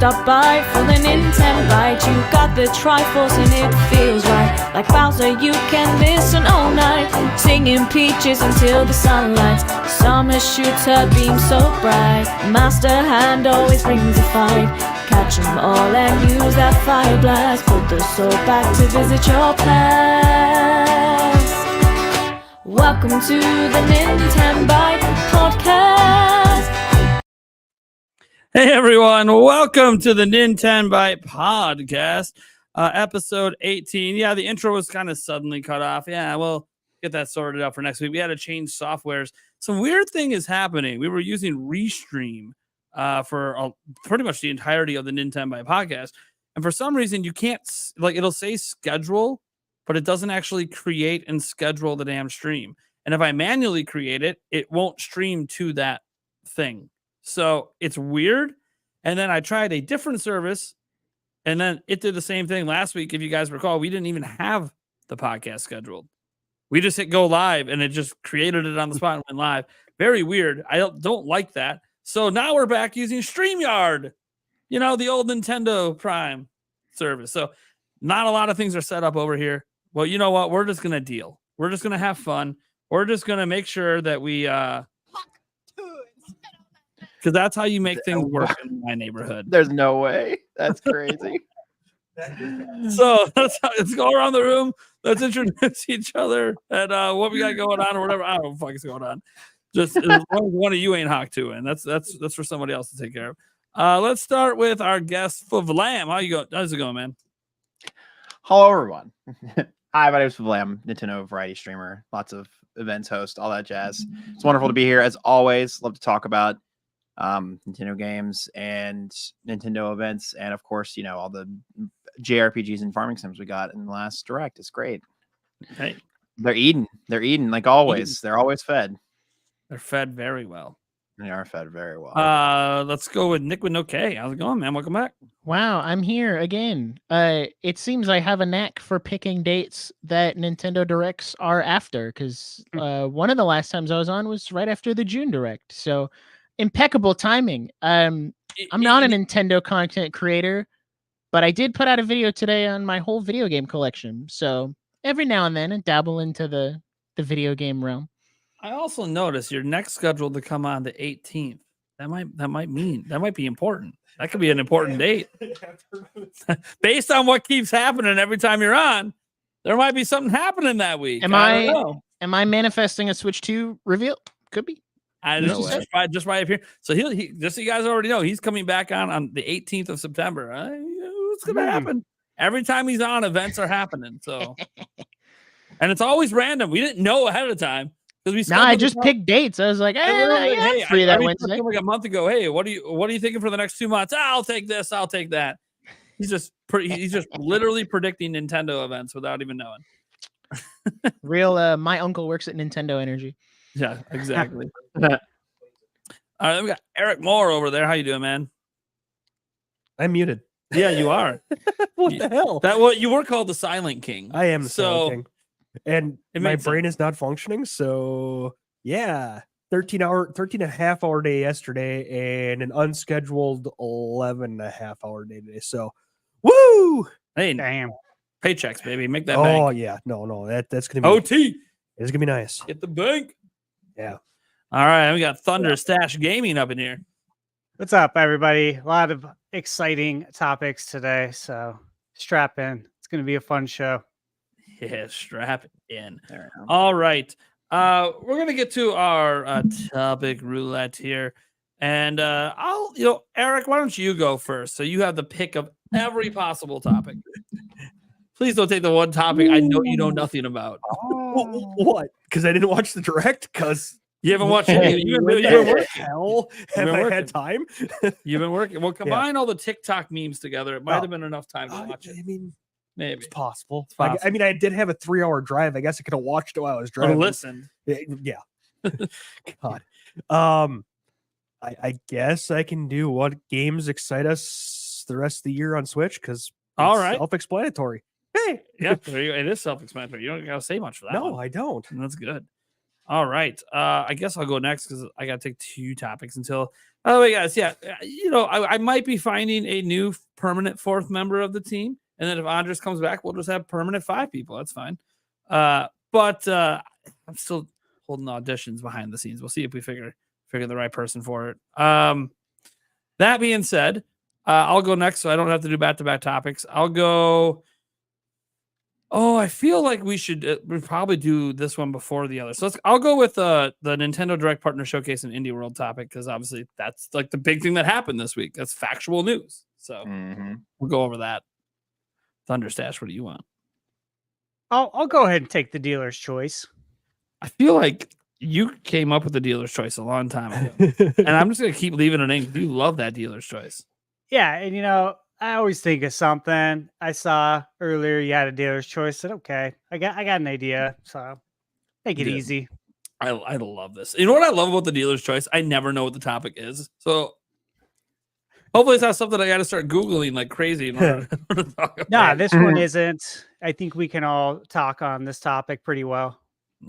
Stop by for the Nintenbyte. You got the Triforce and it feels right. Like Bowser, you can listen all night, singing peaches until the sun lights. Summer shoots her beam so bright. Master Hand always brings a fight. Catch 'em all and use that fire blast. Put the soul back to visit your past. Welcome to the Nintenbyte Podcast. Hey everyone, welcome to the Nintenbyte Podcast, episode 18. Yeah, the intro was kind of suddenly cut off. Yeah, we'll get that sorted out for next week. We had to change softwares. Some weird thing is happening. We were using Restream for pretty much the entirety of the Nintenbyte Podcast. And for some reason, you can't, like, it'll say schedule, but it doesn't actually create and schedule the damn stream. And if I manually create it, it won't stream to that thing. So it's weird. And then I tried a different service, and then it did the same thing last week. If you guys recall, we didn't even have the podcast scheduled. We just hit go live, and it just created it on the spot and went live. Very weird. I don't like that. So now we're back using StreamYard, you know, the old Nintendo Prime service. So not a lot of things are set up over here. Well, you know what? We're just going to deal. We're just going to have fun. We're just going to make sure that we because that's how you make things work in my neighborhood. There's no way. That's crazy. So let's go around the room. Let's introduce each other and what we got going on or whatever. I don't know what the fuck is going on. Just as long as one of you ain't hawk to it. That's for somebody else to take care of. Let's start with our guest, Flavlam. How's it going, man? Hello, everyone. Hi, my name is Flavlam, Nintendo variety streamer, lots of events host, all that jazz. It's wonderful to be here as always. Love to talk about Nintendo games and Nintendo events, and of course, you know, all the JRPGs and farming sims we got in the last direct. It's great. Hey, they're eating like always. They're always fed. They're fed very well. They are fed very well. Let's go with Nick with no K. How's it going, man? Welcome back. Wow, I'm here again. It seems I have a knack for picking dates that Nintendo Directs are after, because one of the last times I was on was right after the June Direct. So impeccable timing. I'm not a Nintendo content creator, but I did put out a video today on my whole video game collection. So every now and then I dabble into the video game realm. I also noticed your next scheduled to come on the 18th. That might be important. That could be an important date. Based on what keeps happening every time you're on, there might be something happening that week. Am I manifesting a Switch 2 reveal? Could be. Just right up here. So he just so you guys already know, he's coming back on the 18th of September. What's gonna happen? Every time he's on, events are happening. So, and it's always random. We didn't know ahead of time. I just picked dates. I was like, hey, free that Wednesday. Like a month ago. Hey, what are you thinking for the next 2 months? I'll take this. I'll take that. He's just literally predicting Nintendo events without even knowing. Real. My uncle works at Nintendo Energy. Yeah, exactly. All right, then we got Eric Moore over there. How you doing, man? I'm muted. Yeah, you are. What the hell? You were called the Silent King. I am the Silent King. And my brain is not functioning, so yeah. 13 and a half hour day yesterday and an unscheduled 11 and a half hour day today. So woo! Hey, damn. Paychecks, baby. Make that bank. bank. Oh yeah. No, that's gonna be OT. It's gonna be nice. Get the bank. Yeah. All right, we got Thunder Stash Gaming up in here. What's up, everybody? A lot of exciting topics today, so strap in. It's gonna be a fun show. Yeah, strap in. All right. We're going to get to our topic roulette here. And Eric, why don't you go first? So you have the pick of every possible topic. Please don't take the one topic I know you know nothing about. What? Because I didn't watch the direct? Because you haven't watched it. You've been working. Hell, have I had time? You've been working. Well, combine all the TikTok memes together. It might have been enough time to watch it. I mean, maybe it's possible. I mean, I did have a 3-hour drive. I guess I could have watched it while I was driving. Or listened. Yeah. God. I guess I can do what games excite us the rest of the year on Switch, because all right, self-explanatory. Hey, yeah, there you go. It is self-explanatory. You don't gotta say much for that. No, one. I don't. That's good. All right. I guess I'll go next because I got to take 2 topics until. Oh, wait, guys. Yeah. I might be finding a new permanent 4th member of the team. And then if Andres comes back, we'll just have permanent 5 people. That's fine. But I'm still holding auditions behind the scenes. We'll see if we figure the right person for it. That being said, I'll go next so I don't have to do back-to-back topics. I'll go. Oh, I feel like we should probably do this one before the other. So I'll go with the Nintendo Direct Partner Showcase and Indie World topic because obviously that's like the big thing that happened this week. That's factual news. So we'll go over that. Thunderstash, what do you want? I'll go ahead and take the dealer's choice. I feel like you came up with the dealer's choice a long time ago. And I'm just going to keep leaving it in. You love that dealer's choice. Yeah, and I always think of something I saw earlier. You had a dealer's choice. Said, okay, I got an idea. So make it easy. I love this. You know what I love about the dealer's choice? I never know what the topic is. So hopefully it's not something I got to start Googling like crazy in order to talk about. Nah, this one isn't. I think we can all talk on this topic pretty well.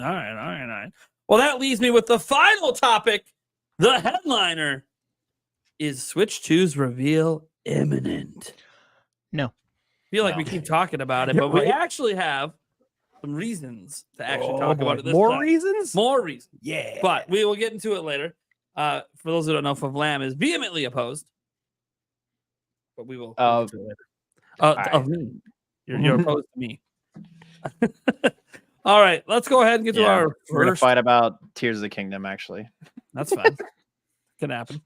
All right. Well, that leaves me with the final topic. The headliner is Switch 2's reveal imminent. No. I feel like we keep talking about it, but we actually have some reasons to actually talk about it this more time. reasons? More reasons. Yeah. But we will get into it later. For those who don't know, Favlam is vehemently opposed. But we will get into it later. Of me. You're opposed to me. All right, let's go ahead and get to our We're gonna first. fight about Tears of the Kingdom, actually. That's fine. Can happen.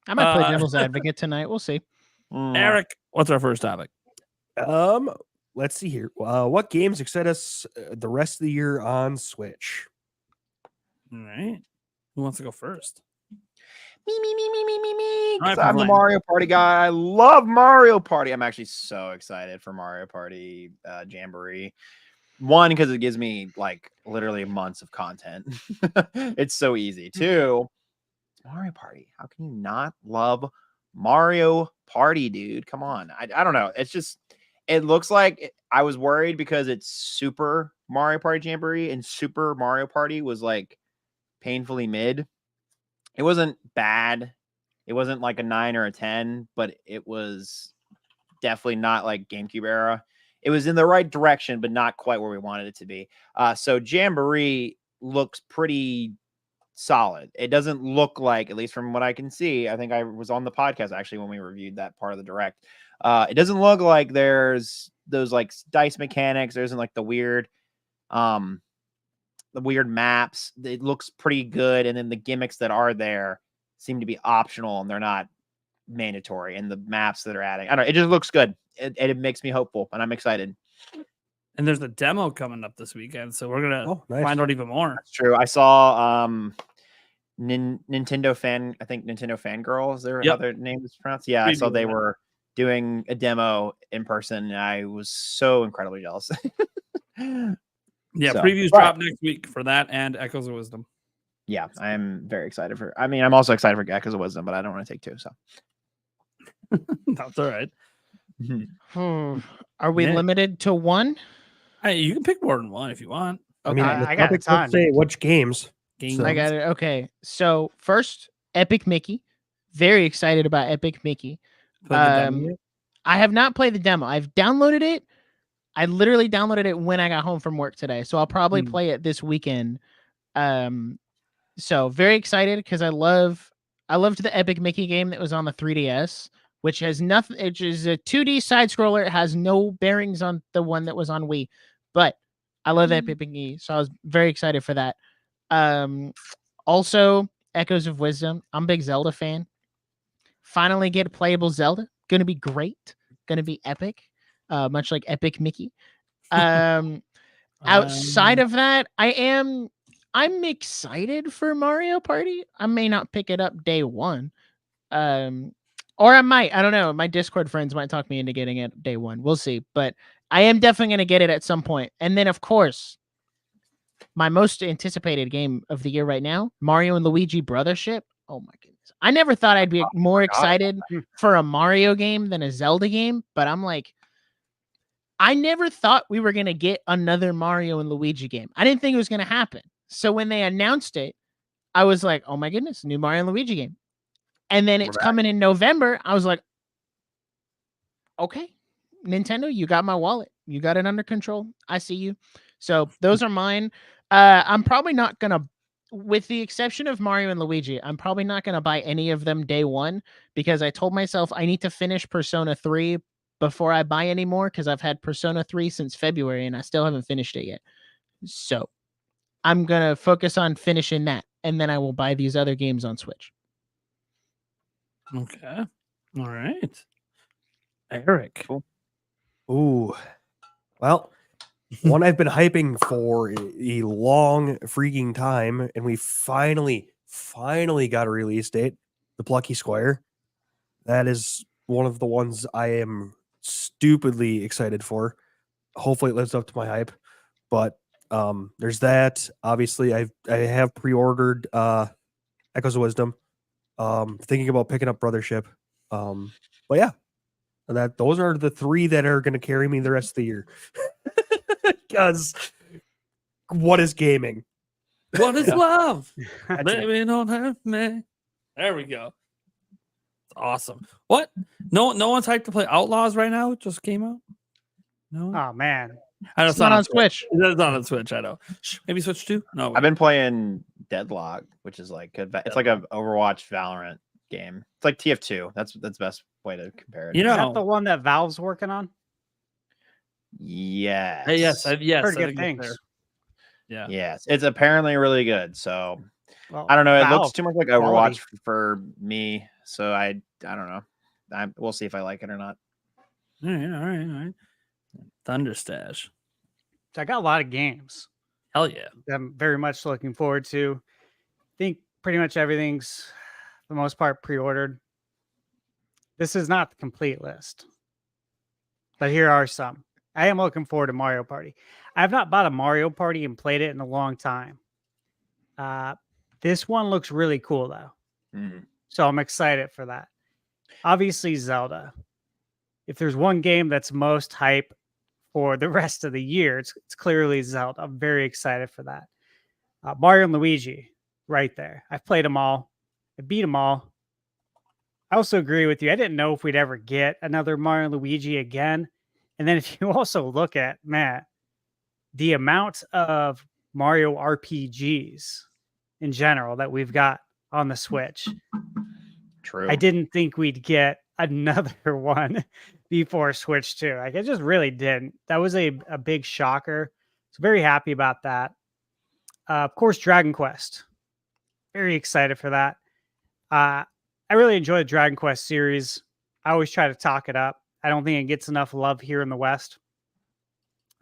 I might play devil's advocate tonight. We'll see. Eric, what's our first topic? Let's see here. What games excite us the rest of the year on Switch? All right. Who wants to go first? Me. All right, I'm the Favlam. Mario Party guy. I love Mario Party. I'm actually so excited for Mario Party Jamboree. One, because it gives me like literally months of content. It's so easy. 2, Mario Party. How can you not love Mario Party, dude? Come on. I don't know. It's just, it looks like I was worried because it's Super Mario Party Jamboree and Super Mario Party was like painfully mid. It wasn't bad. It wasn't like a 9 or a 10, but it was definitely not like GameCube era. It was in the right direction, but not quite where we wanted it to be. So Jamboree looks pretty solid. It doesn't look like, at least from what I can see, I think I was on the podcast actually when we reviewed that part of the direct. It doesn't look like there's those like dice mechanics. There isn't like the weird maps. It looks pretty good. And then the gimmicks that are there seem to be optional and they're not mandatory. And the maps that are adding, I don't know, it just looks good. It makes me hopeful and I'm excited. And there's a demo coming up this weekend, so we're gonna find out even more. That's true. I saw Nintendo Fangirl, is there how their name is pronounced? Yeah, I saw they were doing a demo in person and I was so incredibly jealous. Yeah, previews drop next week for that and Echoes of Wisdom. Yeah, I'm very excited I'm also excited for Echoes of Wisdom, but I don't want to take 2, so that's all right. Are we limited to 1? Hey, you can pick more than 1 if you want. Okay. I mean, I got a ton. Say which games. I got it. Okay. So first, Epic Mickey. Very excited about Epic Mickey. I have not played the demo. I've downloaded it. I literally downloaded it when I got home from work today. So I'll probably play it this weekend. So very excited because I loved the Epic Mickey game that was on the 3DS, which has nothing. It is a 2D side scroller. It has no bearings on the one that was on Wii, but I love Epic Mickey, so I was very excited for that. Also, Echoes of Wisdom. I'm a big Zelda fan. Finally get playable Zelda. Gonna be great. Gonna be epic. Much like Epic Mickey. Outside of that, I'm excited for Mario Party. I may not pick it up day 1. Or I might. I don't know. My Discord friends might talk me into getting it day 1. We'll see. But I am definitely going to get it at some point. And then, of course, my most anticipated game of the year right now, Mario and Luigi Brothership. Oh, my goodness. I never thought I'd be more excited for a Mario game than a Zelda game. But I'm like, I never thought we were going to get another Mario and Luigi game. I didn't think it was going to happen. So when they announced it, I was like, oh my goodness, new Mario and Luigi game. And then it's coming in November. I was like, okay, Nintendo, you got my wallet. You got it under control. I see you. So those are mine. I'm probably not going to, with the exception of Mario and Luigi, I'm probably not going to buy any of them day one because I told myself I need to finish Persona 3 before I buy any more because I've had Persona 3 since February and I still haven't finished it yet. So I'm going to focus on finishing that and then I will buy these other games on Switch. Okay. All right. Eric. Cool. Ooh. Well, one I've been hyping for a long freaking time, and we finally got a release date, the Plucky Squire. That is one of the ones I am stupidly excited for. Hopefully it lives up to my hype. But there's that. Obviously, I have pre-ordered Echoes of Wisdom. Thinking about picking up Brothership. But yeah. Those are the three that are going to carry me the rest of the year. Because what is gaming? What is love? Baby, don't hurt me. There we go. It's awesome. What? No one's hyped to play Outlaws right now. It just came out. No. Oh man, I know It's not on Switch. It's not on Switch. I know. Maybe Switch 2? No. I've been playing Deadlock, which is like good. It's like an Overwatch Valorant game. It's like TF2. That's the best way to compare it. You is know, that the one that Valve's working on? Yes. yes. Heard I good think it's things. there. Yeah. Yes. It's apparently really good. So Well, I don't know. It Valve, looks too much like quality. Overwatch for me. So I don't know. We'll see if I like it or not. All right. Thunderstash. So I got a lot of games Hell yeah. that I'm very much looking forward to. I think pretty much everything's, for the most part, pre-ordered. This is not the complete list, but here are some. I am looking forward to Mario Party. I have not bought a Mario Party and played it in a long time. This one looks really cool, though. Mhm. So I'm excited for that. Obviously, Zelda. If there's one game that's most hype for the rest of the year, it's clearly Zelda. I'm very excited for that. Mario and Luigi, right there. I've played them all. I beat them all. I also agree with you. I didn't know if we'd ever get another Mario and Luigi again. And then if you also look at, Matt, the amount of Mario RPGs in general that we've got on the Switch, True. I didn't think we'd get another one before Switch 2. Like, I just really didn't. That was a big shocker. So very happy about that. Of course, Dragon Quest. Very excited for that. I really enjoy the Dragon Quest series. I always try to talk it up. I don't think it gets enough love here in the West.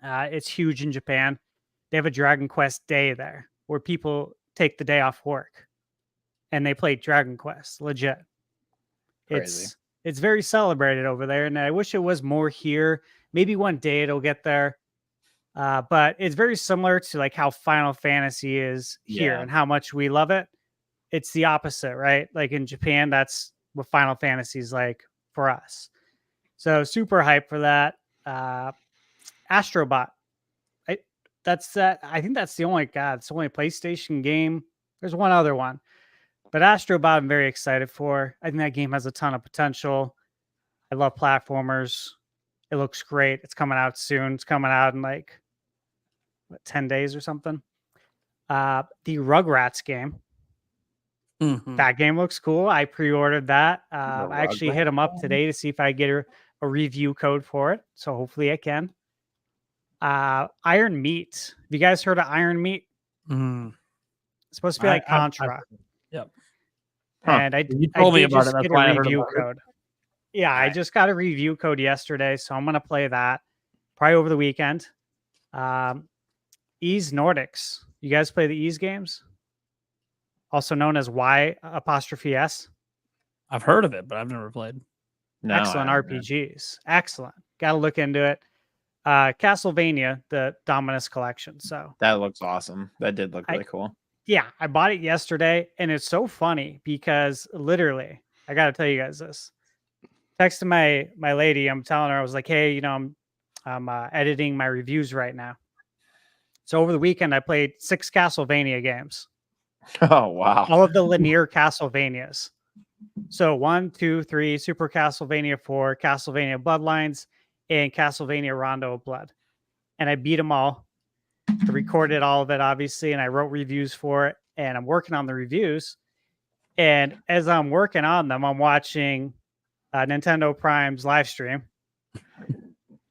It's huge in Japan. They have a Dragon Quest day there where people take the day off work and they play Dragon Quest. Legit. Crazy. It's very celebrated over there, and I wish it was more here. Maybe one day it'll get there. But it's very similar to like how Final Fantasy is here Yeah. and how much we love it. It's the opposite, right? Like in Japan, that's what Final Fantasy is like for us. So super hyped for that. Astrobot. I think that's the only it's the only PlayStation game. There's one other one. But Astrobot I'm very excited for. I think that game has a ton of potential. I love platformers. It looks great. It's coming out soon. It's coming out in like 10 days or something. The Rugrats game. Mhm. That game looks cool. I pre-ordered that. I actually hit them up today to see if I get a review code for it. So hopefully I can. Iron Meat. Have you guys heard of Iron Meat? Mhm. It's supposed to be like Contra. Yep. Huh. And You told me did about it. just That's get why I a heard review about it. code. Yeah, I Nice. just got a review code yesterday, so I'm gonna play that probably over the weekend. Ease Nordics. You guys play the Ease games? Also known as Y''S. I've heard of it, but I've never played. No, Excellent I haven't. RPGs. Excellent. Got to look into it. Castlevania, the Dominus collection. So That looks awesome. That did look really cool. yeah, I bought it yesterday, and it's so funny because literally, I got to tell you guys this. Texting my lady, I'm telling her, I was like, hey, I'm editing my reviews right now. So over the weekend, I played 6 Castlevania games, Oh wow. all of the linear Castlevanias. So 1, 2, 3, Super Castlevania 4, Castlevania Bloodlines, and Castlevania Rondo of Blood. And I beat them all. I recorded all of it, obviously, and I wrote reviews for it. And I'm working on the reviews. And as I'm working on them, I'm watching Nintendo Prime's live stream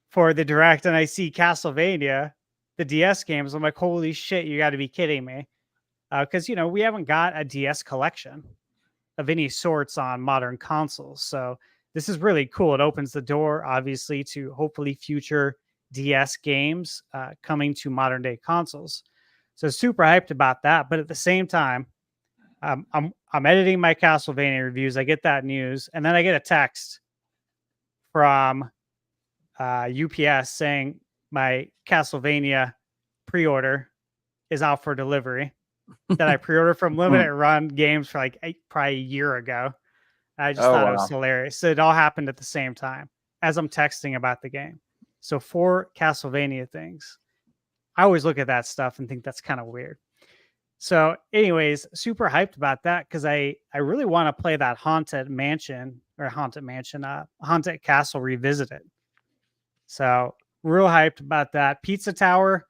for the Direct, and I see Castlevania, the DS games. I'm like, holy shit, you got to be kidding me. Because, we haven't got a DS collection of any sorts on modern consoles. So this is really cool. It opens the door, obviously, to hopefully future DS games coming to modern day consoles. So super hyped about that. But at the same time, I'm editing my Castlevania reviews. I get that news, and then I get a text from UPS saying my Castlevania pre-order is out for delivery. That I pre-ordered from Limited Run Games for probably a year ago. I just thought it was hilarious. So it all happened at the same time as I'm texting about the game. So 4 Castlevania things. I always look at that stuff and think that's kind of weird. So anyways, super hyped about that because I really want to play that Haunted Castle Revisited. So real hyped about that. Pizza Tower,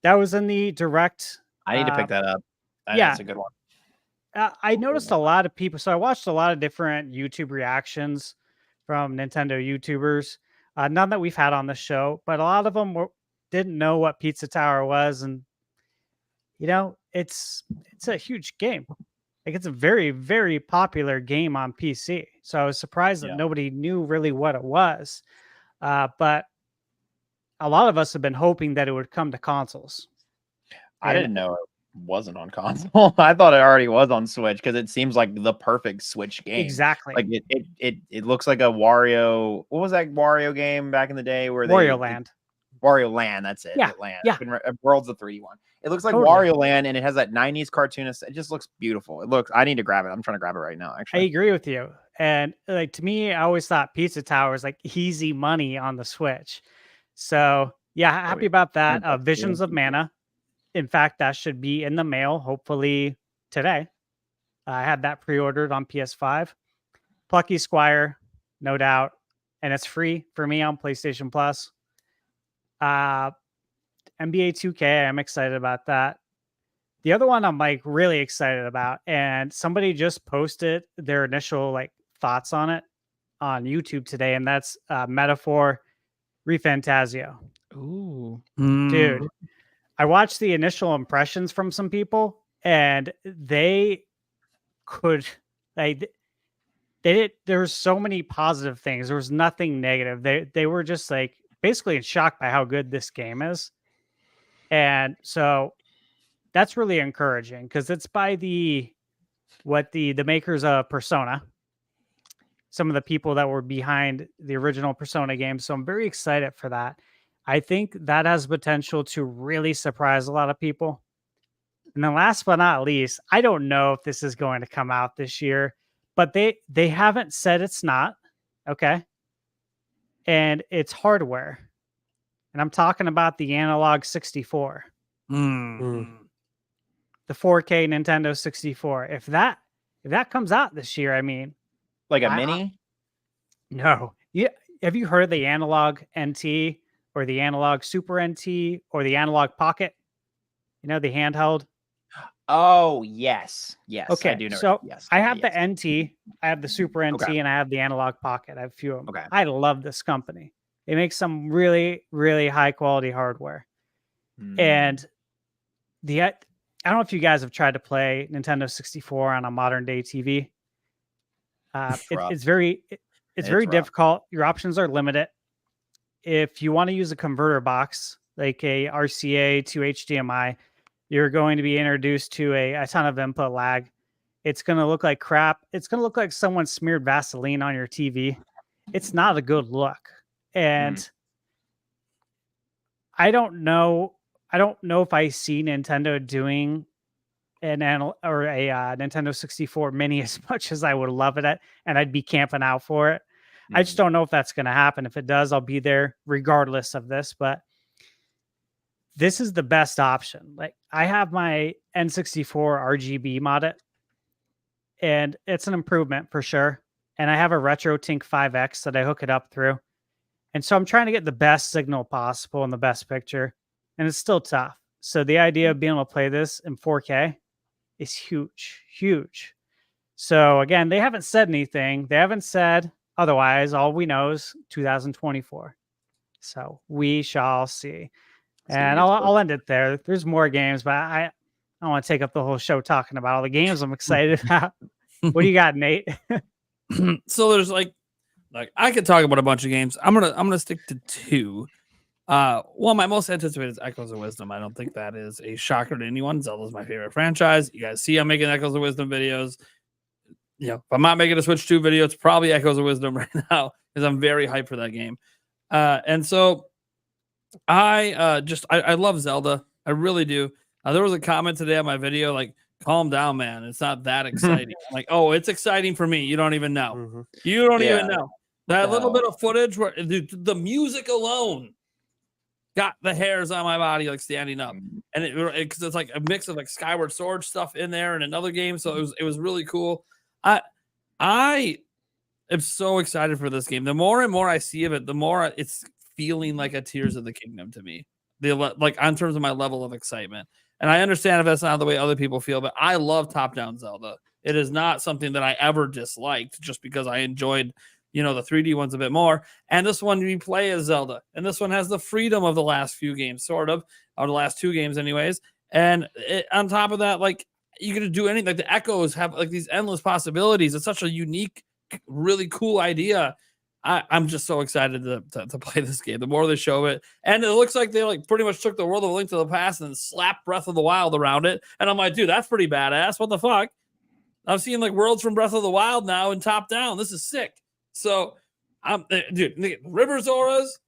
that was in the Direct. I need to pick that up. That's a good one. I noticed a lot of people. So I watched a lot of different YouTube reactions from Nintendo YouTubers. None that we've had on the show, but a lot of them didn't know what Pizza Tower was. And, it's a huge game. It's a very, very popular game on PC. So I was surprised that nobody knew really what it was. But a lot of us have been hoping that it would come to consoles. I didn't know it wasn't on console. I thought it already was on Switch because it seems like the perfect Switch game. Exactly. Like it looks like a Wario. What was that Wario game back in the day where Wario Land? Wario Land. That's it. Yeah. Land. Yeah. World's the 3D one. It looks like Totally. Wario Land, and it has that 90s cartoon. It just looks beautiful. I need to grab it. I'm trying to grab it right now. I Actually, agree with you. And to me, I always thought Pizza Tower was like easy money on the Switch. So yeah, happy about that. Visions of Mana. In fact, that should be in the mail, hopefully today. I had that pre-ordered on PS5. Plucky Squire, no doubt. And it's free for me on PlayStation Plus. NBA 2K, I'm excited about that. The other one I'm really excited about, and somebody just posted their initial thoughts on it on YouTube today, and that's Metaphor ReFantazio. Ooh. Dude. I watched the initial impressions from some people, and they could there's so many positive things. There was nothing negative. They were just basically in shock by how good this game is. And so that's really encouraging because it's by the makers of Persona, some of the people that were behind the original Persona game. So I'm very excited for that. I think that has potential to really surprise a lot of people. And then last but not least, I don't know if this is going to come out this year, but they haven't said it's not. Okay. And it's hardware. And I'm talking about the Analog 64. The 4K Nintendo 64. If that comes out this year, like a mini? No. Yeah. Have you heard the Analog NT? Or the Analog Super NT, or the Analog Pocket, the handheld. Oh, yes. Okay, I do know. So yes, I have the NT, I have the Super NT, and I have the Analog Pocket. I have a few of them. Okay. I love this company. They make some really, really high quality hardware. And I don't know if you guys have tried to play Nintendo 64 on a modern day TV. It's very rough. difficult. Your options are limited. If you want to use a converter box, like a RCA to HDMI, you're going to be introduced to a ton of input lag. It's going to look like crap. It's going to look like someone smeared Vaseline on your TV. It's not a good look. And I don't know if I see Nintendo doing a Nintendo 64 mini as much as I would love it and I'd be camping out for it. I just don't know if that's going to happen. If it does, I'll be there regardless of this. But this is the best option. Like I have my N64 RGB mod, and it's an improvement for sure. And I have a RetroTink 5X that I hook it up through. And so I'm trying to get the best signal possible and the best picture. And it's still tough. So the idea of being able to play this in 4K is huge, huge. So again, they haven't said anything. They haven't said otherwise. All we know is 2024. So we shall see. And I'll end it there. There's more games, but I don't want to take up the whole show talking about all the games I'm excited about. What do you got, Nate? So there's like I could talk about a bunch of games. I'm gonna stick to two. Well, my most anticipated is Echoes of Wisdom. I don't think that is a shocker to anyone. Zelda's my favorite franchise. You guys see I'm making Echoes of Wisdom videos. You know, if I'm not making a Switch 2 video, it's probably Echoes of Wisdom right now because I'm very hyped for that game. And so I love Zelda. I really do. There was a comment today on my video like, calm down, man. It's not that exciting. Like, oh, it's exciting for me. You don't even know. Mhm. You don't even know. That little bit of footage where the music alone got the hairs on my body like standing up. And because it's like a mix of like Skyward Sword stuff in there and another game. So it was really cool. I am so excited for this game. The more and more I see of it, the more it's feeling like a Tears of the Kingdom to me. Like in terms of my level of excitement. And I understand if that's not the way other people feel, but I love top-down Zelda. It is not something that I ever disliked just because I enjoyed, the 3D ones a bit more. And this one you play as Zelda. And this one has the freedom of the last few games, sort of, or the last two games anyways. And on top of that, like, you can do anything. Like the Echoes have like these endless possibilities. It's such a unique, really cool idea. I'm just so excited to play this game. The more they show it, and it looks like they like pretty much took the World of Link to the Past and slapped Breath of the Wild around it. And I'm like, dude, that's pretty badass. What the fuck? I'm seeing like worlds from Breath of the Wild now and top down. This is sick. So, dude, Rivers auras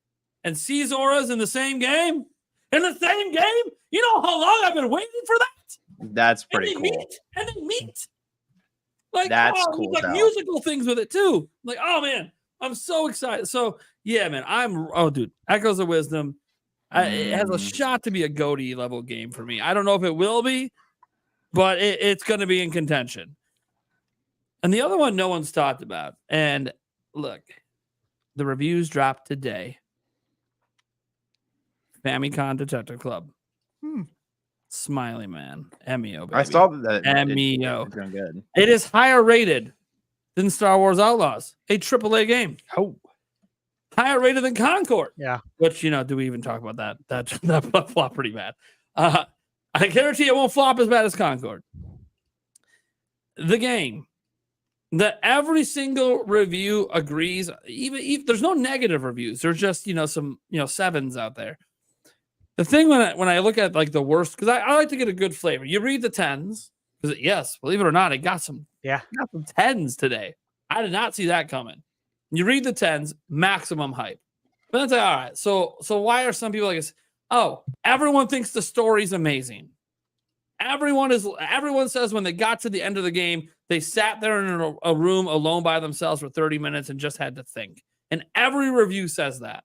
and Seas auras in the same game. In the same game. You know how long I've been waiting for that? That's pretty cool. And they meet. Like that's cool. Like musical things with it too. Like, oh man. I'm so excited. So, yeah, man, dude, Echoes of Wisdom. It has a shot to be a GOTY level game for me. I don't know if it will be, but it's going to be in contention. And the other one no one's talked about. And look, the reviews dropped today. Famicom Detective Club. Smiley Man. Emio, baby. I saw that. Emio. It's doing good. It is higher rated than Star Wars Outlaws, a AAA game. Oh, higher rated than Concord. Yeah. Which, do we even talk about that? That flopped pretty bad. I guarantee it won't flop as bad as Concord. The game that every single review agrees, even there's no negative reviews. There's just, some, sevens out there. The thing when I look at like the worst, because I like to get a good flavor. You read the 10s, because yes, believe it or not, it got some. Yeah. Got some 10s today. I did not see that coming. You read the 10s, maximum hype. But that's like, all right. So why are some people like this? Oh, everyone thinks the story's amazing. Everyone says when they got to the end of the game, they sat there in a room alone by themselves for 30 minutes and just had to think. And every review says that.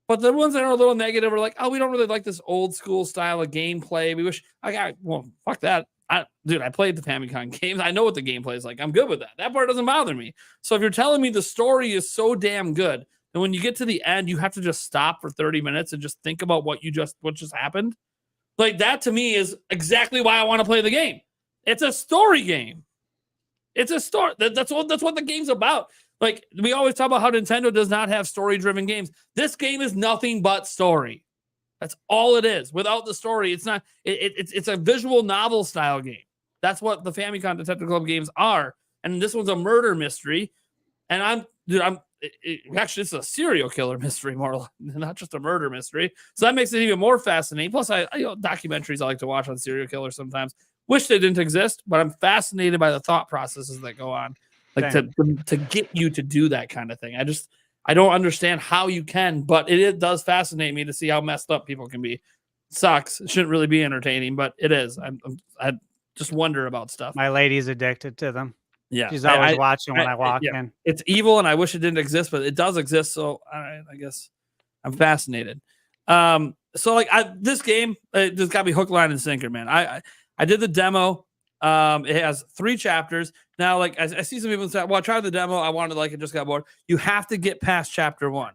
But the ones that are a little negative are like, oh, we don't really like this old school style of gameplay. We wish fuck that. I played the Famicom games. I know what the gameplay is like. I'm good with that. That part doesn't bother me. So if you're telling me the story is so damn good, then when you get to the end, you have to just stop for 30 minutes and just think about what just happened. Like that to me is exactly why I want to play the game. It's a story game. It's a story. That's what the game's about. Like we always talk about how Nintendo does not have story-driven games. This game is nothing but story. That's all it is. Without the story, it's not. It's a visual novel style game. That's what the Famicom Detective Club games are. And this one's a murder mystery. And actually, it's a serial killer mystery, more not just a murder mystery. So that makes it even more fascinating. Plus, documentaries I like to watch on serial killers sometimes. Wish they didn't exist, but I'm fascinated by the thought processes that go on, like to get you to do that kind of thing. I don't understand how you can, but it does fascinate me to see how messed up people can be. Sucks. It shouldn't really be entertaining, but it is. I just wonder about stuff. My lady's addicted to them. Yeah. She's always watching when I walk in. It's evil, and I wish it didn't exist, but it does exist. So I guess I'm fascinated. So like this game, it just got me hook, line, and sinker, man. I did the demo. It has 3 chapters. Now, like I see some people say, well, I tried the demo. I wanted like it just got bored. You have to get past chapter 1.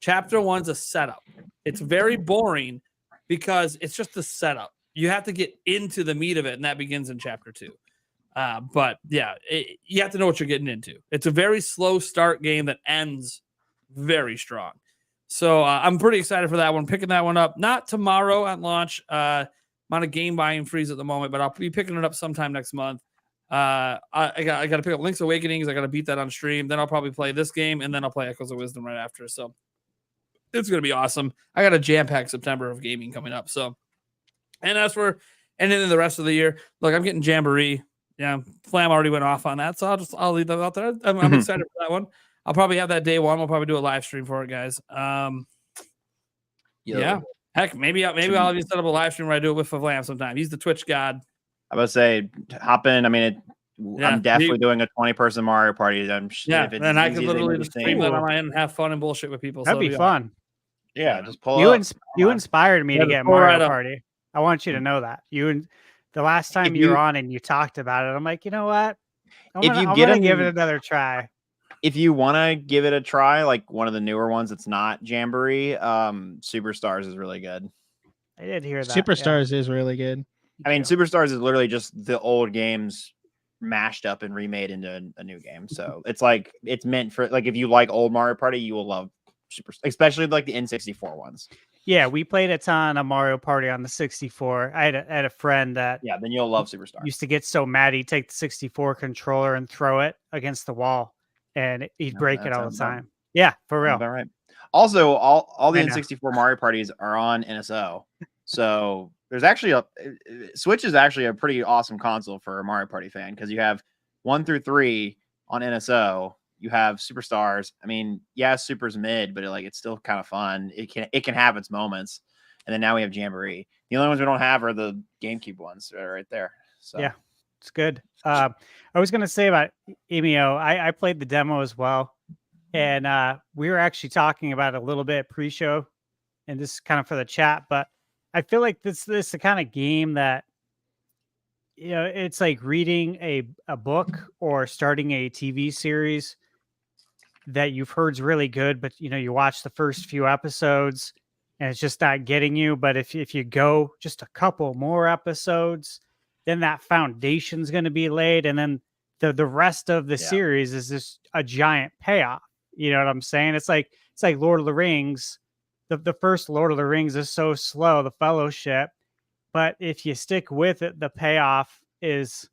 Chapter 1's a setup. It's very boring because it's just the setup. You have to get into the meat of it, and that begins in chapter 2. But yeah, you have to know what you're getting into. It's a very slow start game that ends very strong. So I'm pretty excited for that one. Picking that one up, not tomorrow at launch. I'm on a game buying freeze at the moment, but I'll be picking it up sometime next month. I got to pick up Link's Awakenings. I got to beat that on stream. Then I'll probably play this game, and then I'll play Echoes of Wisdom right after. So it's going to be awesome. I got a jam-packed September of gaming coming up. So, and as for, and then the rest of the year, look, I'm getting Jamboree. Yeah, Flam already went off on that, so I'll leave that out there. I'm excited for that one. I'll probably have that day one. We'll probably do a live stream for it, guys. Yeah. Heck, maybe I'll even set up a live stream where I do it with Flam sometime. He's the Twitch god. I would say hop in. I mean, I'm definitely doing a 20-person Mario Party. And I could literally just stream that on my end and have fun and bullshit with people. That'd be fun. Yeah, just pull up. You inspired me to get Mario Party. I want you to know that. The last time you were on and you talked about it, I'm like, you know what? I'm gonna give it another try. If you want to give it a try, like one of the newer ones that's not Jamboree, Superstars is really good. I did hear that. Superstars is really good. I mean, Superstars is literally just the old games mashed up and remade into a new game. So it's meant for, like, if you like old Mario Party, you will love Superstars, especially like the N64 ones. Yeah, we played a ton of Mario Party on the 64. I had a friend that then you'll love Superstars. Used to get so mad he'd take the 64 controller and throw it against the wall, and he'd break it all the time. Yeah, for real. Right. Also, all the N64 Mario Parties are on NSO. So there's actually Switch is actually a pretty awesome console for a Mario Party fan, because you have 1 through 3 on NSO. You have Superstars. I mean, yeah, Super's mid, but it's still kind of fun. It can have its moments. And then now we have Jamboree. The only ones we don't have are the GameCube ones that are right there. So yeah, it's good. I was gonna say about Emio, I played the demo as well, and we were actually talking about it a little bit pre-show, and this is kind of for the chat. But I feel like this is the kind of game that, it's like reading a book or starting a TV series that you've heard is really good, but you watch the first few episodes and it's just not getting you. But if you go just a couple more episodes, then that foundation's going to be laid, and then the rest of the series is just a giant payoff. You know what I'm saying? It's like Lord of the Rings. The first Lord of the Rings is so slow, the Fellowship, but if you stick with it, the payoff is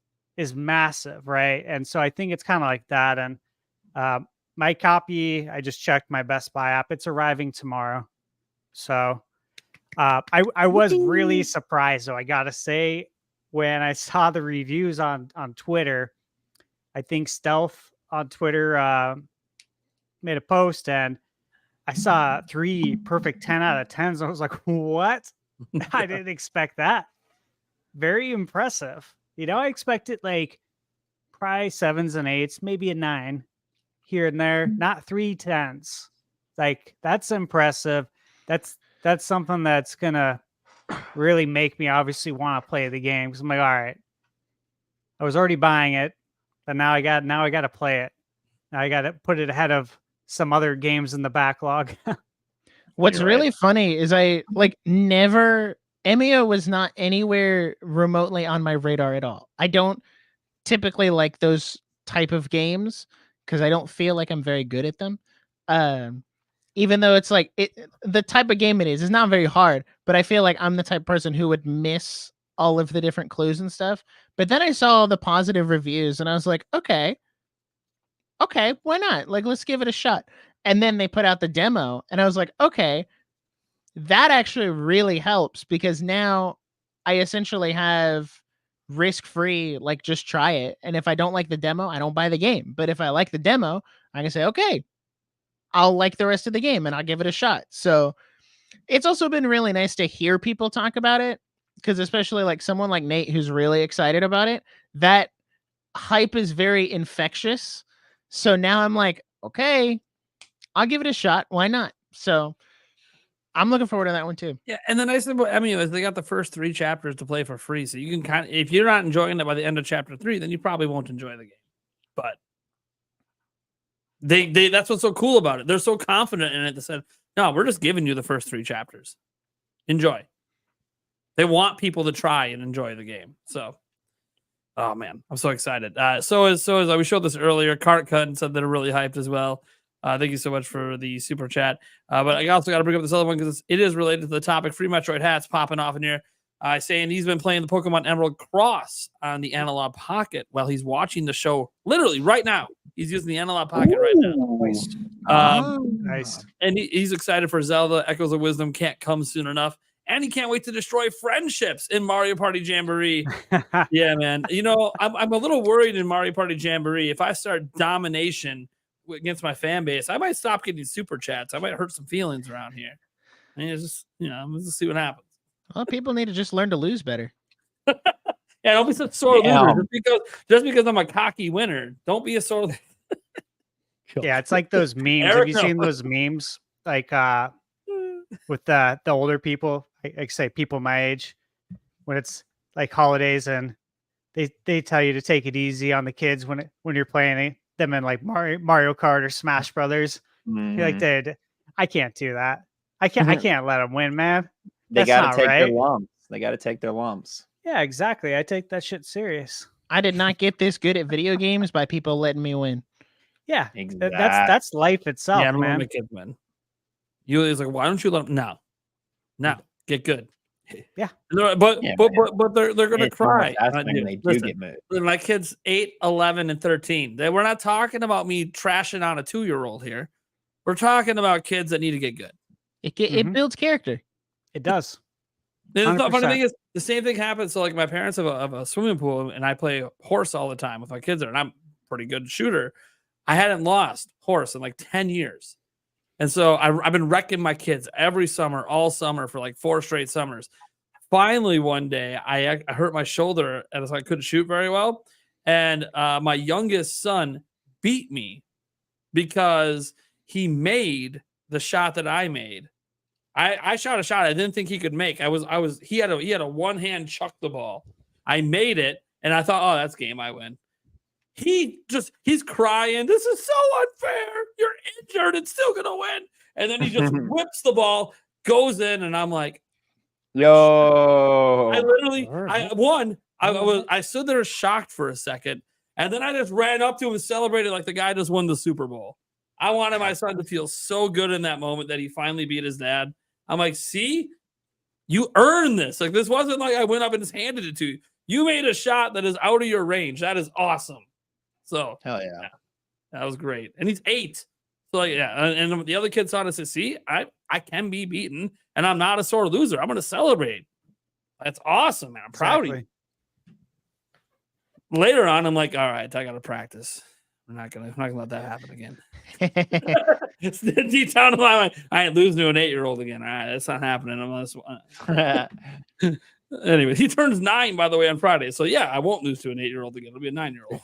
massive, right? And so I think it's kind of like that. And my copy, I just checked my Best Buy app. It's arriving tomorrow. So I was really surprised, though, I gotta say, when I saw the reviews on Twitter. I think Stealth on Twitter made a post, and I saw 3 perfect 10 out of 10s. I was like, what? I didn't expect that. Very impressive. I expected like probably 7s and 8s, maybe a 9 here and there, not 3 10s. Like, that's impressive. That's something that's gonna really make me obviously want to play the game, because I'm like, all right, I was already buying it, but now I got to play it. Now I got to put it ahead of some other games in the backlog. What's really funny is Emio was not anywhere remotely on my radar at all. I don't typically like those type of games because I don't feel like I'm very good at them. Even though it's the type of game it is not very hard, but I feel like I'm the type of person who would miss all of the different clues and stuff. But then I saw all the positive reviews and I was like, okay, why not? Let's give it a shot. And then they put out the demo and I was like, okay, that actually really helps, because now I essentially have risk-free, just try it. And if I don't like the demo, I don't buy the game. But if I like the demo, I can say, okay, I'll like the rest of the game and I'll give it a shot. So it's also been really nice to hear people talk about it, because especially someone like Nate, who's really excited about it, that hype is very infectious. So now I'm like, okay, I'll give it a shot. Why not? So I'm looking forward to that one too. Yeah, and the nice thing about Emmy is they got the first 3 chapters to play for free, so you can kind of, if you're not enjoying it by the end of chapter 3, then you probably won't enjoy the game. But they that's what's so cool about it. They're so confident in it. They said, "No, we're just giving you the first 3 chapters. Enjoy." They want people to try and enjoy the game. So, oh man, I'm so excited. So as we showed this earlier, Cart Cut and said that are really hyped as well. Thank you so much for the super chat. But I also got to bring up this other one because it is related to the topic. Free Metroid Hats popping off in here, saying he's been playing the Pokemon Emerald Cross on the Analog Pocket while he's watching the show. Literally right now, he's using the Analog Pocket right now. Nice. And he's excited for Zelda. Echoes of Wisdom can't come soon enough. And he can't wait to destroy friendships in Mario Party Jamboree. Yeah, man. You know, I'm a little worried in Mario Party Jamboree. If I start domination against my fan base, I might stop getting super chats. I might hurt some feelings around here. And it's just, let's just see what happens. Well, people need to just learn to lose better. Yeah, don't be such a sore loser. Just because I'm a cocky winner, don't be a sore loser. Yeah, it's like those memes. Have you seen those memes? Like with the older people, like say people my age, when it's like holidays and they tell you to take it easy on the kids when you're playing them in like Mario Kart or Smash Brothers. You're like, dude, I can't do that. I can't let them win, man. They got to take right. their lumps. They got to take their lumps. Yeah, exactly. I take that shit serious. I did not get this good at video games by people letting me win. Yeah, Exactly. that's life itself, Yeah, I don't man. want my kids win. He's like, why don't you let them? No, get good. Yeah, but they're gonna cry. When they do get moved. My kids 8, 11, and 13. We're not talking about me trashing on a 2-year-old here. We're talking about kids that need to get good. It builds character. It does. The funny 100%. thing is, the same thing happens. So, like, my parents have a swimming pool, and I play horse all the time with my kids there, and I'm a pretty good shooter. I hadn't lost horse in like 10 years. And so I've been wrecking my kids every summer, all summer for like 4 straight summers. Finally, one day, I hurt my shoulder, and so I couldn't shoot very well. And my youngest son beat me because he made the shot that I made. I shot a shot I didn't think he could make. He had a one-hand chuck the ball. I made it, and I thought, oh, that's game. I win. He's crying. This is so unfair. You're injured. It's still gonna win. And then he just whips the ball, goes in, and I'm like, yo. I literally, I stood there shocked for a second, and then I just ran up to him and celebrated like the guy just won the Super Bowl. I wanted my son to feel so good in that moment that he finally beat his dad. I'm like, see, you earned this. Like, this wasn't like I went up and just handed it to you. You made a shot that is out of your range. That is awesome. So Hell yeah. that was great. And he's 8. So like, yeah. And the other kid saw it and said, see, I can be beaten and I'm not a sore loser. I'm going to celebrate. That's awesome, man. I'm proud of you. Later on, I'm like, all right, I got to practice. I'm not gonna let that happen again. It's deep down in my mind, I ain't losing to an 8-year-old again. All right, that's not happening unless. Anyway, he turns 9, by the way, on Friday. So yeah, I won't lose to an 8-year-old again. It'll be a 9-year-old.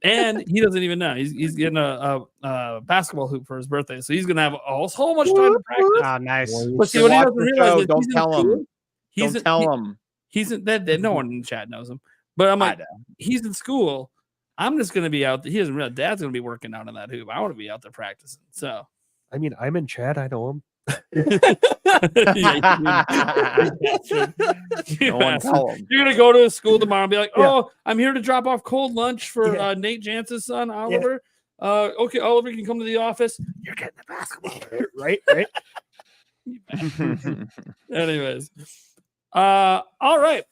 And he doesn't even know. He's getting a basketball hoop for his birthday, so he's gonna have a whole much time to practice. Oh, nice. But see, what he doesn't realize is don't tell him. Don't tell him. He's in that. No one in the chat knows him. But I'm like, he's in school. I'm just going to be out there. He doesn't realize Dad's going to be working out on that hoop. I want to be out there practicing. So, I mean, I'm in chat. I know him. No one tell him. You're going to go to his school tomorrow and be like, oh, I'm here to drop off cold lunch for Nate Jance's son, Oliver. Yeah. Okay, Oliver can come to the office. You're getting the basketball. Right. Anyways. All right.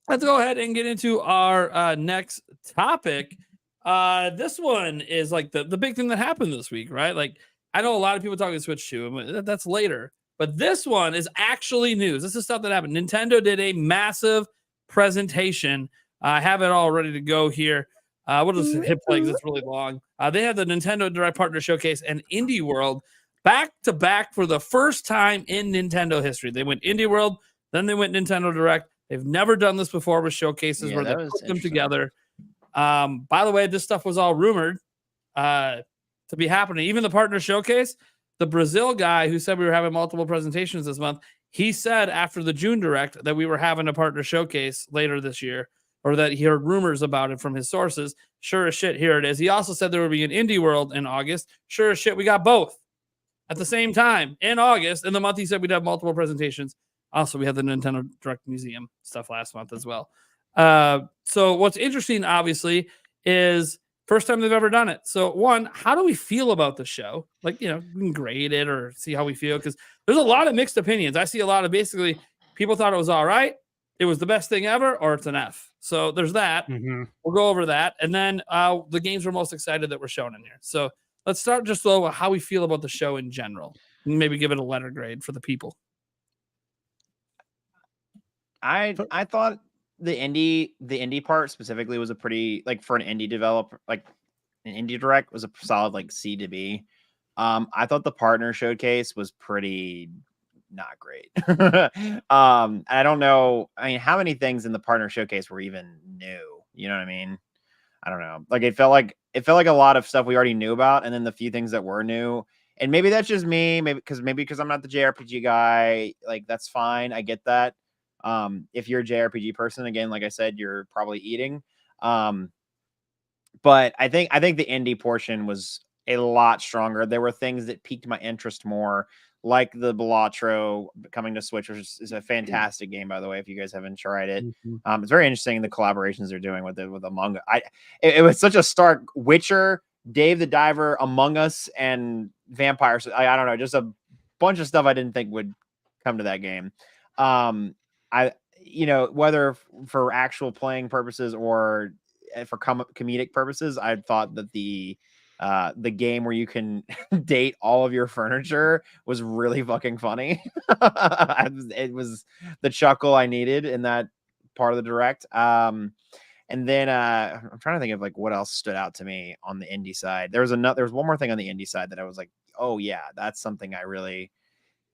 Let's go ahead and get into our next topic. This one is like the big thing that happened this week, right? Like, I know a lot of people talking Switch 2. That's later. But this one is actually news. This is stuff that happened. Nintendo did a massive presentation. I have it all ready to go here. We'll just hit play because it's really long. They had the Nintendo Direct Partner Showcase and Indie World back to back for the first time in Nintendo history. They went Indie World, then they went Nintendo Direct. They've never done this before with showcases where they put them together. By the way, this stuff was all rumored to be happening. Even the partner showcase, the Brazil guy who said we were having multiple presentations this month, he said after the June Direct that we were having a partner showcase later this year, or that he heard rumors about it from his sources. Sure as shit, here it is. He also said there would be an Indie World in August. Sure as shit, we got both at the same time in August. In the month he said we'd have multiple presentations. Also, we had the Nintendo Direct Museum stuff last month as well. So what's interesting, obviously, is first time they've ever done it. So one, how do we feel about the show? Like, you know, we can grade it or see how we feel, because there's a lot of mixed opinions. I see a lot of basically people thought it was all right, it was the best thing ever, or it's an F. So there's that. We'll go over that. And then the games we're most excited that were shown in here. So let's start just with how we feel about the show in general. Maybe give it a letter grade for the people. I thought the indie part specifically was a pretty, like, for an indie developer, like an indie direct, was a solid like C to B. I thought the partner showcase was pretty not great. I don't know. I mean, how many things in the partner showcase were even new? You know what I mean? I don't know. Like, it felt like a lot of stuff we already knew about, and then the few things that were new. And maybe that's just me. Maybe because I'm not the JRPG guy. Like, that's fine. I get that. If you're a JRPG person, again, like I said, you're probably eating. But I think the indie portion was a lot stronger. There were things that piqued my interest more, like the Balatro coming to Switch, which is a fantastic game, by the way, if you guys haven't tried it. It's very interesting, the collaborations they're doing with Among Us. It was such a stark Witcher, Dave the Diver, Among Us, and Vampires. I don't know, just a bunch of stuff I didn't think would come to that game. Whether for actual playing purposes or for comedic purposes, I thought that the game where you can date all of your furniture was really fucking funny. It was the chuckle I needed in that part of the direct. And then I'm trying to think of like what else stood out to me on the indie side. There was one more thing on the indie side that I was like, oh yeah, that's something I really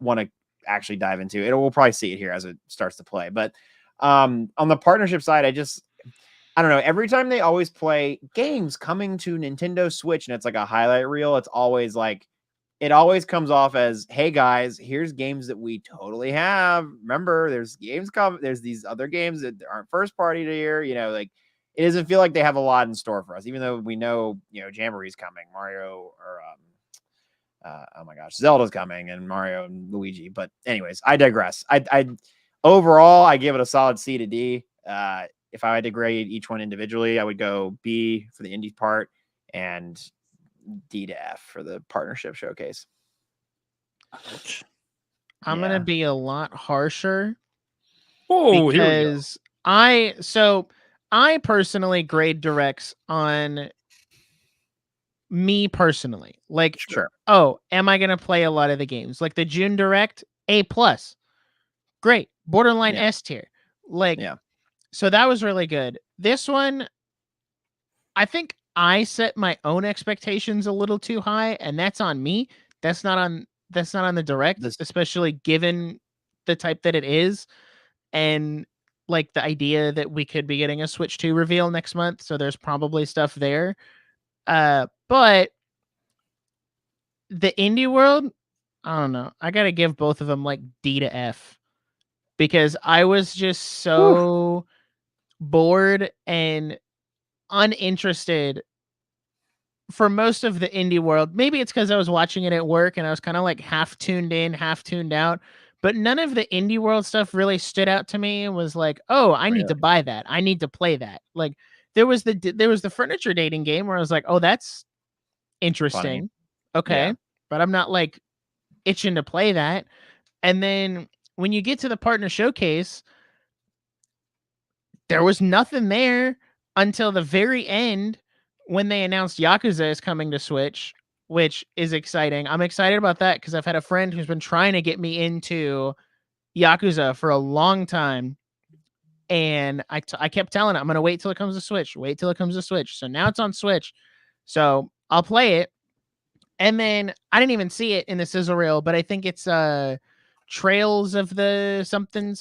want to actually dive into. We'll probably see it here as it starts to play. But on the partnership side, I don't know. Every time they always play games coming to Nintendo Switch and it's like a highlight reel, it's always like, it always comes off as, hey guys, here's games that we totally have. Remember, there's games coming. There's these other games that aren't first party here. You know, like, it doesn't feel like they have a lot in store for us, even though we know, Jamboree's coming, Mario, or oh my gosh, Zelda's coming, and Mario and Luigi. But anyways, I digress. I overall, I give it a solid C to D. If I had to grade each one individually, I would go B for the indie part and D to F for the partnership showcase. Ouch. I'm gonna be a lot harsher. Oh, because I personally grade directs on me personally. Like, Sure. Oh, am I gonna play a lot of the games? Like the June Direct, A+. Great. Borderline S tier. Like, yeah. So that was really good. This one, I think I set my own expectations a little too high, and that's on me. That's not on the direct, especially given the type that it is, and like the idea that we could be getting a Switch 2 reveal next month. So there's probably stuff there. But the indie world, I don't know. I gotta give both of them like D to F, because I was just so bored and uninterested for most of the indie world. Maybe it's because I was watching it at work and I was kind of like half tuned in, half tuned out. But none of the indie world stuff really stood out to me and was like, oh, I need to buy that. I need to play that. Like there was the furniture dating game where I was like, oh, that's interesting. Funny. Okay. Yeah. But I'm not like itching to play that. And then when you get to the partner showcase, there was nothing there until the very end when they announced Yakuza is coming to Switch, which is exciting. I'm excited about that because I've had a friend who's been trying to get me into Yakuza for a long time. And I kept telling him, I'm going to wait till it comes to Switch. Wait till it comes to Switch. So now it's on Switch. So I'll play it. And then I didn't even see it in the sizzle reel, but I think it's Trails of the something.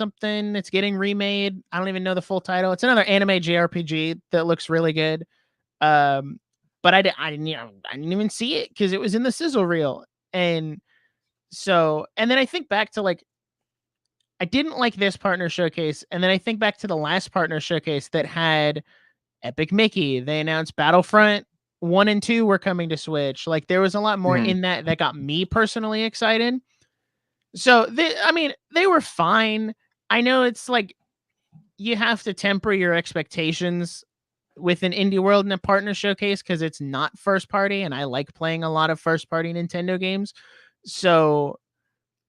It's getting remade. I don't even know the full title. It's another anime JRPG that looks really good. But I didn't even see it because it was in the sizzle reel. And So, and then I think back to like, I didn't like this partner showcase. And then I think back to the last partner showcase that had Epic Mickey. They announced Battlefront 1 and 2 were coming to Switch. Like there was a lot more in that got me personally excited. So they were fine. I know it's like you have to temper your expectations with an indie world and a partner showcase because it's not first party, and I like playing a lot of first party Nintendo games. So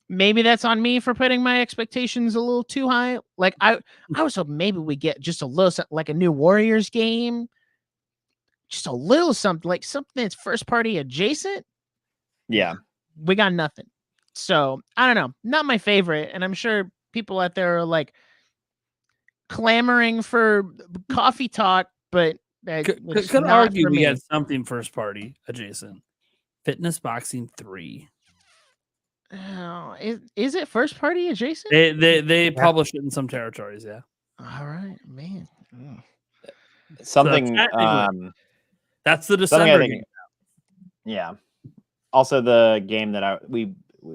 maybe that's on me for putting my expectations a little too high. Like I was hoping maybe we get just a little like a new Warriors game, just a little something like something that's first party adjacent. Yeah, we got nothing. So I don't know, not my favorite, and I'm sure people out there are like clamoring for coffee talk, but could argue we had something first party adjacent. Fitness Boxing 3. Oh, is it first party adjacent? They publish it in some territories, yeah. All right, man. Something. That's the December game. Yeah. Also, the game that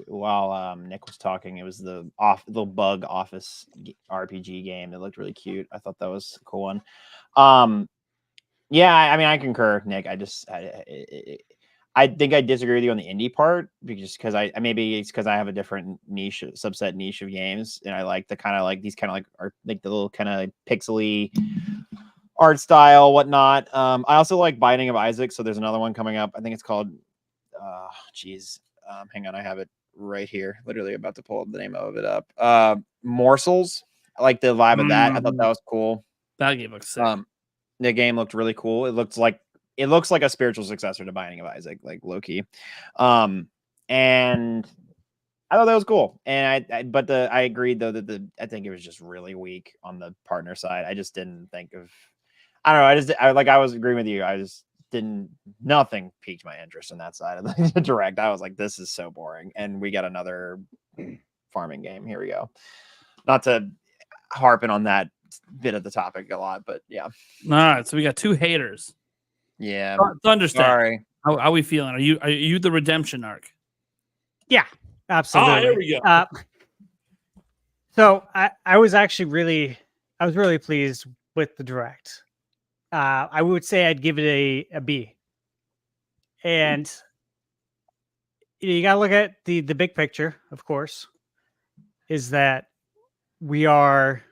while Nick was talking, it was the bug office RPG game that looked really cute. I thought that was a cool one. Yeah, I mean, I concur, Nick. I think I disagree with you on the indie part because maybe it's because I have a different subset niche of games, and I like the kind of like these kind of like art, like the little kind of pixely art style, whatnot. I also like Binding of Isaac. So there's another one coming up. I think it's called. Hang on, I have it right here. Literally about to pull the name of it up. Morsels. I like the vibe of that. I thought that was cool. That game looks sick. The game looked really cool. It looks like a spiritual successor to Binding of Isaac, like low key. And I thought that was cool. And I agreed though that I think it was just really weak on the partner side. I just didn't think of. I don't know. I was agreeing with you. I just nothing piqued my interest in that side of the direct. I was like, this is so boring. And we got another farming game. Here we go. Not to harping on that bit of the topic a lot, but yeah. All right. So we got two haters. Yeah. To understand. Sorry. How we feeling? Are you the redemption arc? Yeah, absolutely. Oh, here we go. So I was really pleased with the direct. I would say I'd give it a B. And you got to look at the big picture, of course, is that we are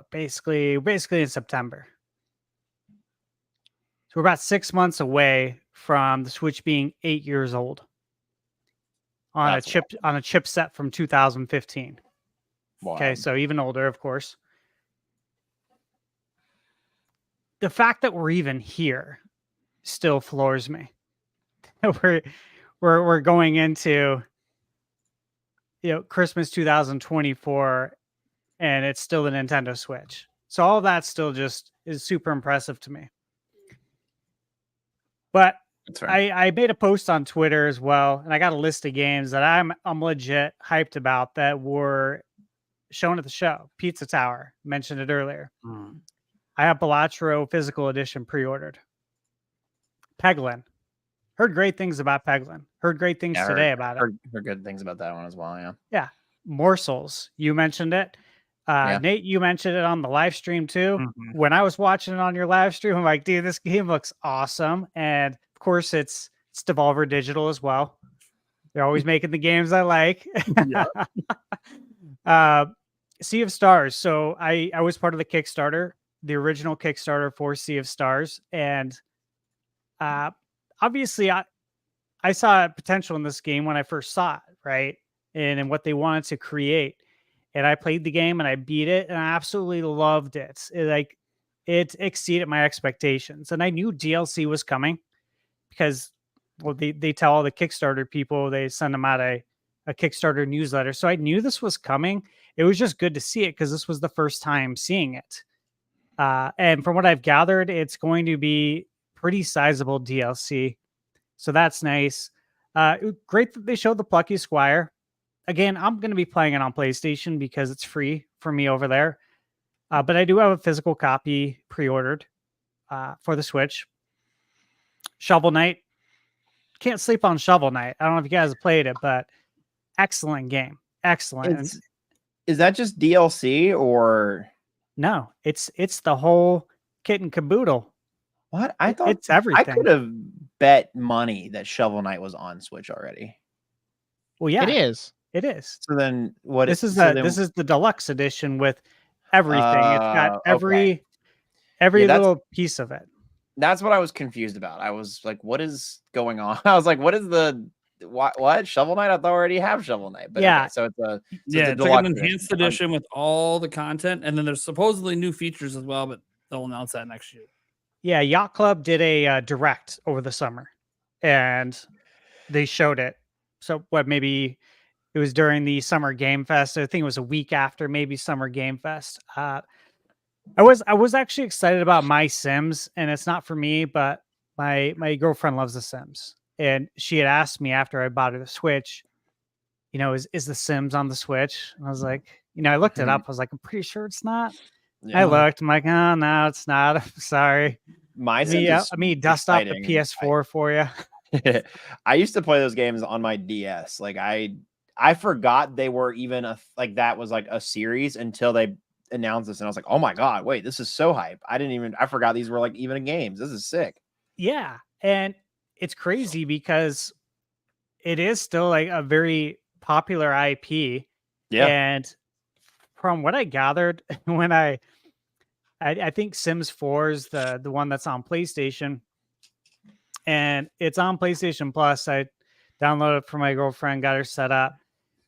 basically in September. So we're about 6 months away from the Switch being 8 years old on a chipset from 2015. Wow. Okay, so even older, of course. The fact that we're even here still floors me. We're going into Christmas 2024, and it's still the Nintendo Switch. So all of that still just is super impressive to me. But I made a post on Twitter as well, and I got a list of games that I'm legit hyped about that were shown at the show. Pizza Tower, mentioned it earlier. I have Balatro Physical Edition pre-ordered. Peglin. Heard great things about Peglin. Heard great things today about it. Heard good things about that one as well, yeah. Yeah. Morsels. You mentioned it. Nate, you mentioned it on the live stream too. Mm-hmm. When I was watching it on your live stream, I'm like, dude, this game looks awesome. And of course, it's Devolver Digital as well. They're always making the games I like. Sea of Stars. So I was part of the Kickstarter, the original Kickstarter for Sea of Stars. And obviously, I saw potential in this game when I first saw it, right? And what they wanted to create. And I played the game and I beat it and I absolutely loved it. It exceeded my expectations. And I knew DLC was coming because, well, they tell all the Kickstarter people, they send them out a Kickstarter newsletter. So I knew this was coming. It was just good to see it because this was the first time seeing it. And from what I've gathered, it's going to be pretty sizable DLC. So that's nice. Great that they showed the Plucky Squire. Again, I'm going to be playing it on PlayStation because it's free for me over there. But I do have a physical copy pre-ordered for the Switch. Shovel Knight. Can't sleep on Shovel Knight. I don't know if you guys have played it, but excellent game. Excellent. Is that just DLC or No, it's the whole kit and caboodle. what? I thought it's everything. I could have bet money that Shovel Knight was on Switch already. Well, yeah, It is. It is. So then what This is so this is the deluxe edition with everything. It's got every little piece of it. That's what I was confused about. I was like, what is going on? I was like, what is the what Shovel Knight? I thought I already have Shovel Knight. But Yeah. okay, so it's a It's like an enhanced edition with all the content, and then there's supposedly new features as well, but they'll announce that next year. Yeah, Yacht Club did a direct over the summer, and they showed it. So maybe it was during the Summer Game Fest. I think it was a week after maybe Summer Game Fest. I was actually excited about My Sims, and it's not for me, but my girlfriend loves The Sims, and she had asked me after I bought her the Switch, is The Sims on the Switch? And I was like, I looked it up. I was like, I'm pretty sure it's not. I looked. I'm like, oh no, it's not. I'm sorry. My Sims. I mean, dust off the PS4 for you. I used to play those games on my DS. Like I forgot they were even that was like a series until they announced this, and I was like, oh my god, wait, this is so hype. I forgot these were like even games. This is sick. Yeah, and it's crazy because it is still like a very popular IP. Yeah, and from what I gathered, when I think Sims 4 is the one that's on PlayStation, and it's on PlayStation Plus. I downloaded it for my girlfriend, got her set up.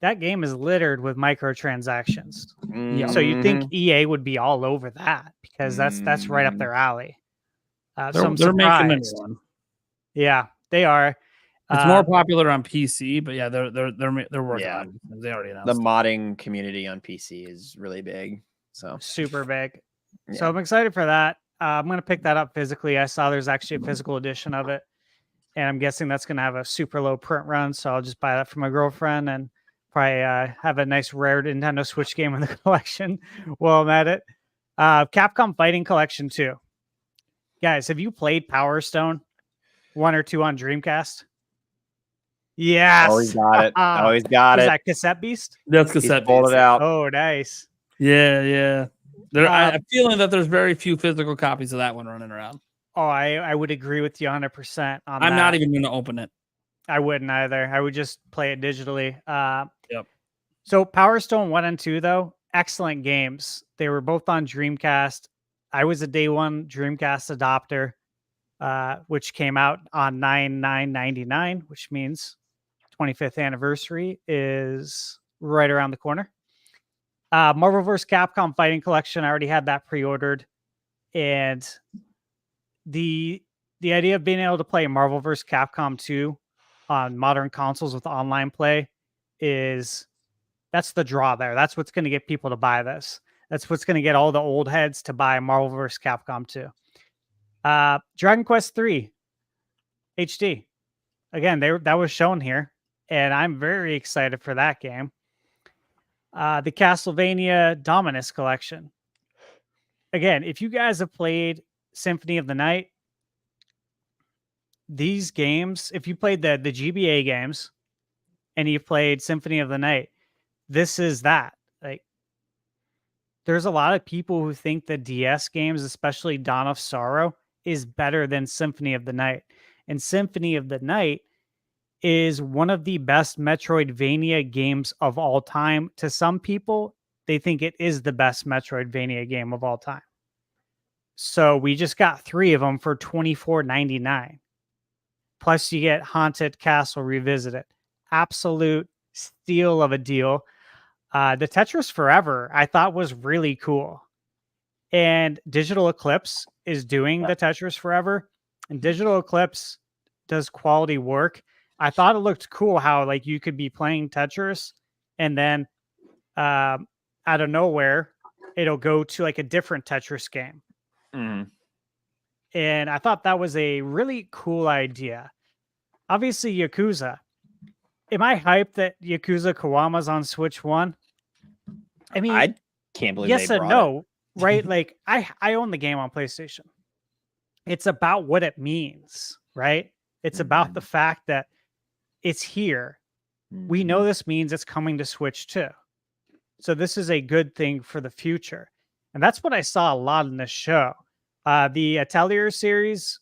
That game is littered with microtransactions. So you'd think EA would be all over that because that's right up their alley. They're making a new one. Yeah, they are. It's more popular on PC, but yeah, they're working on it. They already announced the modding community on PC is really big. So super big. Yeah. So I'm excited for that. I'm going to pick that up physically. I saw there's actually a physical edition of it, and I'm guessing that's going to have a super low print run. So I'll just buy that for my girlfriend and probably have a nice rare Nintendo Switch game in the collection while I'm at it. Capcom Fighting Collection 2. Guys, have you played Power Stone 1 or 2 on Dreamcast? Yes. Always got it. Always got it. Is that Cassette Beast? That's cassette. Pulled it out. Oh, nice. Yeah. I'm feeling that there's very few physical copies of that one running around. Oh, I would agree with you 100% on I'm that. not even going to open it. I wouldn't either. I would just play it digitally. Yep. So Power Stone 1 and 2, though, excellent games. They were both on Dreamcast. I was a day one Dreamcast adopter, which came out on 9/9/99, which means 25th anniversary is right around the corner. Marvel vs. Capcom Fighting Collection, I already had that pre-ordered. And the idea of being able to play Marvel vs. Capcom 2 on modern consoles with online play that's the draw there. That's what's going to get people to buy this. That's what's going to get all the old heads to buy Marvel vs. Capcom 2. Dragon Quest 3 HD. Again, that was shown here, and I'm very excited for that game. The Castlevania Dominus Collection. Again, if you guys have played Symphony of the Night, these games, if you played the GBA games and you played Symphony of the Night, this is that. Like, there's a lot of people who think the DS games, especially Dawn of Sorrow, is better than Symphony of the Night. And Symphony of the Night is one of the best Metroidvania games of all time. To some people, they think it is the best Metroidvania game of all time. So we just got 3 of them for $24.99. Plus you get Haunted Castle Revisited. Absolute steal of a deal. The Tetris Forever, I thought was really cool. And Digital Eclipse is doing the Tetris Forever. And Digital Eclipse does quality work. I thought it looked cool how like you could be playing Tetris and then out of nowhere, it'll go to like a different Tetris game. And I thought that was a really cool idea. Obviously, Yakuza. Am I hyped that Yakuza Kiwama's on Switch 1? I mean, I can't believe yes they and brought no, right? Like I own the game on PlayStation. It's about what it means, right? It's about the fact that it's here. We know this means it's coming to Switch too. So this is a good thing for the future. And that's what I saw a lot in this show. The Atelier series,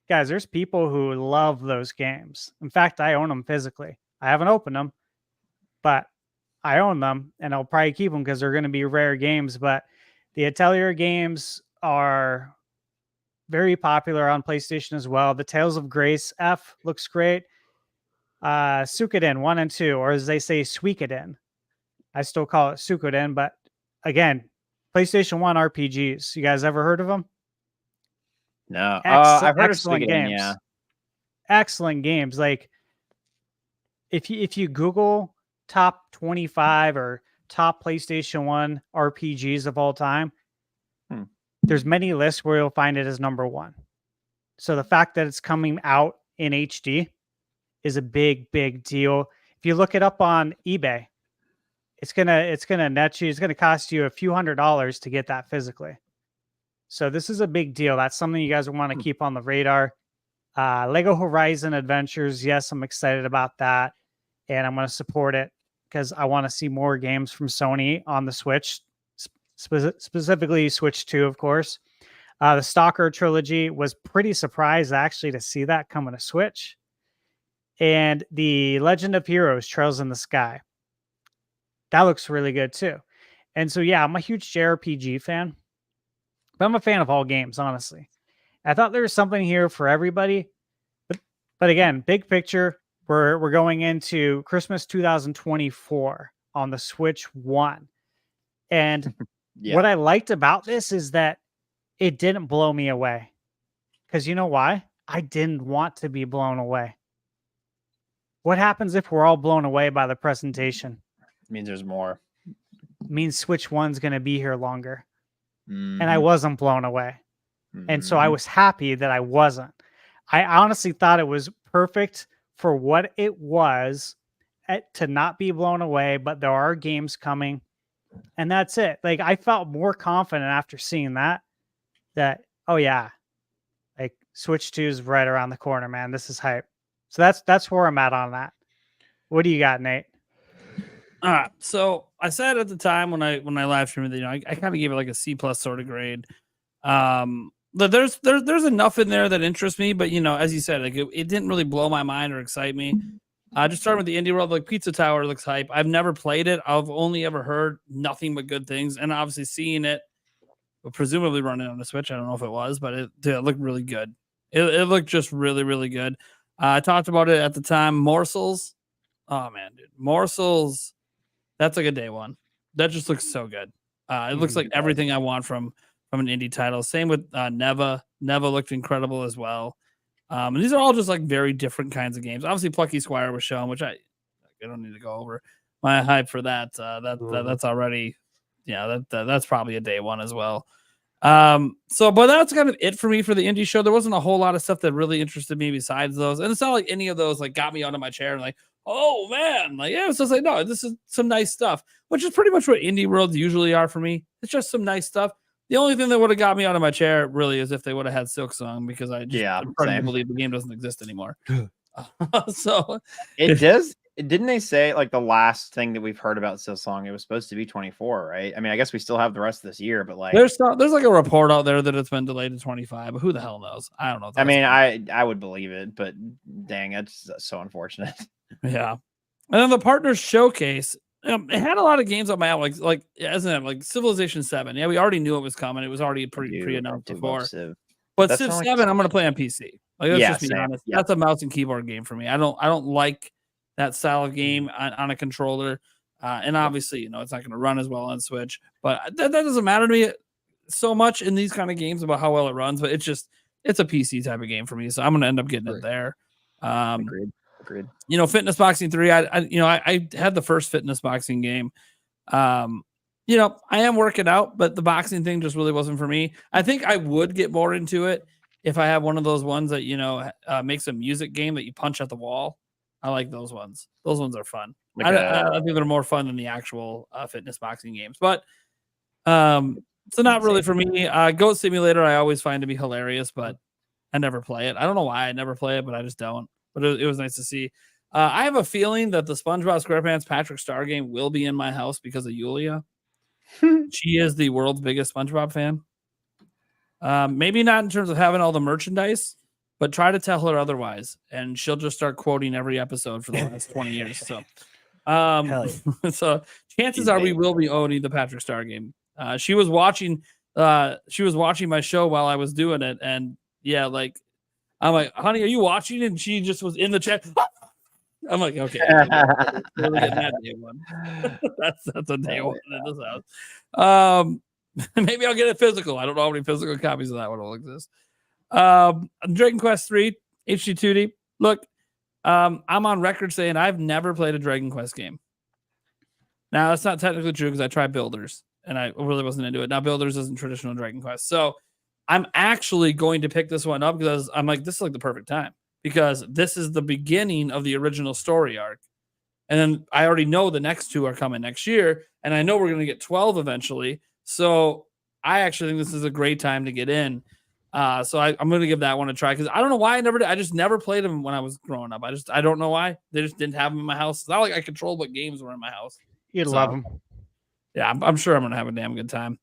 guys, there's people who love those games. In fact, I own them physically. I haven't opened them, but I own them, and I'll probably keep them because they're going to be rare games. But the Atelier games are very popular on PlayStation as well. The Tales of Grace F looks great. Suikoden 1 and 2, or as they say, Suikoden. I still call it Suikoden, but again, PlayStation 1 RPGs. You guys ever heard of them? No. I've heard of Excellent Suikoden, games. yeah. Excellent games. Like if you Google top 25 or top PlayStation 1 RPGs of all time, there's many lists where you'll find it as number 1. So the fact that it's coming out in HD is a big deal. If you look it up on eBay, it's gonna net you. It's gonna cost you a few $100s to get that physically. So this is a big deal. That's something you guys want to keep on the radar. Lego Horizon Adventures. Yes, I'm excited about that, and I'm going to support it because I want to see more games from Sony on the Switch, specifically Switch 2, of course. The Stalker trilogy, was pretty surprised actually to see that coming to Switch. And the Legend of Heroes Trails in the Sky. That looks really good too. And so, yeah, I'm a huge JRPG fan, but I'm a fan of all games, honestly. I thought there was something here for everybody. But again, big picture, we're going into Christmas 2024 on the Switch 1. And what I liked about this is that it didn't blow me away. Because you know why? I didn't want to be blown away. What happens if we're all blown away by the presentation? It means there's more. It means Switch 1's going to be here longer. And I wasn't blown away. And so I was happy that I wasn't. I honestly thought it was perfect for what it was to not be blown away, but there are games coming. And that's it. Like, I felt more confident after seeing that, oh yeah, like Switch 2 is right around the corner, man. This is hype. So that's where I'm at on that. What do you got, Nate? All right. So I said at the time when I live streamed it, I kind of gave it like a C+ sort of grade. But there's enough in there that interests me, but as you said, like it didn't really blow my mind or excite me. Just starting with the indie world, like Pizza Tower looks hype. I've never played it. I've only ever heard nothing but good things, and obviously seeing it, presumably running on the Switch. I don't know if it was, but it looked really good. It looked just really good. I talked about it at the time. Morsels. Oh man, dude, Morsels. That's like a day one. That just looks so good. It looks like everything I want from an indie title. Same with Neva. Neva looked incredible as well. And these are all just like very different kinds of games. Obviously, Plucky Squire was shown, which I don't need to go over my hype for that. That's already, that's probably a day one as well. But that's kind of it for me for the indie show. There wasn't a whole lot of stuff that really interested me besides those, and it's not like any of those like got me out of my chair and like, oh man, like it's just like, no, this is some nice stuff, which is pretty much what indie worlds usually are for me. It's just some nice stuff. The only thing that would have got me out of my chair really is if they would have had Silksong, because I just believe the game doesn't exist anymore. So it does. Didn't they say like the last thing that we've heard about Silksong, it was supposed to be 24, right? I mean, I guess we still have the rest of this year, but like there's like a report out there that it's been delayed to 25, but who the hell knows? I don't know. I mean, I would believe it, but dang, that's so unfortunate. Yeah. And then the Partners Showcase, it had a lot of games on my alley, like isn't it like Civilization 7? Yeah, we already knew it was coming. It was already pre-announced before. But Civ 7, I'm going to play on PC. Like, let's just be honest. Yeah. That's a mouse and keyboard game for me. I don't like that style of game on a controller. And obviously, it's not going to run as well on Switch. But that doesn't matter to me so much in these kind of games about how well it runs. But it's a PC type of game for me. So I'm going to end up getting it there. Agreed. Fitness Boxing 3. I had the first Fitness Boxing game. I am working out, but the boxing thing just really wasn't for me. I think I would get more into it if I have one of those ones that makes a music game that you punch at the wall. I like those ones. Those ones are fun. Like I think they're more fun than the actual fitness boxing games. But so not really for me. Goat Simulator I always find to be hilarious, but I never play it. I don't know why I never play it, but I just don't. But it was nice to see. I have a feeling that the SpongeBob SquarePants Patrick Star game will be in my house because of Yulia. She is the world's biggest SpongeBob fan. Maybe not in terms of having all the merchandise, but try to tell her otherwise, and she'll just start quoting every episode for the last 20 years. So, so chances are we will be owning the Patrick Star game. She was watching my show while I was doing it, and yeah, like I'm like, honey, are you watching? And she just was in the chat. I'm like, okay, really getting that day one. that's a day one in this house. Maybe I'll get it physical. I don't know how many physical copies of that one will exist. Dragon Quest 3 HD2D. Look, I'm on record saying I've never played a Dragon Quest game. Now that's not technically true because I tried Builders and I really wasn't into it. Now Builders isn't traditional Dragon Quest, so I'm actually going to pick this one up because I'm like, this is like the perfect time because this is the beginning of the original story arc, and then I already know the next 2 are coming next year, and I know we're going to get 12 eventually. So I actually think this is a great time to get in. So I'm going to give that one a try because I don't know why I just never played them when I was growing up. I don't know why. They just didn't have them in my house. It's not like I controlled what games were in my house. You'd love them. Yeah, I'm sure I'm going to have a damn good time.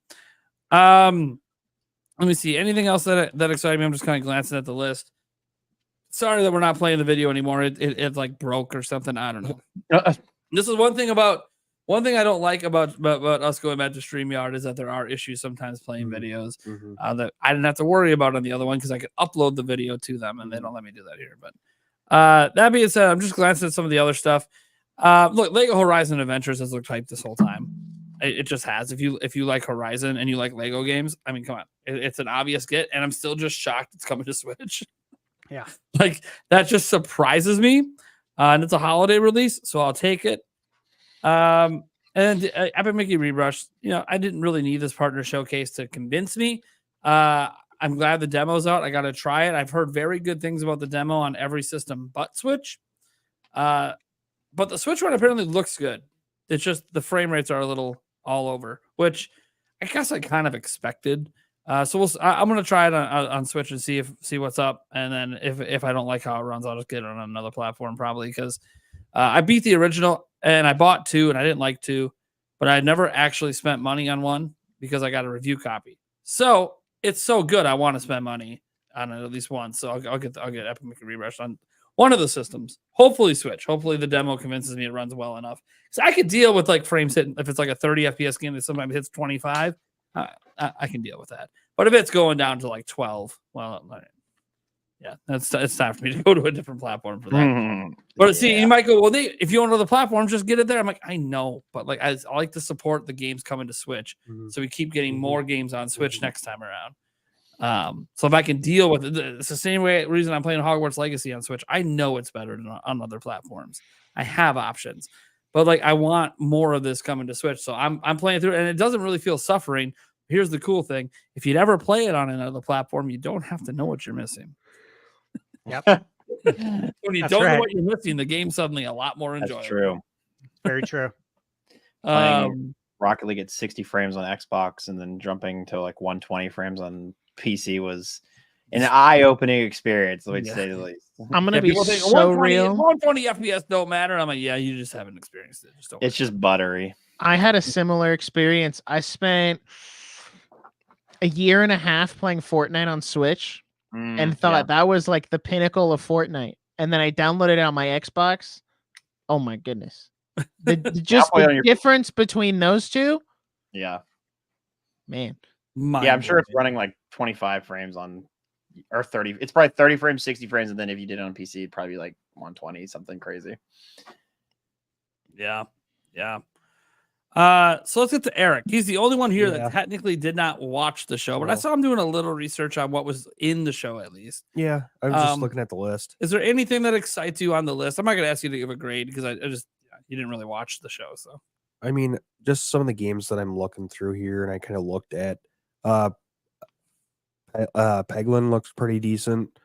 Let me see. Anything else that excited me? I'm just kind of glancing at the list. Sorry that we're not playing the video anymore. It like broke or something. I don't know. This is one thing I don't like about us going back to StreamYard is that there are issues sometimes playing videos that I didn't have to worry about on the other one because I could upload the video to them, and they don't let me do that here. But that being said, I'm just glancing at some of the other stuff. Look, Lego Horizon Adventures has looked hype this whole time. It just has. If you like Horizon and you like Lego games, I mean, come on, it's an obvious get, and I'm still just shocked it's coming to Switch. Yeah, like that just surprises me, and it's a holiday release, so I'll take it. And Epic Mickey Rebrush, I didn't really need this partner showcase to convince me. I'm glad the demo's out. I got to try it. I've heard very good things about the demo on every system but Switch. But the Switch one apparently looks good. It's just the frame rates are a little all over, which I guess I kind of expected. So I'm going to try it on Switch and see what's up. And then if I don't like how it runs, I'll just get it on another platform probably because I beat the original and I bought 2 and I didn't like 2, but I never actually spent money on 1 because I got a review copy. So it's so good. I want to spend money on it at least once. So I'll get Epic Mickey Rebrush on one of the systems. Hopefully Switch. Hopefully the demo convinces me it runs well enough. So I could deal with like frames hitting if it's like a 30 FPS game that sometimes hits 25. I can deal with that. But if it's going down to like 12, well, yeah, it's time for me to go to a different platform for that. But see, you might go, well, if you own other platforms, just get it there. I'm like, I know, but like I like to support the games coming to Switch, so we keep getting more games on Switch next time around. So if I can deal with it, it's the same reason I'm playing Hogwarts Legacy on Switch. I know it's better than on other platforms. I have options, but like I want more of this coming to Switch. So I'm playing through it, and it doesn't really feel suffering. Here's the cool thing: if you'd ever play it on another platform, you don't have to know what you're missing. Yep. When you don't know what you're missing, the game's suddenly a lot more enjoyable. That's true. Very true. Rocket League at 60 frames on Xbox and then jumping to like 120 frames on PC was an eye-opening experience, let me say the least. I'm gonna be so real. 120 FPS don't matter. I'm like, yeah, you just haven't experienced it. It's just buttery. I had a similar experience. I spent a year and a half playing Fortnite on Switch and thought that was like the pinnacle of Fortnite. And then I downloaded it on my Xbox. Oh my goodness. The difference between those two. Yeah. Man. I'm sure it's running like 25 frames on or 30. It's probably 30 frames, 60 frames. And then if you did it on PC, it'd probably be like 120, something crazy. Yeah. Yeah. So let's get to Eric. He's the only one here that technically did not watch the show, but I saw him doing a little research on what was in the show at least. Yeah, I was just looking at the list. Is there anything that excites you on the list? I'm not going to ask you to give a grade because I just you didn't really watch the show. So I mean, just some of the games that I'm looking through here, and I kind of looked at. Peglin looks pretty decent.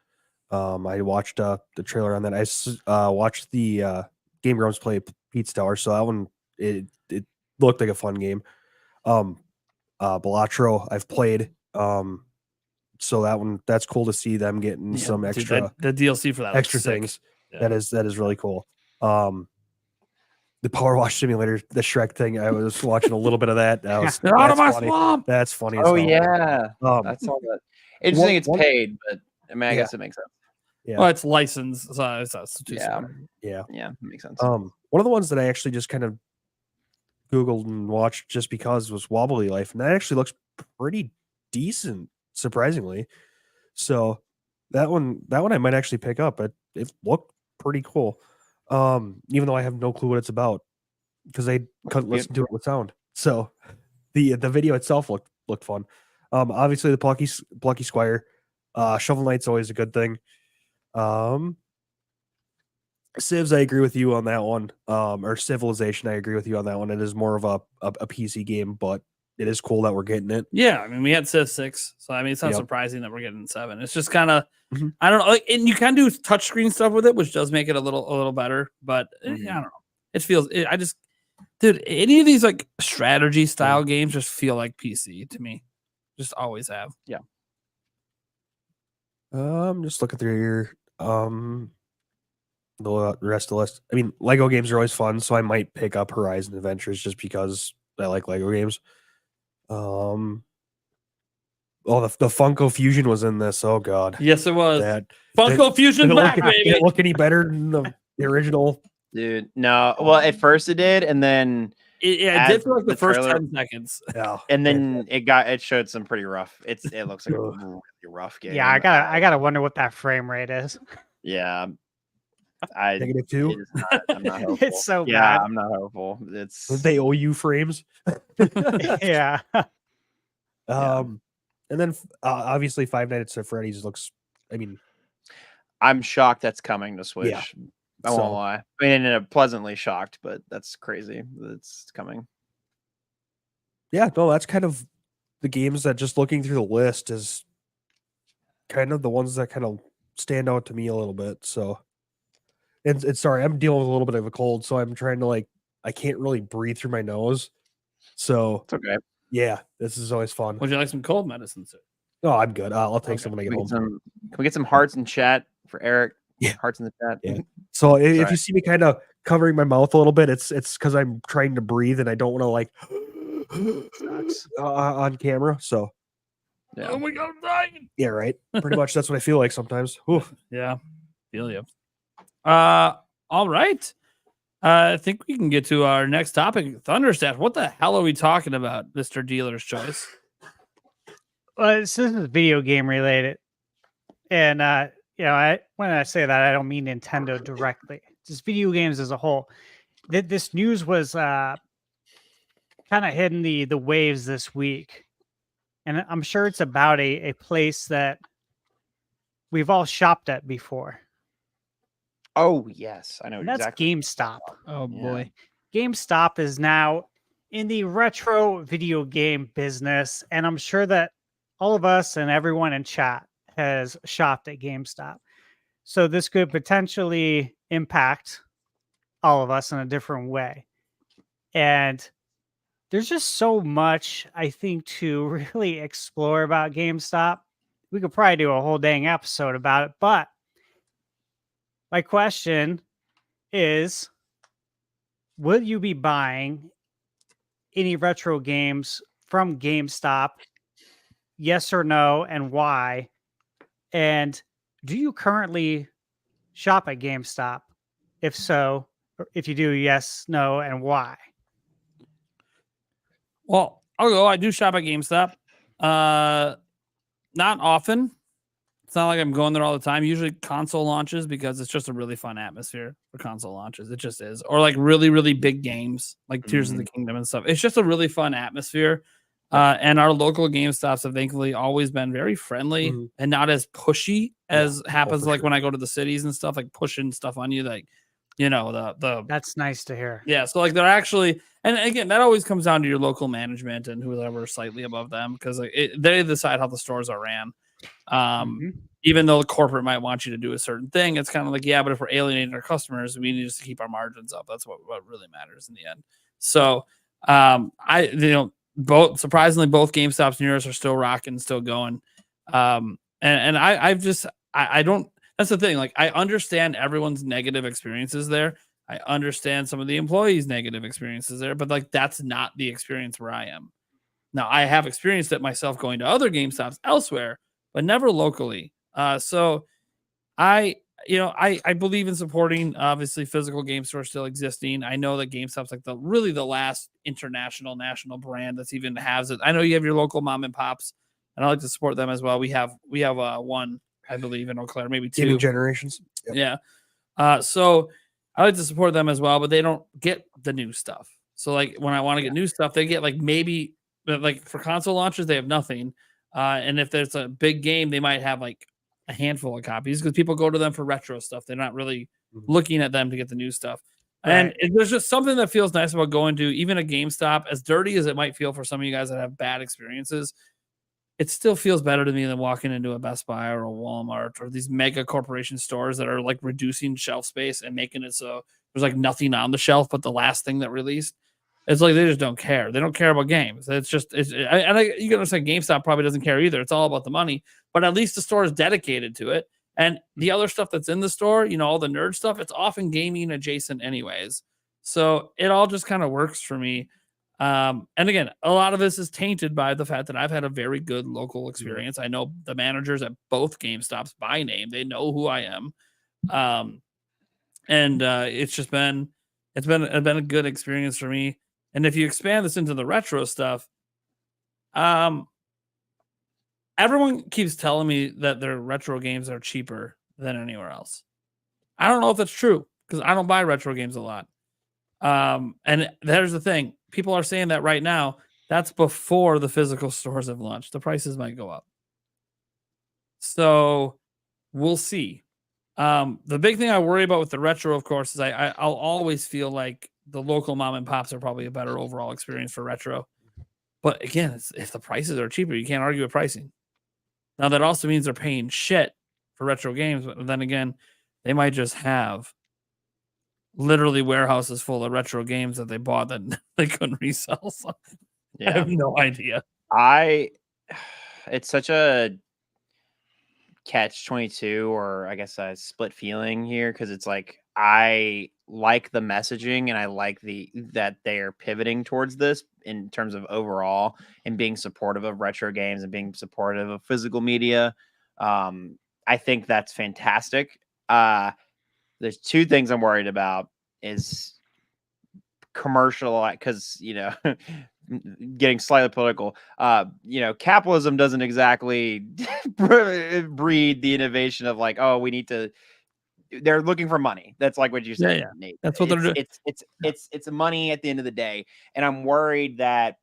I watched the trailer on that. I watched the Game Grumps play Pete Stellar, so that one it looked like a fun game. Balatro I've played. So that's cool to see them getting some extra the DLC for that extra things. Yeah. That is really cool. The Power Wash Simulator, the Shrek thing. I was watching a little bit of that. They're out of That's my funny. swamp. That's funny. As Oh hell. yeah, Um, I saw that. Interesting, it's one- paid, but I mean, I Yeah. guess it makes sense. Yeah. Well, it's licensed, so it's too Yeah. smart. Yeah. Yeah, it makes sense. One of the ones that I actually just kind of Googled and watched just because was Wobbly Life, and that actually looks pretty decent, surprisingly. So that one I might actually pick up. It looked pretty cool. Even though I have no clue what it's about because I couldn't listen to it with sound. So the video itself looked fun. Obviously the Plucky Squire, Shovel Knight's always a good thing. Civs, I agree with you on that one. Or Civilization, I agree with you on that one. It is more of a PC game, but it is cool that we're getting it. Yeah, I mean, we had Civ 6, so I mean, it's not Yep. surprising that we're getting 7. It's just kind of, Mhm. I don't know, like, and you can do touchscreen stuff with it, which does make it a little better. But I don't know, it feels. Dude, any of these like strategy style games just feel like PC to me. Just always have. Yeah. Just looking through here. The rest of the list. I mean, Lego games are always fun, so I might pick up Horizon Adventures just because I like Lego games. The Funko Fusion was in this. Oh god, Yes, it was. that Funko Fusion did it back, look, baby. did it look any better than the original? Dude, no. Well, at first it did, and then It as did for like the the first trailer- 10 seconds. Yeah, and then it showed some pretty rough. It looks like a really rough game. Yeah, I gotta wonder what that frame rate is. Yeah, I -2. it is not, I'm not hopeful. It's so yeah, bad. I'm not hopeful. It's They owe you frames. Yeah. And then obviously Five Nights at Freddy's looks. I mean, I'm shocked that's coming to Switch. Yeah. I won't So- lie. I mean, pleasantly shocked, but that's crazy that it's coming. yeah, no, that's kind of the games that just looking through the list is kind of the ones that kind of stand out to me a little bit. So, and sorry, I'm dealing with a little bit of a cold, so I'm trying to I can't really breathe through my nose. So It's okay. yeah, this is always fun. Would you like some cold medicine, sir? Oh, I'm good. I'll take Okay. some when I Can get we get home. can we get some hearts in chat for Eric? Yeah. Hearts in the chat. Yeah. So if Sorry. you see me kind of covering my mouth a little bit, it's because I'm trying to breathe and I don't want to Sucks. on camera. So Yeah. Oh my god, I'm dying. yeah, right. Pretty much that's what I feel like sometimes. Oof. Yeah, feel you. All right. I think we can get to our next topic. Thunderstaff. What the hell are we talking about, Mr. Dealer's Choice? Well, this is video game related, and when I say that, I don't mean Nintendo directly. Just video games as a whole. This news was kind of hitting the waves this week, and I'm sure it's about a place that we've all shopped at before. Oh yes, I know And that's exactly. GameStop. Oh Yeah. boy. GameStop is now in the retro video game business, and I'm sure that all of us and everyone in chat has shopped at GameStop. So this could potentially impact all of us in a different way. And there's just so much, I think, to really explore about GameStop. We could probably do a whole dang episode about it, but my question is, will you be buying any retro games from GameStop? Yes or no, and why? And do you currently shop at GameStop? If so, or if you do, yes, no, and why? Well, I'll go. I do shop at GameStop. Not often. It's not like I'm going there all the time. Usually console launches because it's just a really fun atmosphere for console launches. It just is. Or like really, really big games like Tears of the Kingdom and stuff. It's just a really fun atmosphere. And our local GameStops have thankfully always been very friendly and not as pushy as happens for like sure. when I go to the cities and stuff, like pushing stuff on you, like, you know, the That's nice to hear. yeah. So like they're actually, and again, that always comes down to your local management and whoever slightly above them, because like they decide how the stores are ran. Even though the corporate might want you to do a certain thing, it's kind of like, yeah, but if we're alienating our customers, we need just to keep our margins up. That's what really matters in the end. So both surprisingly, both GameStops near us are still rocking, still going. And I don't, that's the thing. Like, I understand everyone's negative experiences there. I understand some of the employees' negative experiences there, but like that's not the experience where I am. Now, I have experienced it myself going to other GameStops elsewhere, but never locally. So I believe in supporting obviously physical game stores still existing. I know that GameStop's like the last international national brand that's even has it. I know you have your local mom and pops, and I like to support them as well. We have one, I believe, in Eau Claire, maybe two. Gaming Generations. Yep. Yeah. So I like to support them as well, but they don't get the new stuff. So like when I want to get new stuff, they get like maybe like for console launches, they have nothing. And if there's a big game, they might have like a handful of copies because people go to them for retro stuff. They're not really looking at them to get the new stuff. And there's just something that feels nice about going to even a GameStop, as dirty as it might feel for some of you guys that have bad experiences. It still feels better to me than walking into a Best Buy or a Walmart or these mega corporation stores that are like reducing shelf space and making it so there's like nothing on the shelf but the last thing that released. It's like they just don't care. They don't care about games. You can understand GameStop probably doesn't care either. It's all about the money, but at least the store is dedicated to it. And the other stuff that's in the store, all the nerd stuff, it's often gaming adjacent anyways. So it all just kind of works for me. And again, a lot of this is tainted by the fact that I've had a very good local experience. I know the managers at both GameStops by name. They know who I am. It's just been a good experience for me. And if you expand this into the retro stuff, everyone keeps telling me that their retro games are cheaper than anywhere else. I don't know if that's true because I don't buy retro games a lot. And there's the thing. People are saying that right now. That's before the physical stores have launched. The prices might go up. So we'll see. The big thing I worry about with the retro, of course, is I'll always feel like the local mom and pops are probably a better overall experience for retro. But again, if the prices are cheaper, you can't argue with pricing. Now, that also means they're paying shit for retro games. But then again, they might just have literally warehouses full of retro games that they bought that they couldn't resell. So I have no idea. It's such a catch-22, or I guess a split feeling here, because it's like I like the messaging and I like that they are pivoting towards this in terms of overall and being supportive of retro games and being supportive of physical media. I think that's fantastic. There's two things I'm worried about is commercial, because getting slightly political, capitalism doesn't exactly breed the innovation of like, oh, we need to. They're looking for money. That's like what you said, Nate. That's what they're doing. It's money at the end of the day, and I'm worried that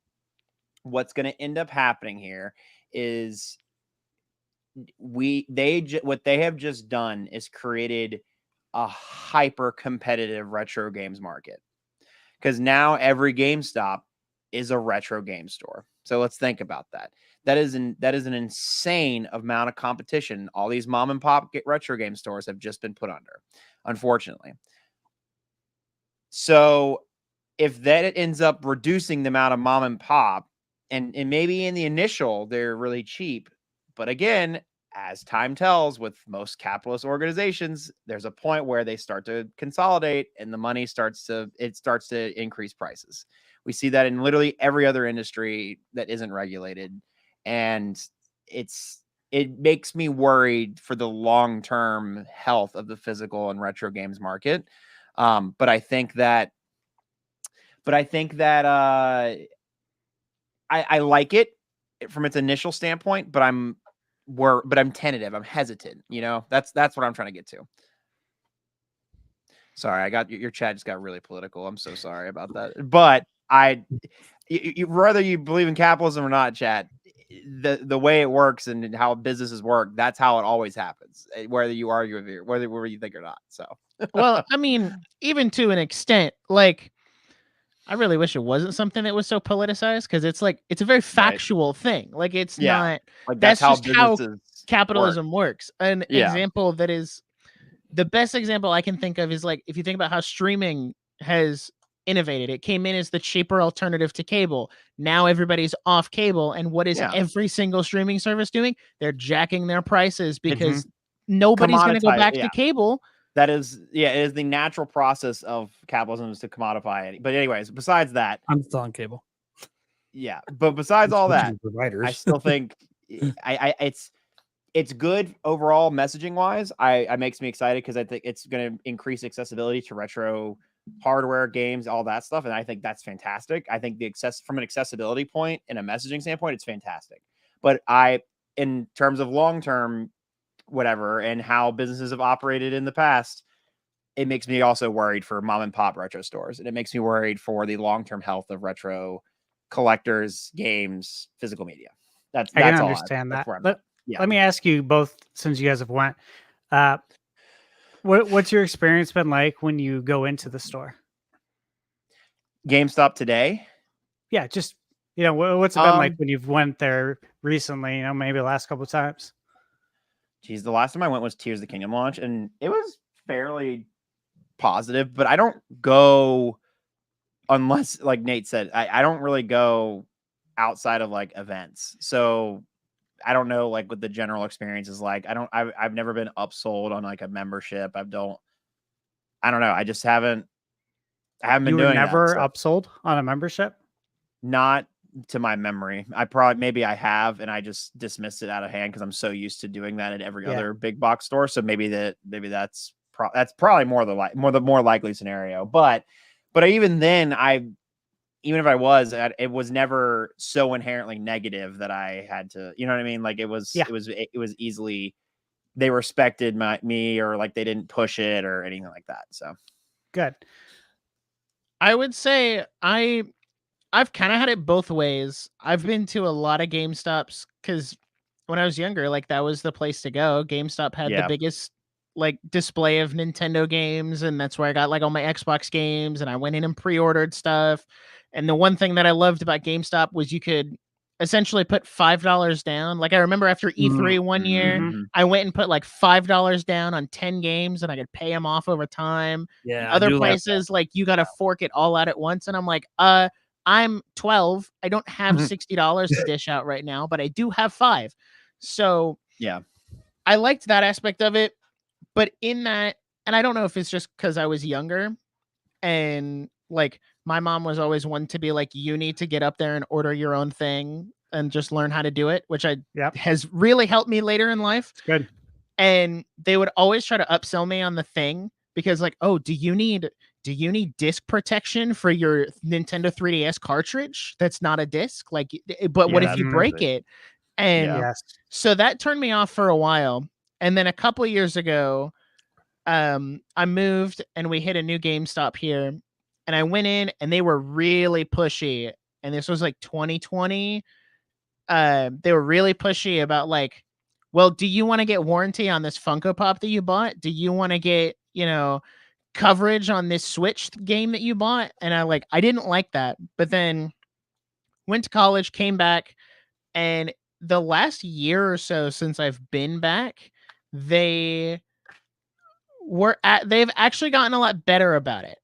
what's going to end up happening here is what they have just done is created a hyper competitive retro games market, because now every GameStop is a retro game store. So let's think about that. That is an insane amount of competition all these mom and pop retro game stores have just been put under, unfortunately. So if that ends up reducing the amount of mom and pop, and maybe in the initial they're really cheap, but again, as time tells with most capitalist organizations, there's a point where they start to consolidate and the money starts to increase prices. We see that in literally every other industry that isn't regulated. And it makes me worried for the long-term health of the physical and retro games market. But I think that I like it from its initial standpoint, but I'm tentative. I'm hesitant. That's what I'm trying to get to. Sorry, I got your chat just got really political. I'm so sorry about that. But whether you believe in capitalism or not, chat, the way it works and how businesses work, that's how it always happens, whether you argue with it, whether you think or not. So, well, I mean, even to an extent, like, I really wish it wasn't something that was so politicized, because it's a very factual thing. Like, it's not, like, that's just how capitalism works. An example that is the best example I can think of is, like, if you think about how streaming has innovated. It came in as the cheaper alternative to cable. Now everybody's off cable, and what is every single streaming service doing? They're jacking their prices because nobody's going to go back to cable That is, yeah, it is the natural process of capitalism is to commodify it. But anyways, besides that, I'm still on cable. yeah. But besides all that, providers. I still think it's good overall messaging wise. I makes me excited because I think it's going to increase accessibility to retro hardware, games, all that stuff, and I think that's fantastic. I think from an accessibility point and a messaging standpoint, it's fantastic. But in terms of long term, whatever, and how businesses have operated in the past, it makes me also worried for mom and pop retro stores, and it makes me worried for the long term health of retro collectors, games, physical media. That's I can all understand that's that. where I'm at. Yeah. Let me ask you both, since you guys have went, what's your experience been like when you go into the store? GameStop today? Yeah, just what's it been like when you've went there recently? Maybe the last couple of times. Geez, the last time I went was Tears of the Kingdom launch, and it was fairly positive. But I don't go unless, like Nate said, I don't really go outside of like events. So I don't know like what the general experience is like. I've never been upsold on like a membership. I don't know. I just haven't been You were doing never that, upsold on a membership? Not to my memory. Maybe I have, and I just dismissed it out of hand because I'm so used to doing that at every other big box store. So maybe that's probably the more likely scenario. But even then, even if I was, it was never so inherently negative that I had to, you know what I mean? Like it was easily, they respected me, or like they didn't push it or anything like that. So good. I would say I've kind of had it both ways. I've been to a lot of GameStops because when I was younger, like that was the place to go. GameStop had the biggest like display of Nintendo games, and that's where I got like all my Xbox games, and I went in and pre-ordered stuff. And the one thing that I loved about GameStop was you could essentially put $5 down. Like I remember after E3 one year, I went and put like $5 down on 10 games, and I could pay them off over time. Yeah. And other places like you got to fork it all out at once, and I'm like, I'm 12. I don't have $60 to dish out right now, but I do have 5. So yeah, I liked that aspect of it. But in that, and I don't know if it's just because I was younger, and like my mom was always one to be like, you need to get up there and order your own thing and just learn how to do it, which has really helped me later in life. It's good. And they would always try to upsell me on the thing because like, oh, do you need disc protection for your Nintendo 3DS cartridge? That's not a disc. Like, but what if you break it? And so that turned me off for a while. And then a couple of years ago, I moved and we hit a new GameStop here, and I went in and they were really pushy. And this was like 2020. They were really pushy about like, well, do you want to get warranty on this Funko Pop that you bought? Do you want to get, coverage on this Switch game that you bought? And I didn't like that. But then went to college, came back, and the last year or so since I've been back, they've actually gotten a lot better about it.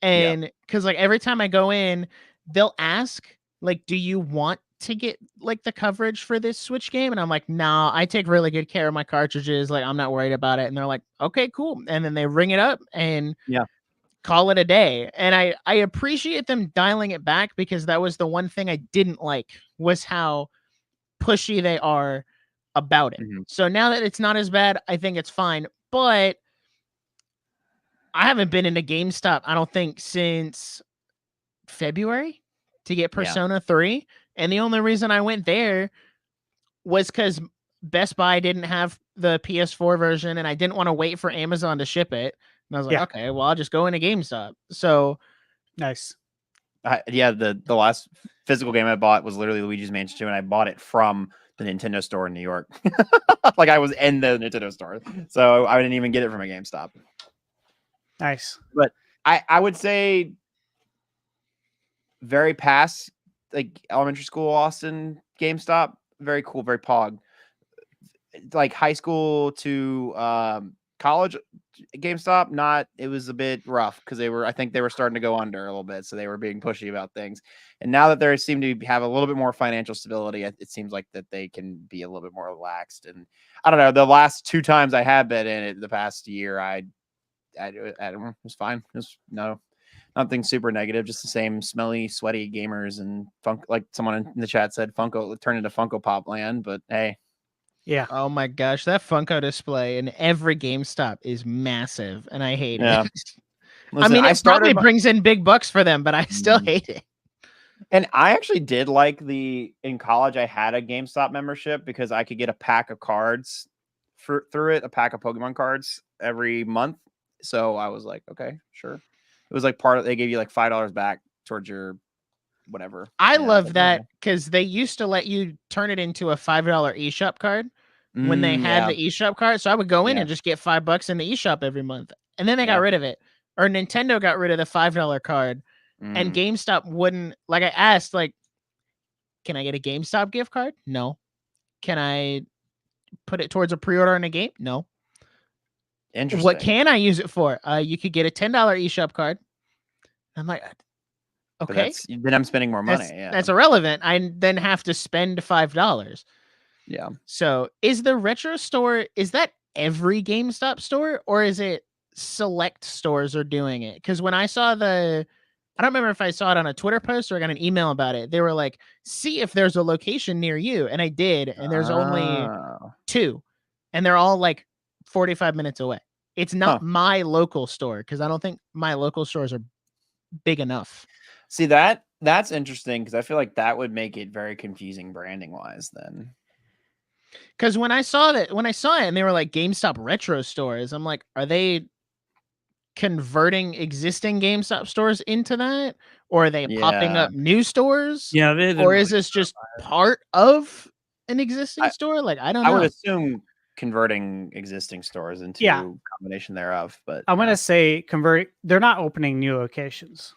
And because like every time I go in, they'll ask like, do you want to get like the coverage for this Switch game? And I'm like, nah, I take really good care of my cartridges. Like, I'm not worried about it. And they're like, okay, cool. And then they ring it up and call it a day. And I appreciate them dialing it back, because that was the one thing I didn't like, was how pushy they are about it. So now that it's not as bad, I think it's fine. But I haven't been in a GameStop, I don't think, since February to get Persona 3. And the only reason I went there was because Best Buy didn't have the PS4 version, and I didn't want to wait for Amazon to ship it. And I was like, okay, well, I'll just go into GameStop. So nice. The last physical game I bought was literally Luigi's Mansion 2, and I bought it from the Nintendo store in New York. Like I was in the Nintendo store, so I didn't even get it from a GameStop. Nice. But I would say very past like elementary school Austin GameStop, very cool, very pog. Like high school to college GameStop, it was a bit rough because I think they were starting to go under a little bit, so they were being pushy about things. And now that they seem to have a little bit more financial stability, it seems like that they can be a little bit more relaxed. And I don't know, the last 2 times I have been in it the past year, I I don't know. It was fine. It was nothing super negative. Just the same smelly, sweaty gamers and funk. Like someone in the chat said, Funko turned into Funko Pop land. But hey, Yeah. Oh my gosh, that Funko display in every GameStop is massive, and I hate Yeah. it. listen, I mean, it probably my- brings in big bucks for them, but I still hate it. And I actually did like in college, I had a GameStop membership because I could get a pack of cards through it, a pack of Pokemon cards every month. So I was like, okay, sure. It was like they gave you like $5 back towards your whatever. I Yeah, love but that because they used to let you turn it into a $5 eShop card when they had the eShop card. So I would go in and just get $5 in the eShop every month. And then they got rid of it. Or Nintendo got rid of the $5 card. And GameStop wouldn't, like I asked, like, can I get a GameStop gift card? No. Can I put it towards a pre-order in a game? No. Interesting. What can I use it for? You could get a $10 eShop card. I'm like, okay. Then I'm spending more money. That's irrelevant. I then have to spend $5. Yeah. So is the retro store, is that every GameStop store or is it select stores are doing it? Because when I saw I don't remember if I saw it on a Twitter post or I got an email about it. They were like, see if there's a location near you. And I did. And there's only 2. And they're all like 45 minutes away. It's not my local store because I don't think my local stores are big enough. See, that's interesting because I feel like that would make it very confusing branding wise then. Because when I saw it and they were like GameStop retro stores, I'm like, are they converting existing GameStop stores into that? Or are they popping up new stores? Yeah. Or is this just part of an existing store? Like, I don't know. I would assume converting existing stores into a combination thereof. But I'm going to say they're not opening new locations.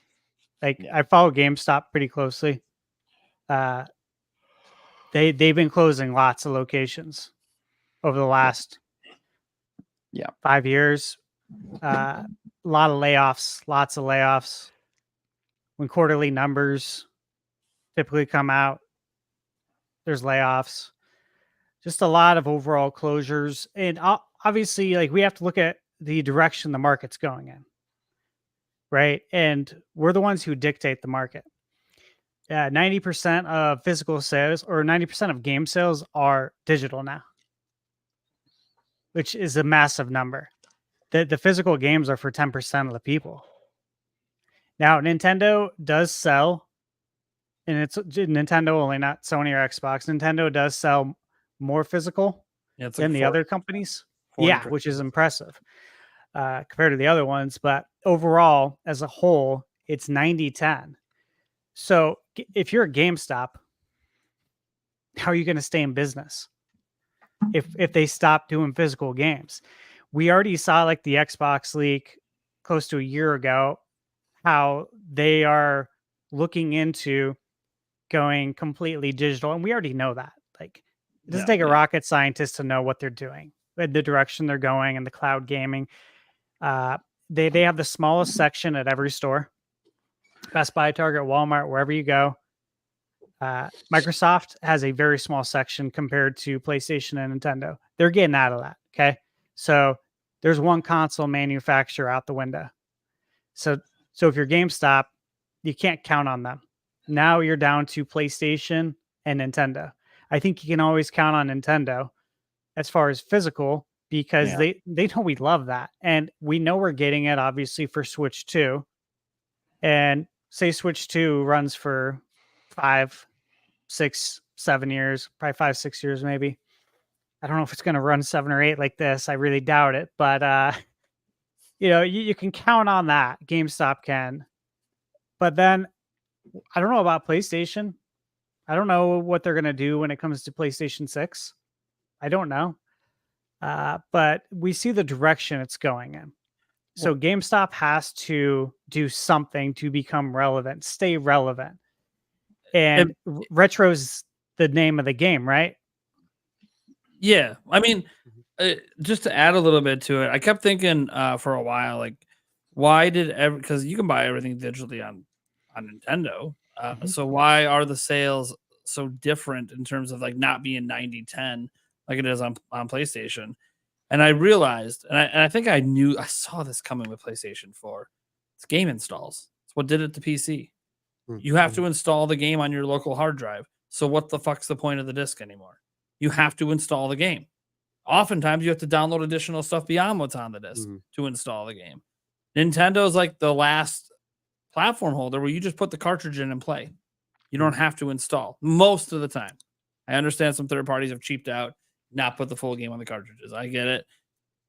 Like I follow GameStop pretty closely. They've been closing lots of locations over the last 5 years. Lots of layoffs. When quarterly numbers typically come out, there's layoffs. Just a lot of overall closures. And obviously, like we have to look at the direction the market's going in. Right. And we're the ones who dictate the market. 90% of physical sales or 90% of game sales are digital now, which is a massive number. The physical games are for 10% of the people. Now, Nintendo does sell, and it's Nintendo only, not Sony or Xbox. Nintendo does sell more physical than the other companies. Yeah, which is impressive compared to the other ones. But overall, as a whole, it's 90-10. So if you're a GameStop, how are you going to stay in business if they stop doing physical games? We already saw like the Xbox leak close to a year ago, how they are looking into going completely digital. And we already know that. Like it doesn't take a rocket scientist to know what they're doing, the direction they're going, and the cloud gaming. They have the smallest section at every store. Best Buy, Target, Walmart, wherever you go. Microsoft has a very small section compared to PlayStation and Nintendo. They're getting out of that. Okay. So there's one console manufacturer out the window. So if you're GameStop, you can't count on them. Now you're down to PlayStation and Nintendo. I think you can always count on Nintendo as far as physical because they know we love that. And we know we're getting it obviously for Switch 2. And say Switch 2 runs for 5, 6, 7 years, probably 5, 6 years, maybe. I don't know if it's going to run 7 or 8 like this. I really doubt it. But, you can count on that. GameStop can. But then I don't know about PlayStation. I don't know what they're going to do when it comes to PlayStation 6. I don't know. But we see the direction it's going in. So GameStop has to do something to become relevant, stay relevant. And retro's the name of the game, right? Yeah. I mean, just to add a little bit to it, I kept thinking for a while, like, why did because you can buy everything digitally on Nintendo. So why are the sales so different in terms of like not being 90-10 like it is on PlayStation? And I realized, and I think I saw this coming with PlayStation 4. It's game installs. It's what did it to PC. You have to install the game on your local hard drive. So what the fuck's the point of the disc anymore? You have to install the game. Oftentimes you have to download additional stuff beyond what's on the disc to install the game. Nintendo's like the last platform holder where you just put the cartridge in and play. You don't have to install most of the time. I understand some third parties have cheaped out, not put the full game on the cartridges. I get it.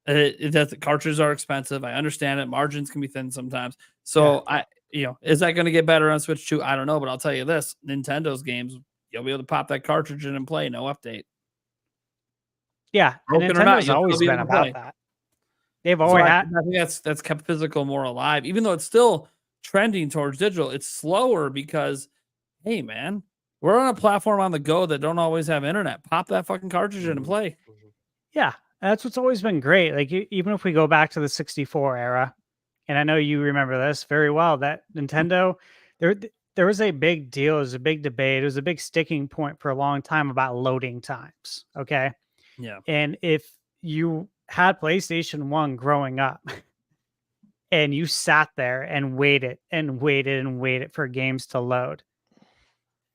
The cartridges are expensive. I understand it. Margins can be thin sometimes. So is that going to get better on Switch 2? I don't know, but I'll tell you this: Nintendo's games, you'll be able to pop that cartridge in and play, no update. Yeah, Nintendo's always been about that. They've always had. I think that's kept physical more alive, even though it's still trending towards digital. It's slower because, hey, man, we're on a platform on the go that don't always have internet. Pop that fucking cartridge in and play. Yeah, that's what's always been great. Like even if we go back to the 64 era, and I know you remember this very well, that Nintendo, there was a big deal, it was a big debate, it was a big sticking point for a long time about loading times. Okay. Yeah. And if you had PlayStation 1 growing up and you sat there and waited for games to load,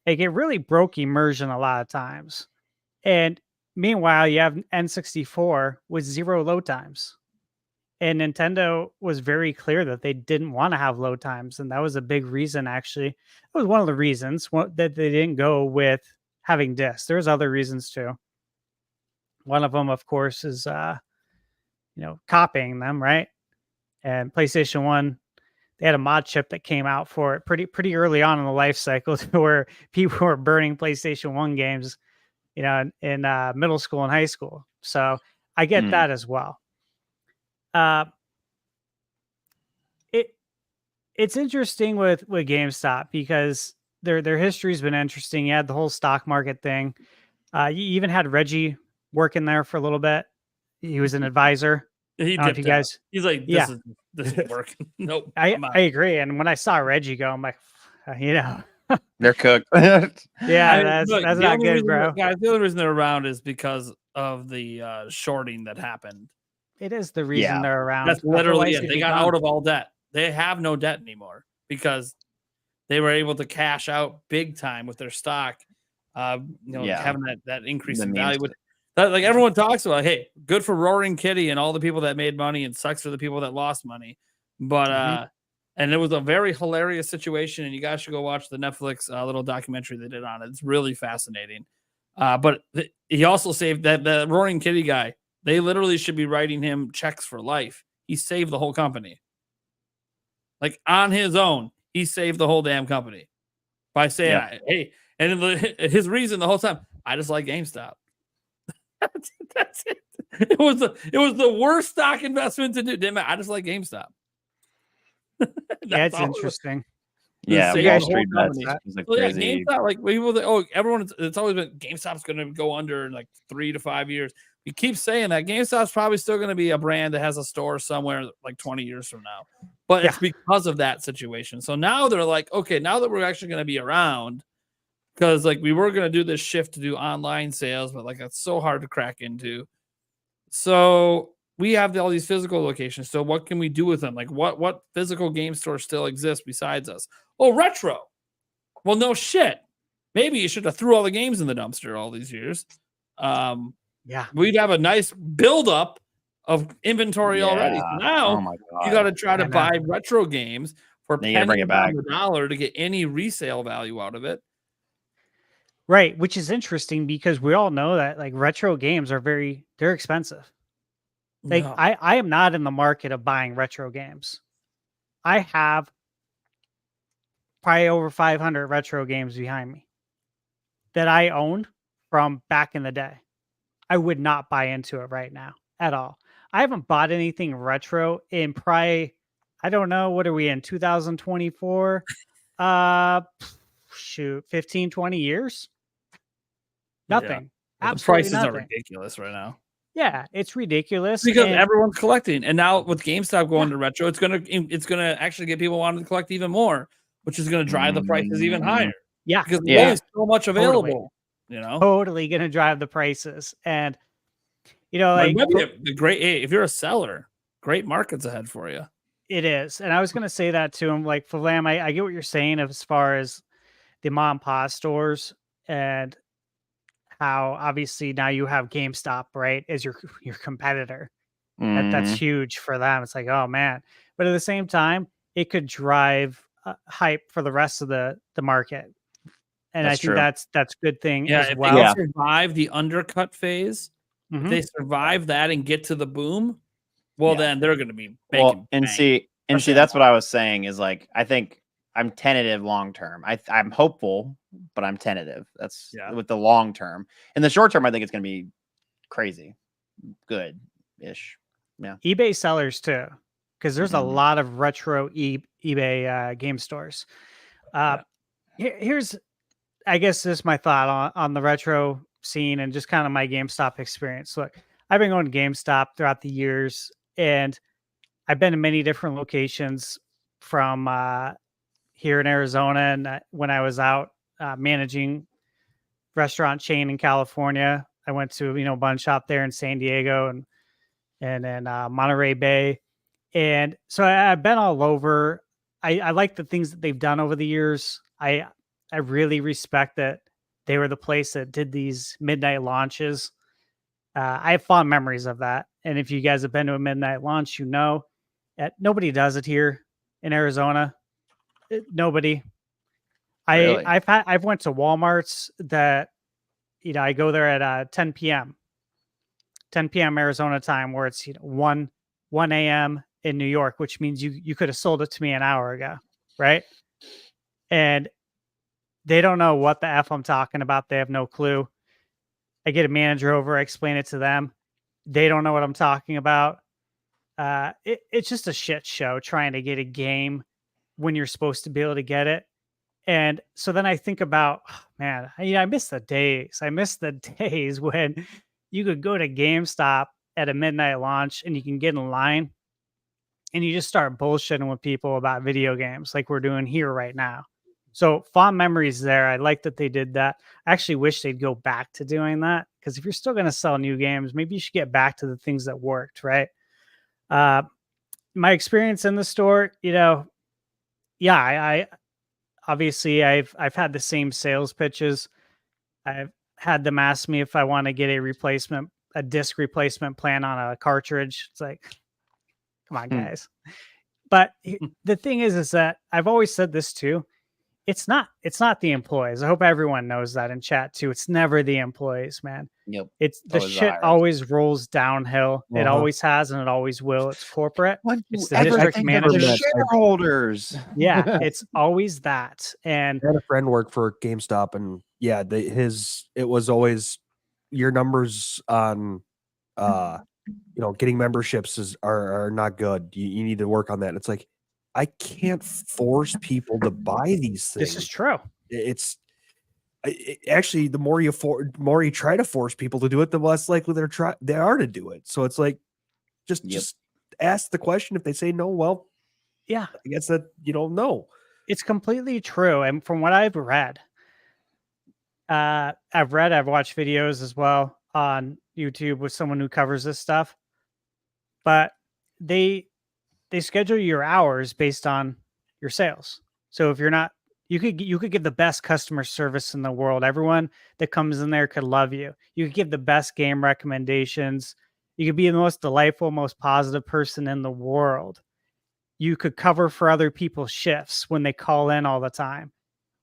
like it really broke immersion a lot of times. And meanwhile, you have N64 with 0 load times. And Nintendo was very clear that they didn't want to have load times. And that was a big reason, actually. It was one of the reasons that they didn't go with having discs. There's other reasons too. One of them, of course, is copying them, right? And PlayStation 1, they had a mod chip that came out for it pretty early on in the life cycle where people were burning PlayStation 1 games, in middle school and high school. So I get that as well. It's interesting with GameStop because their history's been interesting. You had the whole stock market thing. You even had Reggie working there for a little bit. He was an advisor. He dipped you guys. He's like, this isn't working. Nope. I agree. And when I saw Reggie go, I'm like, they're cooked. That's not good, bro. Guys, the only reason they're around is because of the shorting that happened. It is the reason they're around. That's literally it. They got out of all debt. They have no debt anymore because they were able to cash out big time with their stock. Having that increase in value. Like everyone talks about, hey, good for Roaring Kitty and all the people that made money, and sucks for the people that lost money. But and it was a very hilarious situation, and you guys should go watch the Netflix little documentary they did on it. It's really fascinating. But he also saved that Roaring Kitty guy. They literally should be writing him checks for life. He saved the whole company. Like on his own, he saved the whole damn company by saying, hey, and his reason the whole time, I just like GameStop. That's it. It was the worst stock investment to do. Damn it, I just like GameStop. That's interesting. Yeah, Wall Street bets is crazy. GameStop, like people, everyone, it's always been GameStop's going to go under in like 3 to 5 years. We keep saying that GameStop's probably still going to be a brand that has a store somewhere like 20 years from now, but it's because of that situation. So now they're like, okay, now that we're actually going to be around, because like we were going to do this shift to do online sales, but like that's so hard to crack into. So we have all these physical locations. So what can we do with them? Like what physical game stores still exist besides us? Oh, retro. Well, no shit. Maybe you should have threw all the games in the dumpster all these years. We'd have a nice buildup of inventory already. So now you got to try to buy retro games for pennies on the dollar to get any resale value out of it. Right, which is interesting because we all know that like retro games are they're expensive. Like I am not in the market of buying retro games. I have probably over 500 retro games behind me that I owned from back in the day. I would not buy into it right now at all. I haven't bought anything retro in probably, I don't know, what are we in 2024? 15, 20 years? Nothing. Yeah. The prices are ridiculous right now. Yeah, it's ridiculous because everyone's collecting, and now with GameStop going to retro, it's gonna actually get people wanting to collect even more, which is gonna drive the prices even higher. Yeah, because there's so much available. Totally gonna drive the prices, and You know, It like might be a great, if you're a seller, great markets ahead for you. it is. And I was going to say that to him, like, Flam, I get what you're saying as far as the mom and pop stores and how obviously now you have GameStop, right, as your competitor. That's Mhm. huge for them. It's like, oh man. But at the same time, it could drive hype for the rest of the market. And I That's think true. that's a good thing Yeah, as if well. they Yeah. survive the undercut phase, if Mhm. they survive that and get to the boom, well, Yeah. then they're going to be Well, making and bank. see, especially that's what I online. was saying is like I think I'm tentative long term. I'm hopeful, but I'm tentative. That's Yeah. with the long term. In the short term, I think it's going to be crazy, good ish. Yeah. eBay sellers too, because there's a Mhm. lot of retro eBay game stores. Here's, I guess, this is my thought on the retro scene and just kind of my GameStop experience. Look, I've been going to GameStop throughout the years, and I've been in many different locations from here in Arizona, and when I was out managing restaurant chain in California, I went to a bunch out there in San Diego and then Monterey Bay, and so I've been all over. I like the things that they've done over the years. I really respect that they were the place that did these midnight launches. I have fond memories of that, and if you guys have been to a midnight launch, nobody does it here in Arizona. Nobody. Really? I've went to Walmarts that I go there at 10 p.m. 10 p.m. Arizona time, where it's 1 a.m. in New York, which means you could have sold it to me an hour ago, right? And they don't know what the F I'm talking about. They have no clue. I get a manager over, I explain it to them. They don't know what I'm talking about. It's just a shit show trying to get a game when you're supposed to be able to get it. And so then I think about, oh, man, I miss the days. I miss the days when you could go to GameStop at a midnight launch and you can get in line and you just start bullshitting with people about video games like we're doing here right now. So fond memories there. I like that they did that. I actually wish they'd go back to doing that, because if you're still going to sell new games, maybe you should get back to the things that worked, right? My experience in the store, yeah, I obviously I've had the same sales pitches. I've had them ask me if I want to get a disc replacement plan on a cartridge. It's like, come on, guys. But the thing is that I've always said this too. It's not the employees. I hope everyone knows that in chat too. It's never the employees, man. Yep. It's the always the shit hierarchy. always rolls downhill. It Uh-huh. always has and it always will. It's corporate. What do It's you the ever district think of the managers. shareholders? Yeah, it's always that. And I had a friend work for GameStop, and yeah, it was always your numbers on getting memberships are not good. You need to work on that. And it's like, I can't force people to buy these things. this is true. Actually, the more you try to force people to do it, the less likely they are to do it. So it's like, just ask the question. If they say no, well, Yeah, I guess that you don't know. it's completely true. And from what I've watched videos as well on YouTube with someone who covers this stuff, but they schedule your hours based on your sales. So if you're not, you could give the best customer service in the world. Everyone that comes in there could love you. You could give the best game recommendations. You could be the most delightful, most positive person in the world. You could cover for other people's shifts when they call in all the time.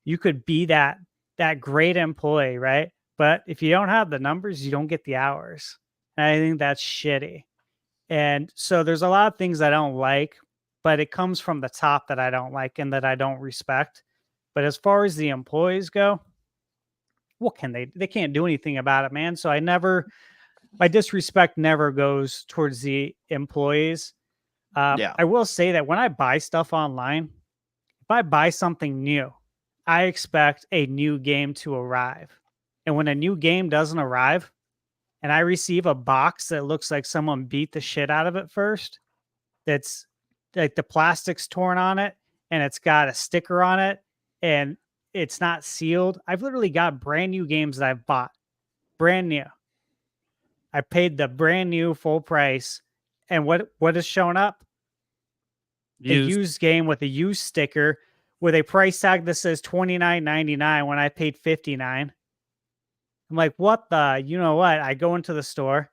You could be that great employee, right? But if you don't have the numbers, you don't get the hours. And I think that's shitty. And so there's a lot of things I don't like, but it comes from the top that I don't like and that I don't respect. But as far as the employees go, what can they can't do anything about it, man. So my disrespect never goes towards the employees. I will say that when I buy stuff online, if I buy something new, I expect a new game to arrive. And when a new game doesn't arrive and I receive a box that looks like someone beat the shit out of it first, that's like the plastic's torn on it and it's got a sticker on it and it's not sealed. I've literally got brand new games that I've bought. Brand new. I paid the brand new full price, and what is showing up? A used game with a used sticker with a price tag that says $29.99 when I paid $59. I'm like, what the? You know what? I go into the store,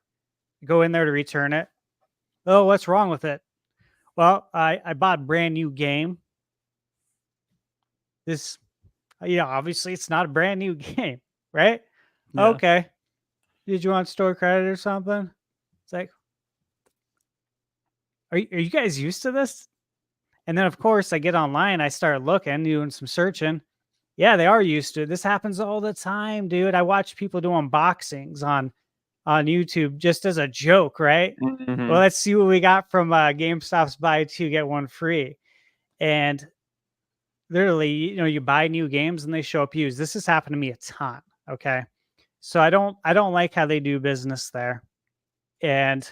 go in there to return it. Oh, what's wrong with it? Well, I bought a brand new game. This, obviously it's not a brand new game, right? Yeah. Okay. Did you want store credit or something? It's like, are you guys used to this? And then, of course, I get online. I start looking, doing some searching. Yeah, they are used to it. This happens all the time, dude. I watch people do unboxings on YouTube just as a joke, right? Mhm. Well, let's see what we got from GameStop's buy two, get one free. And literally, you buy new games and they show up used. This has happened to me a ton. Okay. So I don't like how they do business there. And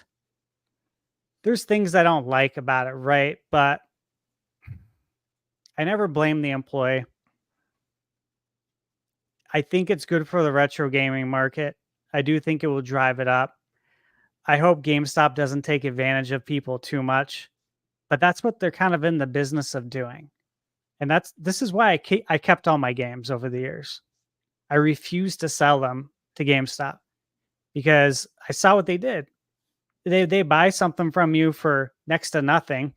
there's things I don't like about it, right? But I never blame the employee. I think it's good for the retro gaming market. I do think it will drive it up. I hope GameStop doesn't take advantage of people too much, but that's what they're kind of in the business of doing. And this is why I kept all my games over the years. I refused to sell them to GameStop because I saw what they did. They buy something from you for next to nothing,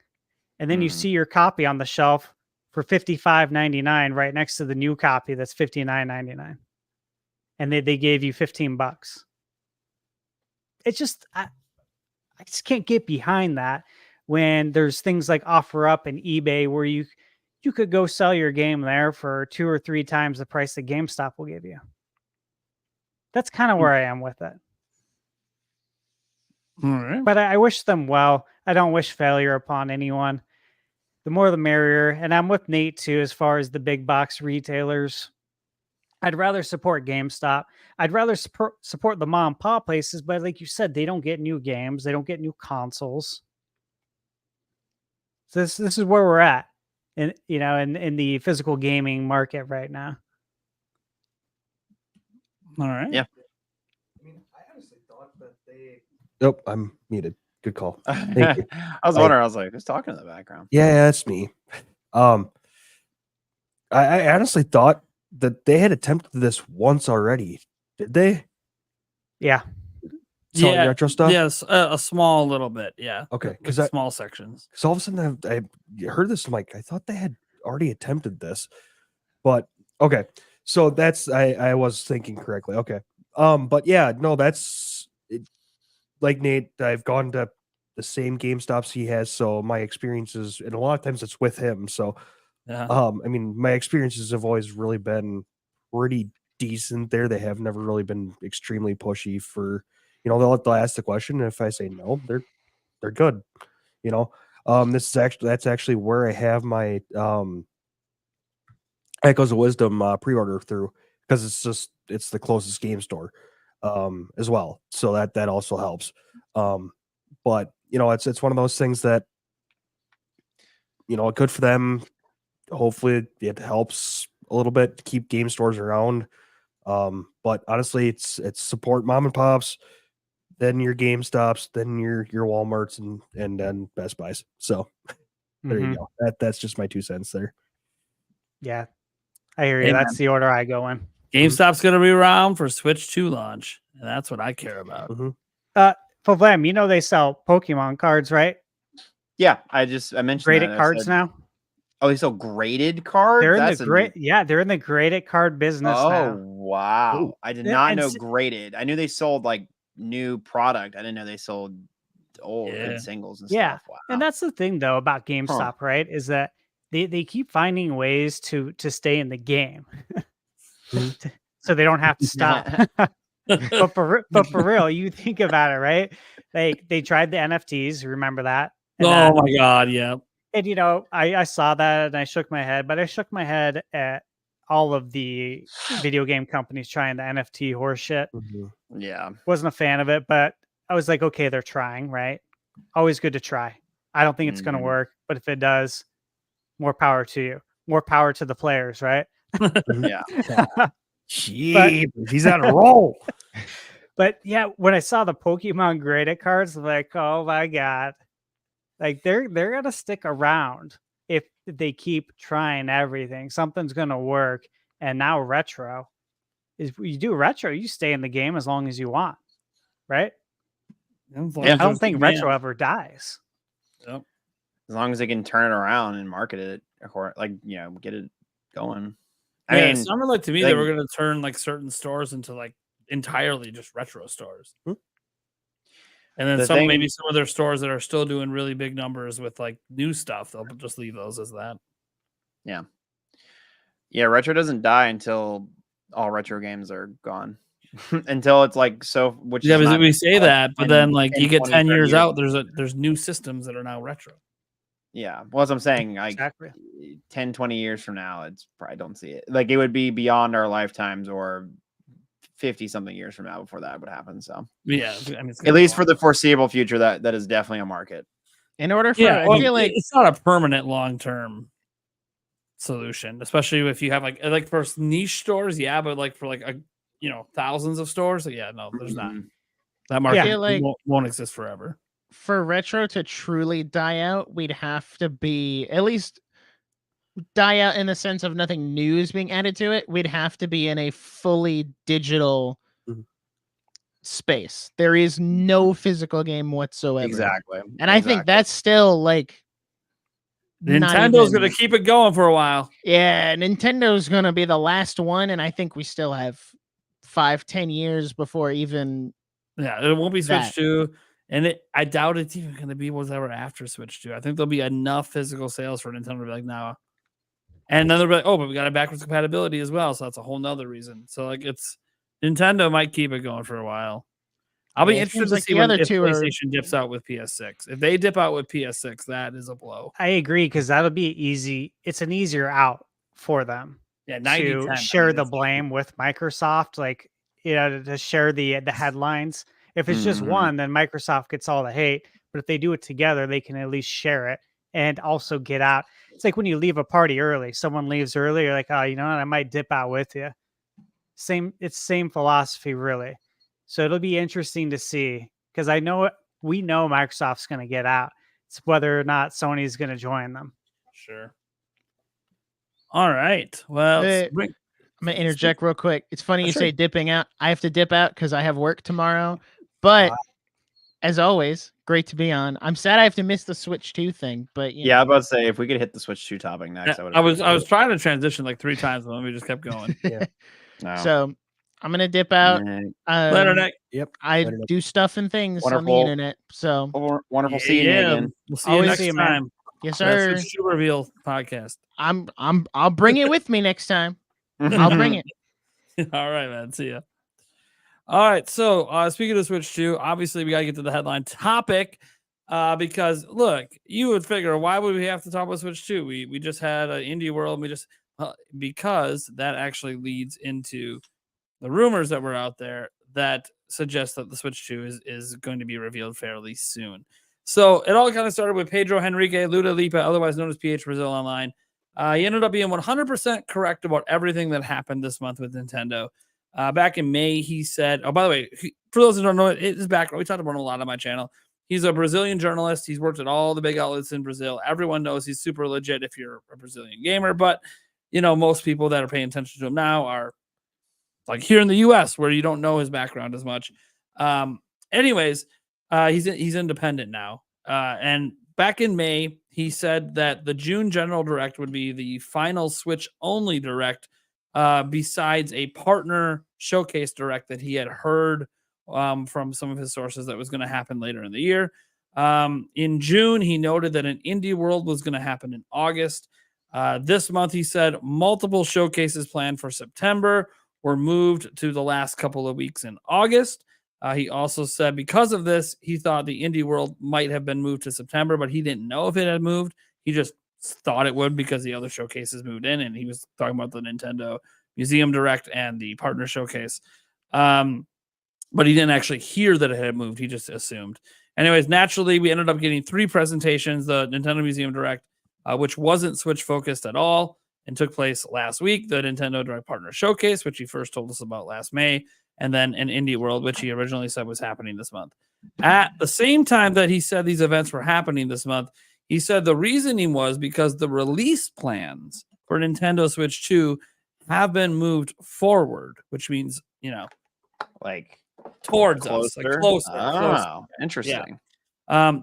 and then you see your copy on the shelf for $55.99 right next to the new copy that's $59.99. And they gave you $15. It's just I just can't get behind that when there's things like OfferUp and eBay where you could go sell your game there for 2 or 3 times the price that GameStop will give you. That's kind of where I am with it. All right. But I wish them well. I don't wish failure upon anyone. The more the merrier. And I'm with Nate too, as far as the big box retailers. I'd rather support GameStop. I'd rather support the mom and pop places, but like you said, they don't get new games. They don't get new consoles. So this is where we're at in the physical gaming market right now. All right. Yeah. I mean, I honestly thought that they. Nope, I'm muted. Good call. Thank you. I was wondering. I was like, who's talking in the background? Yeah, that's me. I honestly thought that they had attempted this once already. Did they? Yeah. Selling Yeah, retro stuff? Yes, a small little bit. Yeah. Okay, Because small sections. all of a sudden I heard this. I'm like, I thought they had already attempted this, but okay. So that's I was thinking correctly. Okay. But yeah, no, that's it, like Nate. I've gone to the same GameStops he has, so my experiences, and a lot of times it's with him. So, Yeah. I mean, my experiences have always really been pretty decent there. They have never really been extremely pushy for, they'll ask the question, and if I say no, they're good. That's actually where I have my Echoes of Wisdom pre-order through, because it's the closest game store as well, so that also helps. But it's one of those things that good for them. Hopefully it helps a little bit to keep game stores around. But honestly, it's support mom and pops, then your GameStops, then your Walmarts, and then Best Buys. So there you go. That's just my 2 cents there. Yeah. I hear you. Amen. That's the order I go in. GameStop's going to be around for Switch 2 launch. And that's what I care about. For them, they sell Pokemon cards, right? Yeah, I mentioned Graded that. cards now. Oh, they sell graded cards. They're in the graded card business Oh now. wow! Ooh. I did Yeah, not and know graded. I knew they sold like new product. I didn't know they sold old Yeah. good singles and Yeah. stuff. Wow. And that's the thing though about GameStop, right? Is that they keep finding ways to stay in the game. So they don't have to stop. But for real, you think about it, right? They tried the NFTs, remember that? And Oh my God, yeah. And I saw that and I shook my head, but I shook my head at all of the video game companies trying the NFT horse shit. Yeah. Wasn't a fan of it, but I was like, okay, they're trying, right? Always good to try. I don't think it's going to work, but if it does, more power to you. More power to the players, right? Yeah. Gee, he's on a roll. But yeah, when I saw the Pokemon graded cards, I'm like, oh my god, like they're gonna stick around if they keep trying everything. Something's gonna work. And now retro is you do retro, you stay in the game as long as you want, right? Yeah. I don't think retro ever dies. Yep. As long as they can turn it around and market it, like get it going. I I mean, mean, it sounded like to me like- they were going to turn like certain stores into like entirely just retro stores, and then maybe some of their stores that are still doing really big numbers with like new stuff, they'll just leave those as that. Yeah, retro doesn't die until all retro games are gone. Until it's like which Yeah, is but not we say like that, but 10 then like you 10, get 20, 10 30 years out, there's new systems that are now retro. Yeah, well, as I'm saying, like Exactly. 10, 20 years from now, I don't see it. Like it would be beyond our lifetimes or 50 something years from now before that would happen. So Yeah, I mean, at least for the foreseeable future, that is definitely a market. In order for, I I feel like it's not a permanent long term solution, especially if you have like for niche stores, yeah, but like for like a thousands of stores, yeah, no, there's not. Mhm. That market feel like- won't exist forever. for retro to truly die out, we'd have to be at least die out in the sense of nothing new is being added to it. We'd have to be in a fully digital Mhm. space. There is no physical game whatsoever. Exactly. And I think that's still like not Nintendo's even- gonna keep it going for a while. Yeah, Nintendo's gonna be the last one, and I think we still have 5-10 years before even Yeah, it won't be Switch That. 2. And I doubt it's even going to be whatever after Switch 2. I think there'll be enough physical sales for Nintendo to be like, no. And then they'll be like, oh, but we got a backwards compatibility as well. So that's a whole nother reason. So like Nintendo might keep it going for a while. I'll be Yeah, it interested seems to like see the other if two are- PlayStation dips out with PS6. If they dip out with PS6, that is a blow. I agree because that'll be easy. It's an easier out for them Yeah, to 90-10. share the blame with Microsoft, like to share the headlines. If it's just Mhm. one, then Microsoft gets all the hate. But if they do it together, they can at least share it and also get out. It's like when you leave a party early. Someone leaves early, you're like, oh, you know what? I might dip out with you. It's same philosophy, really. So it'll be interesting to see because we know Microsoft's going to get out. It's whether or not Sony's going to join them. Sure. All right. Well, I'm gonna interject real quick. It's funny you Sure. say dipping out. I have to dip out because I have work tomorrow. But as always, great to be on. I'm sad I have to miss the Switch 2 thing, but you Yeah, I know. was about to say if we could hit the Switch 2 topic next, I was trying to transition like 3 times, but then we just kept going. So I'm gonna dip out. Later, Nick. Yep. I Later, Nick. do stuff and things on the Wonderful. internet. So Wonderful seeing you again. We'll see you Always next see you, man. time. yes, That's sir. the Shoe Reveal podcast. I'll bring it with me next time. I'll bring it. All right, man. See ya. All right. So speaking of Switch 2, obviously we got to get to the headline topic because look, you would figure why would we have to talk about Switch 2? We just had an Indie World. Because that actually leads into the rumors that were out there that suggest that the Switch 2 is going to be revealed fairly soon. So it all kind of started with Pedro Henrique Luda Lipa, otherwise known as PH Brazil Online. He ended up being 100% correct about everything that happened this month with Nintendo. Back in May, he said, oh, by the way, for those who don't know, his background, we talked about him a lot on my channel. He's a Brazilian journalist. He's worked at all the big outlets in Brazil. Everyone knows he's super legit if you're a Brazilian gamer. But, most people that are paying attention to him now are like here in the U.S. where you don't know his background as much. Anyways, he's independent now. And back in May, he said that the June General Direct would be the final Switch-only Direct besides a partner showcase Direct that he had heard from some of his sources that was going to happen later in the year. In June, he noted that an Indie World was going to happen in August. This month, he said multiple showcases planned for September were moved to the last couple of weeks in August. He also said because of this, he thought the Indie World might have been moved to September, but he didn't know if it had moved. He just thought it would because the other showcases moved in, and he was talking about the Nintendo Museum Direct and the partner showcase. But he didn't actually hear that it had moved. He just assumed. Anyways, naturally, we ended up getting 3 presentations, the Nintendo Museum Direct, which wasn't Switch focused at all and took place last week, the Nintendo Direct Partner Showcase, which he first told us about last May, and then an Indie World, which he originally said was happening this month. At the same time that he said these events were happening this month, he said the reasoning was because the release plans for Nintendo Switch 2 have been moved forward, which means, like towards closer. us, like closer. Interesting.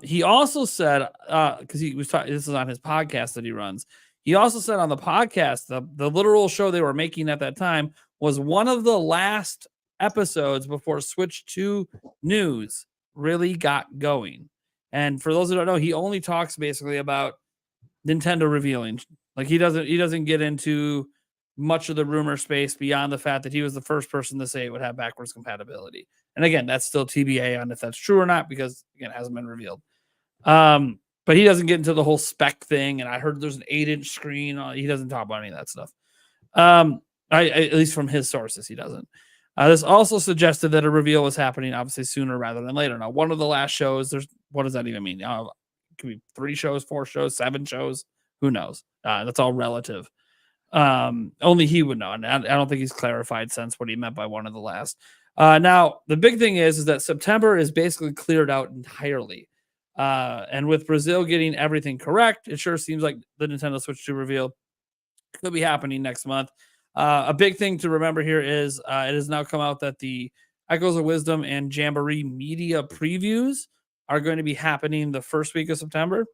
He also said, because he was talking, this is on his podcast that he runs. He also said on the podcast, the literal show they were making at that time was one of the last episodes before Switch 2 news really got going. And for those who don't know, he only talks basically about Nintendo revealing. Like he doesn't get into much of the rumor space beyond the fact that he was the first person to say it would have backwards compatibility. And again, that's still TBA on if that's true or not, because again, it hasn't been revealed. But he doesn't get into the whole spec thing. And I heard there's an 8-inch screen. He doesn't talk about any of that stuff. At least from his sources, he doesn't. This also suggested that a reveal was happening obviously sooner rather than later. Now, one of the last shows, what does that even mean? It could be 3 shows, 4 shows, 7 shows. Who knows? That's all relative. Only he would know. And I don't think he's clarified since what he meant by one of the last. Now, the big thing is that September is basically cleared out entirely. And with Brazil getting everything correct, it sure seems like the Nintendo Switch 2 reveal could be happening next month. A big thing to remember here is it has now come out that the Echoes of Wisdom and Jamboree media previews are going to be happening the first week of September.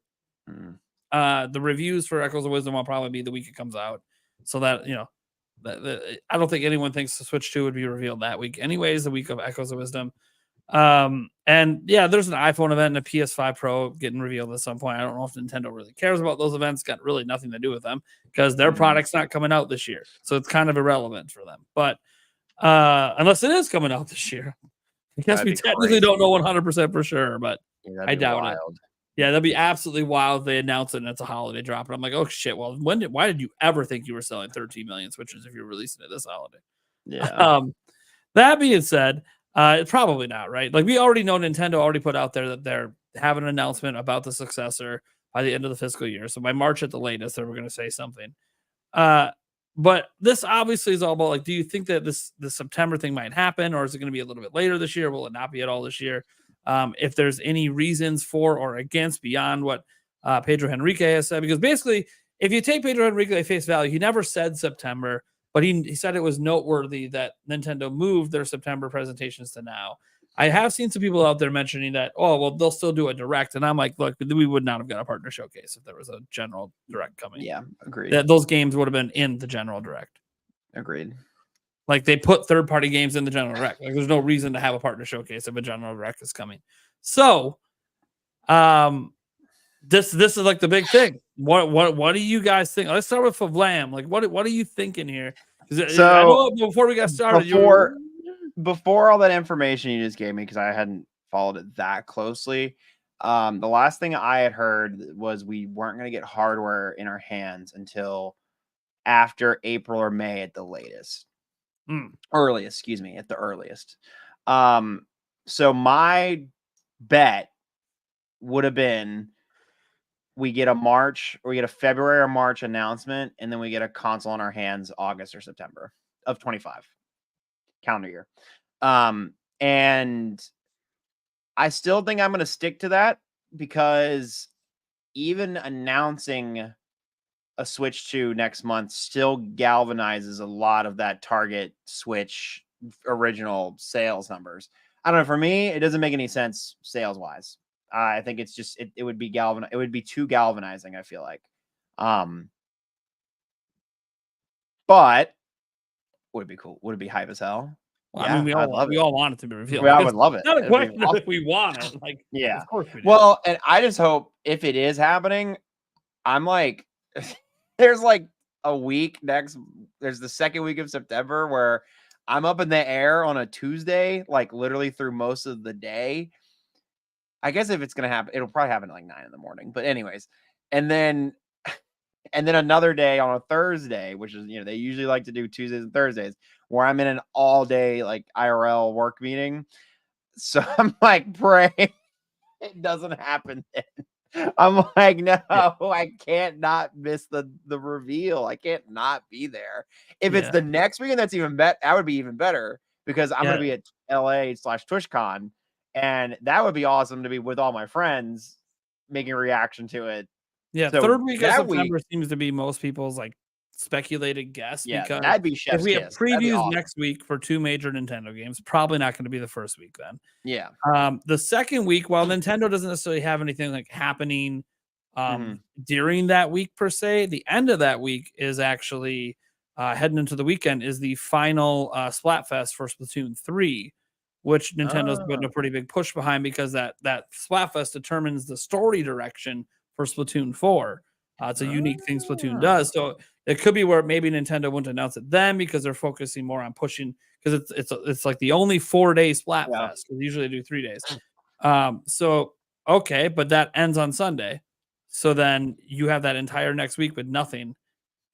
The reviews for Echoes of Wisdom will probably be the week it comes out. So that, I don't think anyone thinks the Switch 2 would be revealed that week. Anyways, the week of Echoes of Wisdom. And yeah, there's an iPhone event and a PS5 Pro getting revealed at some point. I don't know if Nintendo really cares about those events. Got really nothing to do with them because their product's not coming out this year. So it's kind of irrelevant for them. But unless it is coming out this year, I guess we technically don't know 100% for sure, but I doubt it. Yeah, that'd be absolutely wild if they announce it and it's a holiday drop. And I'm like, oh shit, well, why did you ever think you were selling 13 million Switches if you're releasing it this holiday? Yeah. That being said, it's probably not, right? Like we already know Nintendo already put out there that they're having an announcement about the successor by the end of the fiscal year. So by March at the latest, they were going to say something. But this obviously is all about like, do you think that the September thing might happen, or is it going to be a little bit later this year? Will it not be at all this year? If there's any reasons for or against beyond what Pedro Henrique has said, because basically, if you take Pedro Henrique at face value, he never said September, but he said it was noteworthy that Nintendo moved their September presentations to now. I have seen some people out there mentioning that, oh, well, they'll still do a direct. And I'm like, look, we would not have got a partner showcase if there was a general direct coming. Yeah, agreed. Those games would have been in the general direct. Agreed. Like they put third-party games in the general direct. Like there's no reason to have a partner showcase if a general direct is coming. So, this is like the big thing. What do you guys think? Let's start with Vlam. Like what are you thinking here? So I know before we got started, before all that information you just gave me, because I hadn't followed it that closely. The last thing I had heard was we weren't going to get hardware in our hands until after April or May at the latest. Earliest, excuse me, at the earliest. So my bet would have been we get a February or March announcement, and then we get a console in our hands August or September of 25 calendar year. And I still think I'm going to stick to that, because even announcing a Switch 2 next month still galvanizes a lot of that target Switch original sales numbers. I don't know. For me, it doesn't make any sense sales wise. I think it's just it would be it would be too galvanizing, I feel like. But would it be cool? Would it be hype as hell? Well, yeah, I mean, we all want it to be revealed. I would love it. Not a question if we want it. Like, yeah. Of course we do. Well, and I just hope if it is happening, I'm like, there's like a week there's the second week of September where I'm up in the air on a Tuesday, like literally through most of the day. I guess if it's going to happen, it'll probably happen at like 9 a.m. But anyways, and then another day on a Thursday, which is, they usually like to do Tuesdays and Thursdays, where I'm in an all day like IRL work meeting. So I'm like, pray it doesn't happen then. I'm like, no, I can't not miss the reveal. I can't not be there. If it's the next weekend, that's even better. That would be even better, because I'm going to be at LA/TwitchCon, and that would be awesome to be with all my friends making a reaction to it. Yeah, So third week of that September seems to be most people's like speculated guess. Yeah, because that'd be if chef's we have kiss. That'd be previews awesome. next week for 2 major Nintendo games, probably not going to be the first week then. Yeah. The second week, while Nintendo doesn't necessarily have anything like happening during that week per se, the end of that week is actually heading into the weekend is the final Splatfest for Splatoon 3, which Nintendo's putting a pretty big push behind because that Splatfest determines the story direction for Splatoon 4. It's a unique thing Splatoon does. So it could be where maybe Nintendo wouldn't announce it then because they're focusing more on pushing, because it's like the only 4-day Splatfest. Yeah. Usually they do 3 days. So okay, but that ends on Sunday. So then you have that entire next week with nothing.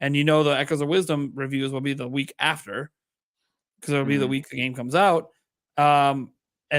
And the Echoes of Wisdom reviews will be the week after, because it'll be the week the game comes out. And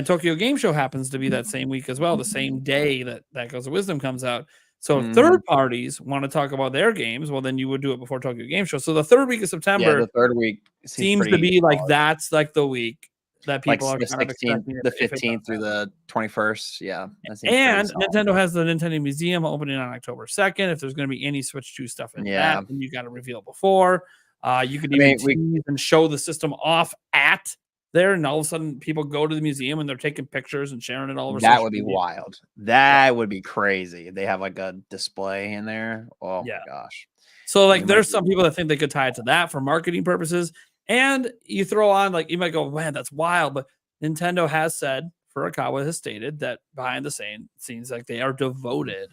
Tokyo Game Show happens to be that same week as well, the same day that Echoes of Wisdom comes out. So if third parties want to talk about their games, well, then you would do it before Tokyo Game Show. So the third week of September, the third week seems to be like that's like the week that people like are the 16th, the 15th through the 21st. Yeah. And Nintendo has the Nintendo Museum opening on October 2nd. If there's going to be any Switch 2 stuff in that, then you got to reveal before. You could even tease and show the system off at there, and all of a sudden people go to the museum and they're taking pictures and sharing it all over. That would be wild. That would be crazy. They have like a display in there. Oh my gosh. So like there's some people that think they could tie it to that for marketing purposes. And you throw on, like, you might go, man, that's wild. But Nintendo has said, Furukawa has stated that behind the scenes, like they are devoted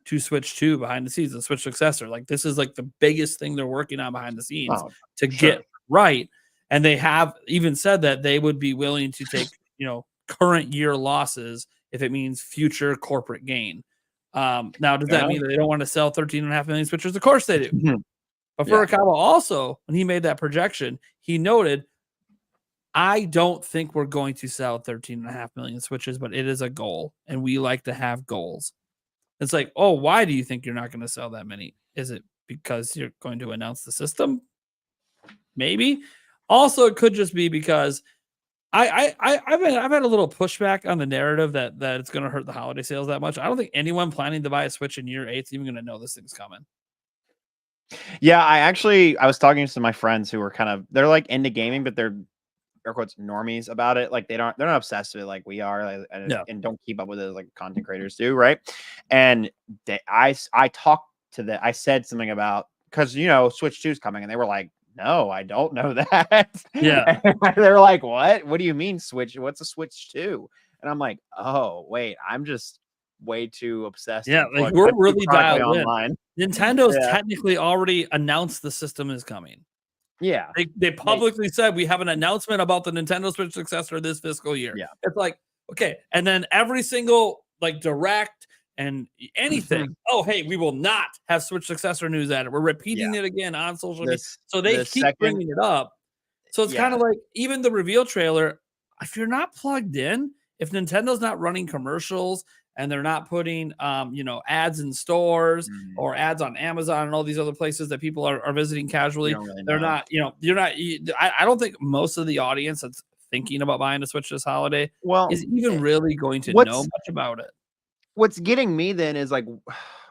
to Switch 2 behind the scenes, the Switch successor. Like this is like the biggest thing they're working on behind the scenes to get right. And they have even said that they would be willing to take, current year losses if it means future corporate gain. Now, does that mean that they don't want to sell 13.5 million Switchers? Of course they do. But Furukawa also, when he made that projection, he noted, I don't think we're going to sell 13.5 million Switches, but it is a goal, and we like to have goals. It's like, oh, why do you think you're not going to sell that many? Is it because you're going to announce the system? Maybe. Also, it could just be because I've had a little pushback on the narrative that it's going to hurt the holiday sales that much. I don't think anyone planning to buy a Switch in year 8 is even going to know this thing's coming. Yeah, I was talking to my friends who were they're like into gaming, but they're air quotes normies about it. Like they're not obsessed with it like we are, and don't keep up with it like content creators do, right? And I talked to them. I said something about, because Switch 2 is coming, and they were like, no, I don't know that. Yeah. They're like, what do you mean Switch? What's a Switch 2? And I'm like, oh wait, I'm just way too obsessed. Yeah, like we're really dialed online. Nintendo's technically already announced the system is coming. Yeah, they publicly said we have an announcement about the Nintendo Switch successor this fiscal year. Yeah, it's like, okay, and then every single like direct and anything. Oh, hey, we will not have Switch successor news at it. We're repeating it again on social media. So they keep bringing it up. So it's kind of like even the reveal trailer. If you're not plugged in, if Nintendo's not running commercials and they're not putting, ads in stores or ads on Amazon and all these other places that people are visiting casually, they're not, you're not. I don't think most of the audience that's thinking about buying a Switch this holiday is even really going to know much about it. What's getting me then is like,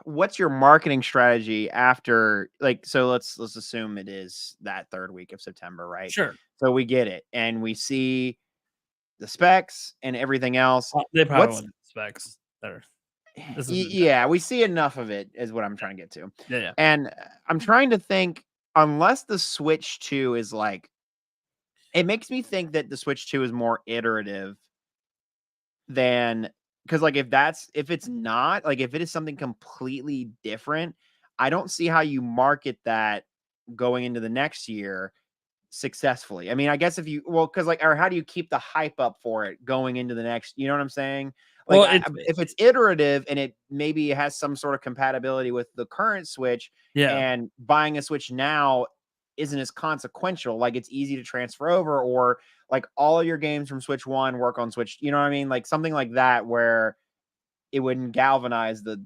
what's your marketing strategy after, like, so let's assume it is that third week of September, right? Sure. So we get it and we see the specs and everything else. They probably want specs there. Yeah, we see enough of it is what I'm trying to get to. Yeah. And I'm trying to think, unless the Switch 2 is like, it makes me think that the Switch 2 is more iterative than, because like if it's not, like if it is something completely different, I don't see how you market that going into the next year successfully. I mean, I guess because like, or how do you keep the hype up for it going into the next, you know what I'm saying? Like, if it's iterative and it maybe has some sort of compatibility with the current Switch, and buying a Switch now isn't as consequential, like it's easy to transfer over, or like all of your games from Switch 1 work on Switch, you know what I mean? Like something like that where it wouldn't galvanize the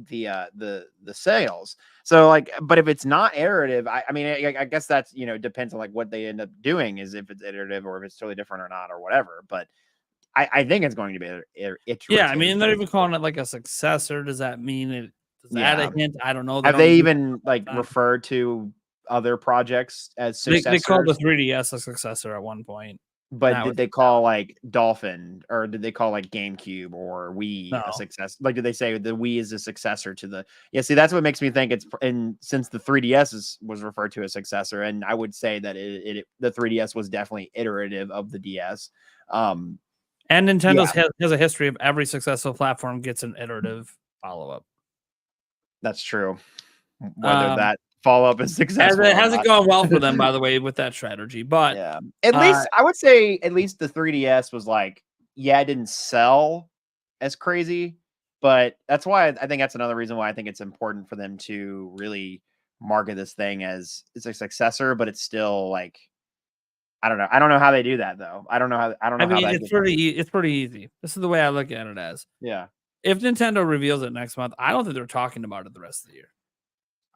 the sales. So like, but if it's not iterative, I mean, I guess that's, depends on like what they end up doing, is if it's iterative or if it's totally different or not or whatever. But I think it's going to be iterative. Yeah, I mean, they're even calling it like a successor. Does that mean it? Does that a hint? I don't know. Have they even like referred to other projects as successors? They called the 3DS a successor at one point. But did they call like Dolphin, or did they call like GameCube or Wii a success? Like, did they say the Wii is a successor to the? Yeah, see, that's what makes me think it's. And since the 3DS was referred to as successor, and I would say that the 3DS was definitely iterative of the DS. And Nintendo has a history of every successful platform gets an iterative follow up. That's true. Whether that follow-up is successful. It hasn't gone well for them, by the way, with that strategy. But yeah, at least I would say at least the 3DS was like, it didn't sell as crazy, but that's why I think that's another reason why I think it's important for them to really market this thing as it's a successor, but it's still like, I don't know. I don't know how they do that though. I mean, it's pretty easy. This is the way I look at it as. Yeah. If Nintendo reveals it next month, I don't think they're talking about it the rest of the year.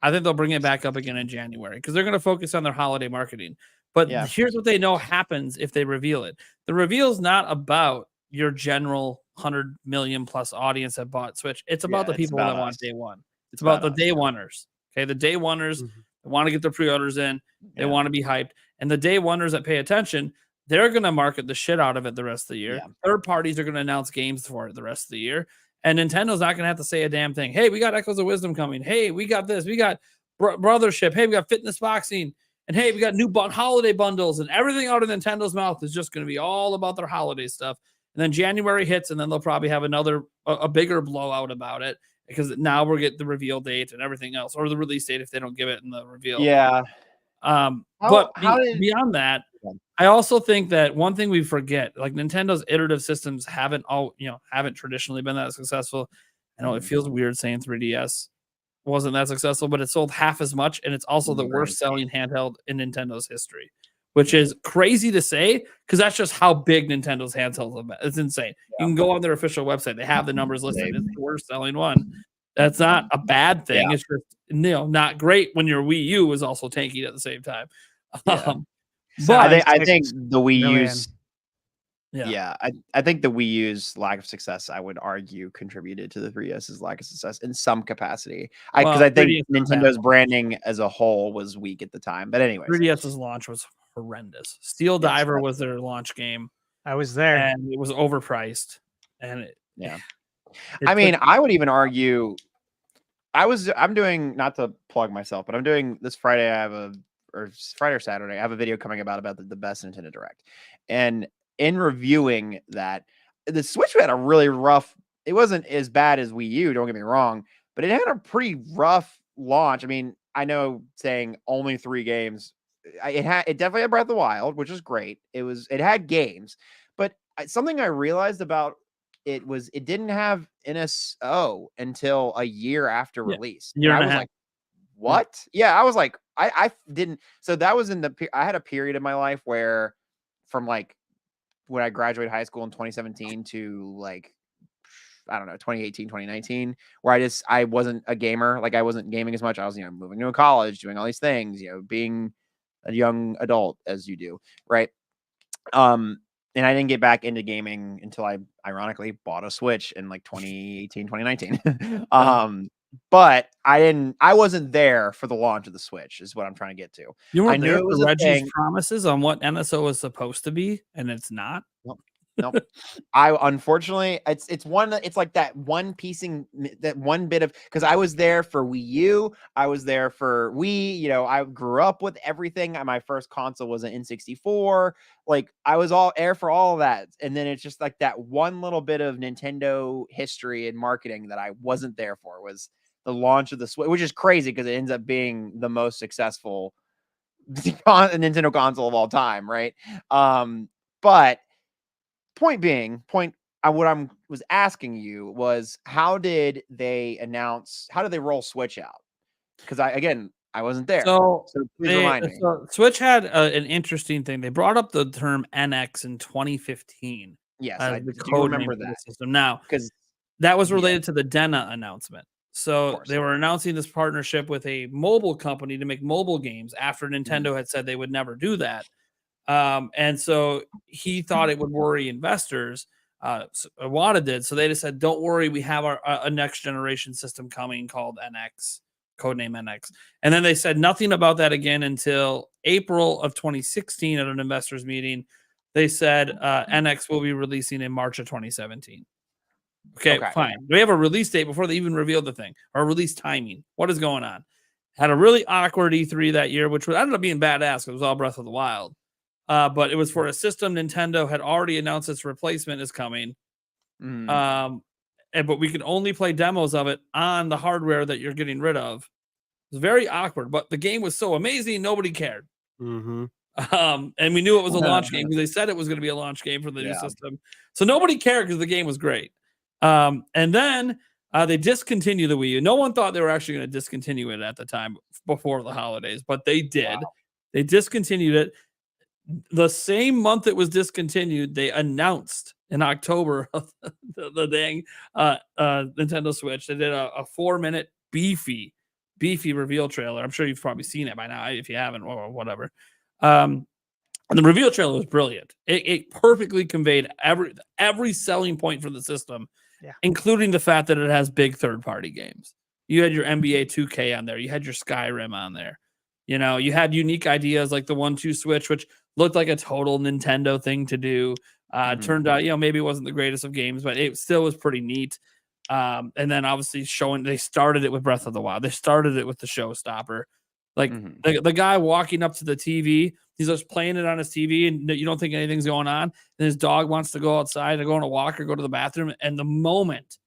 I think they'll bring it back up again in January because they're going to focus on their holiday marketing. But here's what they know happens if they reveal it. The reveal is not about your general 100 million plus audience that bought Switch. It's about the people that want day one. It's about the day oneers. Okay. The day oneers want to get their pre-orders in. They want to be hyped. And the day oneers that pay attention, they're going to market the shit out of it the rest of the year. Yeah. Third parties are going to announce games for it the rest of the year. And Nintendo's not going to have to say a damn thing. Hey, we got Echoes of Wisdom coming. Hey, we got this. We got Brothership. Hey, we got Fitness Boxing. And hey, we got new holiday bundles. And everything out of Nintendo's mouth is just going to be all about their holiday stuff. And then January hits, and then they'll probably have a bigger blowout about it because now we'll get the reveal date and everything else, or the release date if they don't give it in the reveal. Yeah. Beyond that, I also think that one thing we forget, like Nintendo's iterative systems haven't traditionally been that successful. I know it feels weird saying 3DS wasn't that successful, but it sold half as much, and it's also the worst selling handheld in Nintendo's history, which is crazy to say because that's just how big Nintendo's handhelds have been. It's insane. Yeah. You can go on their official website; they have the numbers listed. It's the worst selling one. That's not a bad thing. Yeah. It's just not great when your Wii U is also tanking at the same time. Yeah. But I think the Wii U's I think the Wii U's lack of success, I would argue, contributed to the 3DS's lack of success in some capacity. Because I think Nintendo's branding as a whole was weak at the time. But anyway, 3DS's launch was horrendous. Steel Diver was their launch game. I was there, and it was overpriced. And I would even argue. I'm doing, not to plug myself, but I'm doing this Friday. Friday or Saturday, I have a video coming about the best Nintendo Direct. And in reviewing that, the Switch had a really rough, it wasn't as bad as Wii U, don't get me wrong, but it had a pretty rough launch. I mean, I know saying only 3 games, it definitely had Breath of the Wild, which is great. It had games, but something I realized about it was it didn't have NSO until a year after release. And I was like, what? Yeah, I was like, I didn't. So that was I had a period in my life where from like when I graduated high school in 2017 to like, I don't know, 2018, 2019, where I wasn't a gamer. Like I wasn't gaming as much. I was, moving to a college, doing all these things, being a young adult as you do. Right. And I didn't get back into gaming until I ironically bought a Switch in like 2018, 2019. But I wasn't there for the launch of the Switch is what I'm trying to get to. You weren't there for Reggie's promises on what NSO was supposed to be, and it's not. Nope. I unfortunately it's like that one bit of, because I was there for Wii U, I was there for Wii, I grew up with everything. My first console was an N64. Like I was all there for all of that. And then it's just like that one little bit of Nintendo history and marketing that I wasn't there for was the launch of the Switch, which is crazy because it ends up being the most successful Nintendo console of all time, right? But point being, what I was asking you was, how did they roll Switch out? Because I wasn't there. So please remind me. So Switch had an interesting thing. They brought up the term NX in 2015. Yes, I do remember that system now, because that was related to the Dena announcement. So they were announcing this partnership with a mobile company to make mobile games after Nintendo had said they would never do that. And so he thought it would worry investors. Iwata did. So they just said, don't worry, we have a next generation system coming called NX, codename NX. And then they said nothing about that again until April of 2016 at an investors meeting. They said NX will be releasing in March of 2017. Okay, fine. We have a release date before they even revealed the thing, or release timing. What is going on? Had a really awkward E3 that year, which ended up being badass. It was all Breath of the Wild. But it was for a system Nintendo had already announced its replacement is coming. But we could only play demos of it on the hardware that you're getting rid of. It was very awkward, but the game was so amazing, nobody cared. And we knew it was a launch game because they said it was going to be a launch game for the new system. So nobody cared because the game was great. And then they discontinued the Wii U. No one thought they were actually going to discontinue it at the time before the holidays, but they did. Wow. They discontinued it. The same month it was discontinued, they announced in October of the dang Nintendo Switch. They did a 4-minute beefy reveal trailer. I'm sure you've probably seen it by now if you haven't or whatever. And the reveal trailer was brilliant. It perfectly conveyed every selling point for the system, including the fact that it has big third-party games. You had your NBA 2K on there. You had your Skyrim on there. You know, you had unique ideas like the 1-2 switch, which looked like a total Nintendo thing to do. Turned out, maybe it wasn't the greatest of games, but it still was pretty neat. And then obviously they started it with Breath of the Wild. They started it with the showstopper. Like the guy walking up to the TV, he's just playing it on his TV and you don't think anything's going on. And his dog wants to go outside and go on a walk or go to the bathroom. And the moment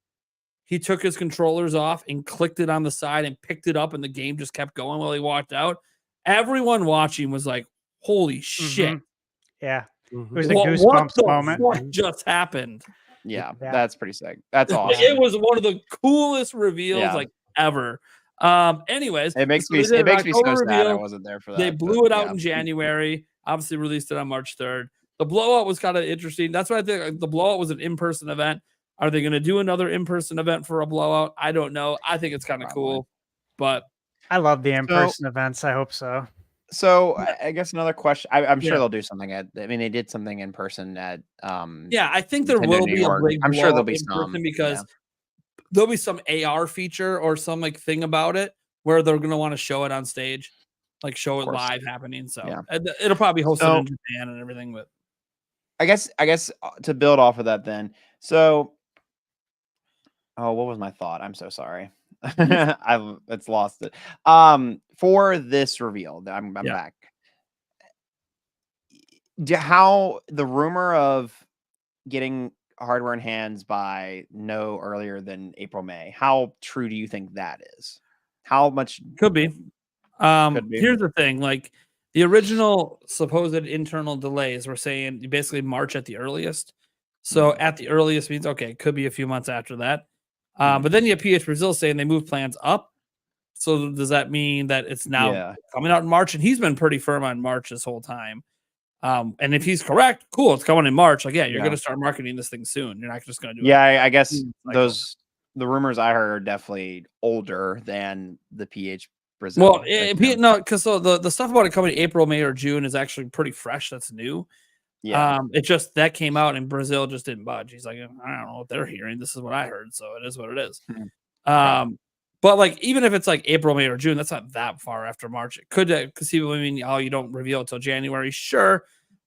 he took his controllers off and clicked it on the side and picked it up and the game just kept going while he walked out, everyone watching was like, holy shit. Yeah. It was a goosebumps moment. What just happened? Yeah, that's pretty sick. That's awesome. It was one of the coolest reveals ever. Anyways, it makes me so sad I wasn't there for that. They blew it out in January. Obviously released it on March 3rd. The blowout was kind of interesting. That's why I think the blowout was an in-person event. Are they going to do another in-person event for a blowout? I don't know. I think it's kind of cool, but I love the in-person events. I hope so. So I guess another question. I'm sure they'll do something they did something in person at. I think there will be a big. I'm sure there'll be some because there'll be some AR feature or some like thing about it where they're going to want to show it on stage, like show it live happening. So it'll probably host it in Japan and everything. But I guess to build off of that, then. So, what was my thought? I'm so sorry. It's lost it. For this reveal, I'm back. How the rumor of getting hardware in hands by no earlier than April, May, how true do you think that is? How much could be? Here's the thing, like the original supposed internal delays were saying basically March at the earliest. So at the earliest means it could be a few months after that. But then you have PH Brazil saying they moved plans up. So does that mean that it's now coming out in March? And he's been pretty firm on March this whole time. And if he's correct, cool, it's coming in March. Like, you're going to start marketing this thing soon. You're not just going to do it. Yeah, I guess the rumors I heard are definitely older than the PH Brazil. Well, because the stuff about it coming April, May, or June is actually pretty fresh. That's new. Yeah. It just that came out and Brazil just didn't budge. He's like, I don't know what they're hearing. This is what I heard, so it is what it is. But like, even if it's like April, May, or June, that's not that far after March. It could conceivably mean you don't reveal it till January, sure.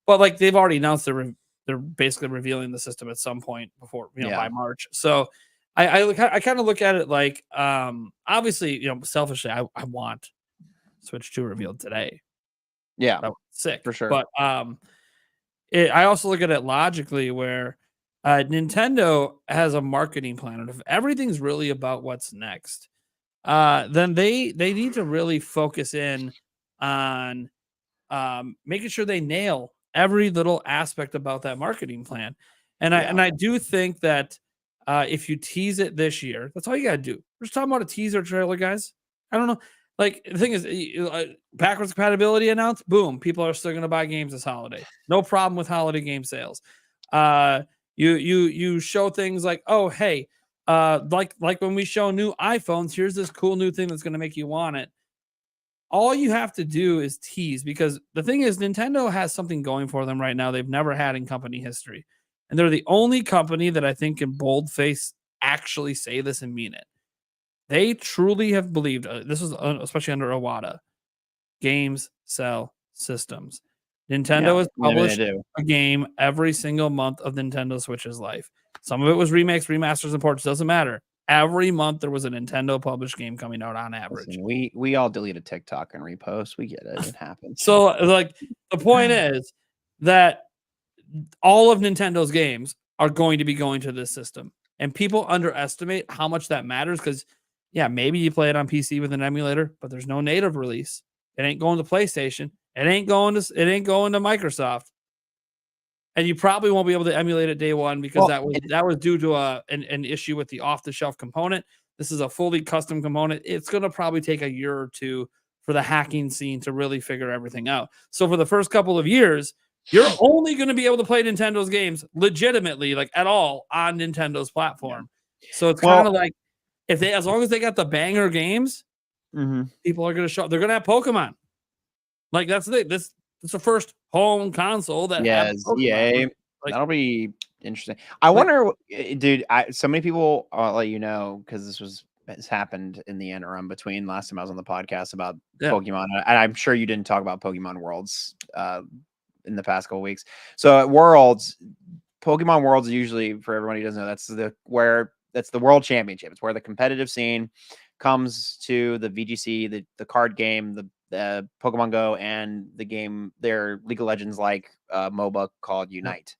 But like they've already announced they're basically revealing the system at some point before by March. So I kind of look at it like obviously selfishly I want Switch 2 revealed today. Yeah, that was sick for sure. But I also look at it logically where Nintendo has a marketing plan, and if everything's really about what's next, then they need to really focus in on making sure they nail every little aspect about that marketing plan. And I do think that if you tease it this year, that's all you gotta do. We're just talking about a teaser trailer, guys. I don't know. Like the thing is, backwards compatibility announced. Boom, people are still going to buy games this holiday. No problem with holiday game sales. You show things like, oh hey, like when we show new iPhones, here's this cool new thing that's going to make you want it. All you have to do is tease, because the thing is, Nintendo has something going for them right now they've never had in company history. And they're the only company that I think in boldface actually say this and mean it. They truly have believed, this is especially under Iwata, games sell systems. Nintendo has published a game every single month of Nintendo Switch's life. Some of it was remakes, remasters, and ports. Doesn't matter. Every month there was a Nintendo published game coming out on average. Listen, we all deleted TikTok and repost. We get it. It happens. So like the point is that all of Nintendo's games are going to be going to this system. And people underestimate how much that matters, because yeah, maybe you play it on PC with an emulator, but there's no native release. It ain't going to PlayStation. It ain't going to Microsoft. And you probably won't be able to emulate it day one, because that was due to an issue with the off-the-shelf component. This is a fully custom component. It's going to probably take a year or two for the hacking scene to really figure everything out. So for the first couple of years, you're only going to be able to play Nintendo's games legitimately, like at all, on Nintendo's platform. Yeah. So it's kind of like, as long as they got the banger games, people are going to show up. They're going to have Pokemon. Like that's the thing. This is the first home console that has Pokemon. Like, that'll be interesting. I wonder, dude. So many people. I'll let you know, because this happened in the interim between last time I was on the podcast about Pokemon, and I'm sure you didn't talk about Pokemon Worlds in the past couple weeks. So at Worlds, Pokemon Worlds usually, for everyone who doesn't know, that's the World Championship. It's where the competitive scene comes to the VGC, the card game, the Pokemon Go, and the game, their League of Legends like MOBA called Unite.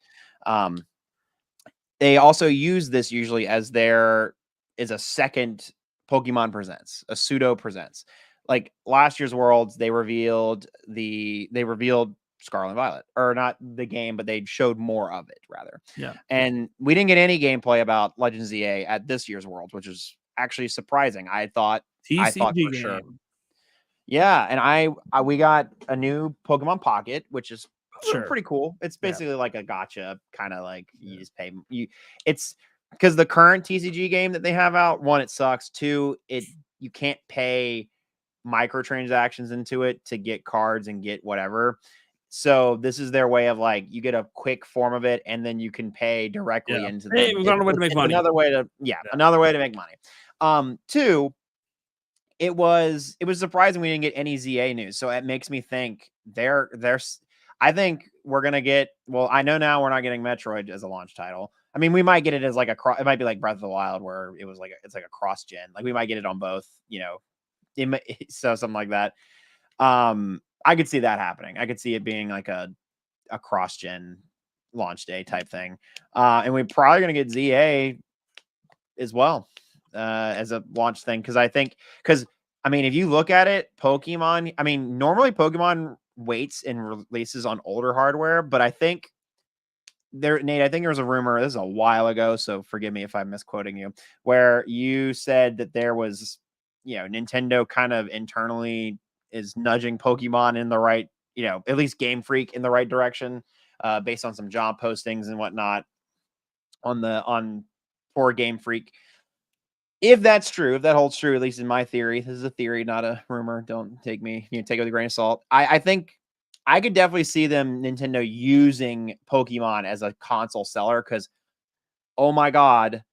They also use this usually as there is a second Pokemon Presents, a pseudo Presents. Like last year's Worlds, they revealed Scarlet and Violet, or not the game, but they showed more of it rather. Yeah. And we didn't get any gameplay about Legends ZA at this year's Worlds, which is actually surprising. I thought for sure. Yeah, and we got a new Pokemon Pocket, which is pretty cool. It's basically like a gacha, kind of like you just pay. It's because the current TCG game that they have out, one, it sucks. Two, you can't pay microtransactions into it to get cards and get whatever. So this is their way of like, you get a quick form of it, and then you can pay directly into. Hey, we found a way to make money. Another way to make money. Two. It was surprising we didn't get any ZA news. So it makes me think I think we're going to get, well, I know now we're not getting Metroid as a launch title. I mean, we might get it as like it might be like Breath of the Wild, where it's like a cross gen. Like we might get it on both, so something like that. I could see that happening. I could see it being like a cross gen launch day type thing. And we're probably going to get ZA as well. As a launch thing, because I mean, if you look at it, Pokemon, I mean, normally Pokemon waits and releases on older hardware, but I think Nate, I think there was a rumor, this is a while ago, so forgive me if I'm misquoting you, where you said that there was, Nintendo kind of internally is nudging Pokemon in the right, at least Game Freak in the right direction, based on some job postings and whatnot for Game Freak. If that's true, if that holds true, at least in my theory, this is a theory, not a rumor. Don't take me, take it with a grain of salt. I think I could definitely see Nintendo using Pokemon as a console seller, because, oh my God,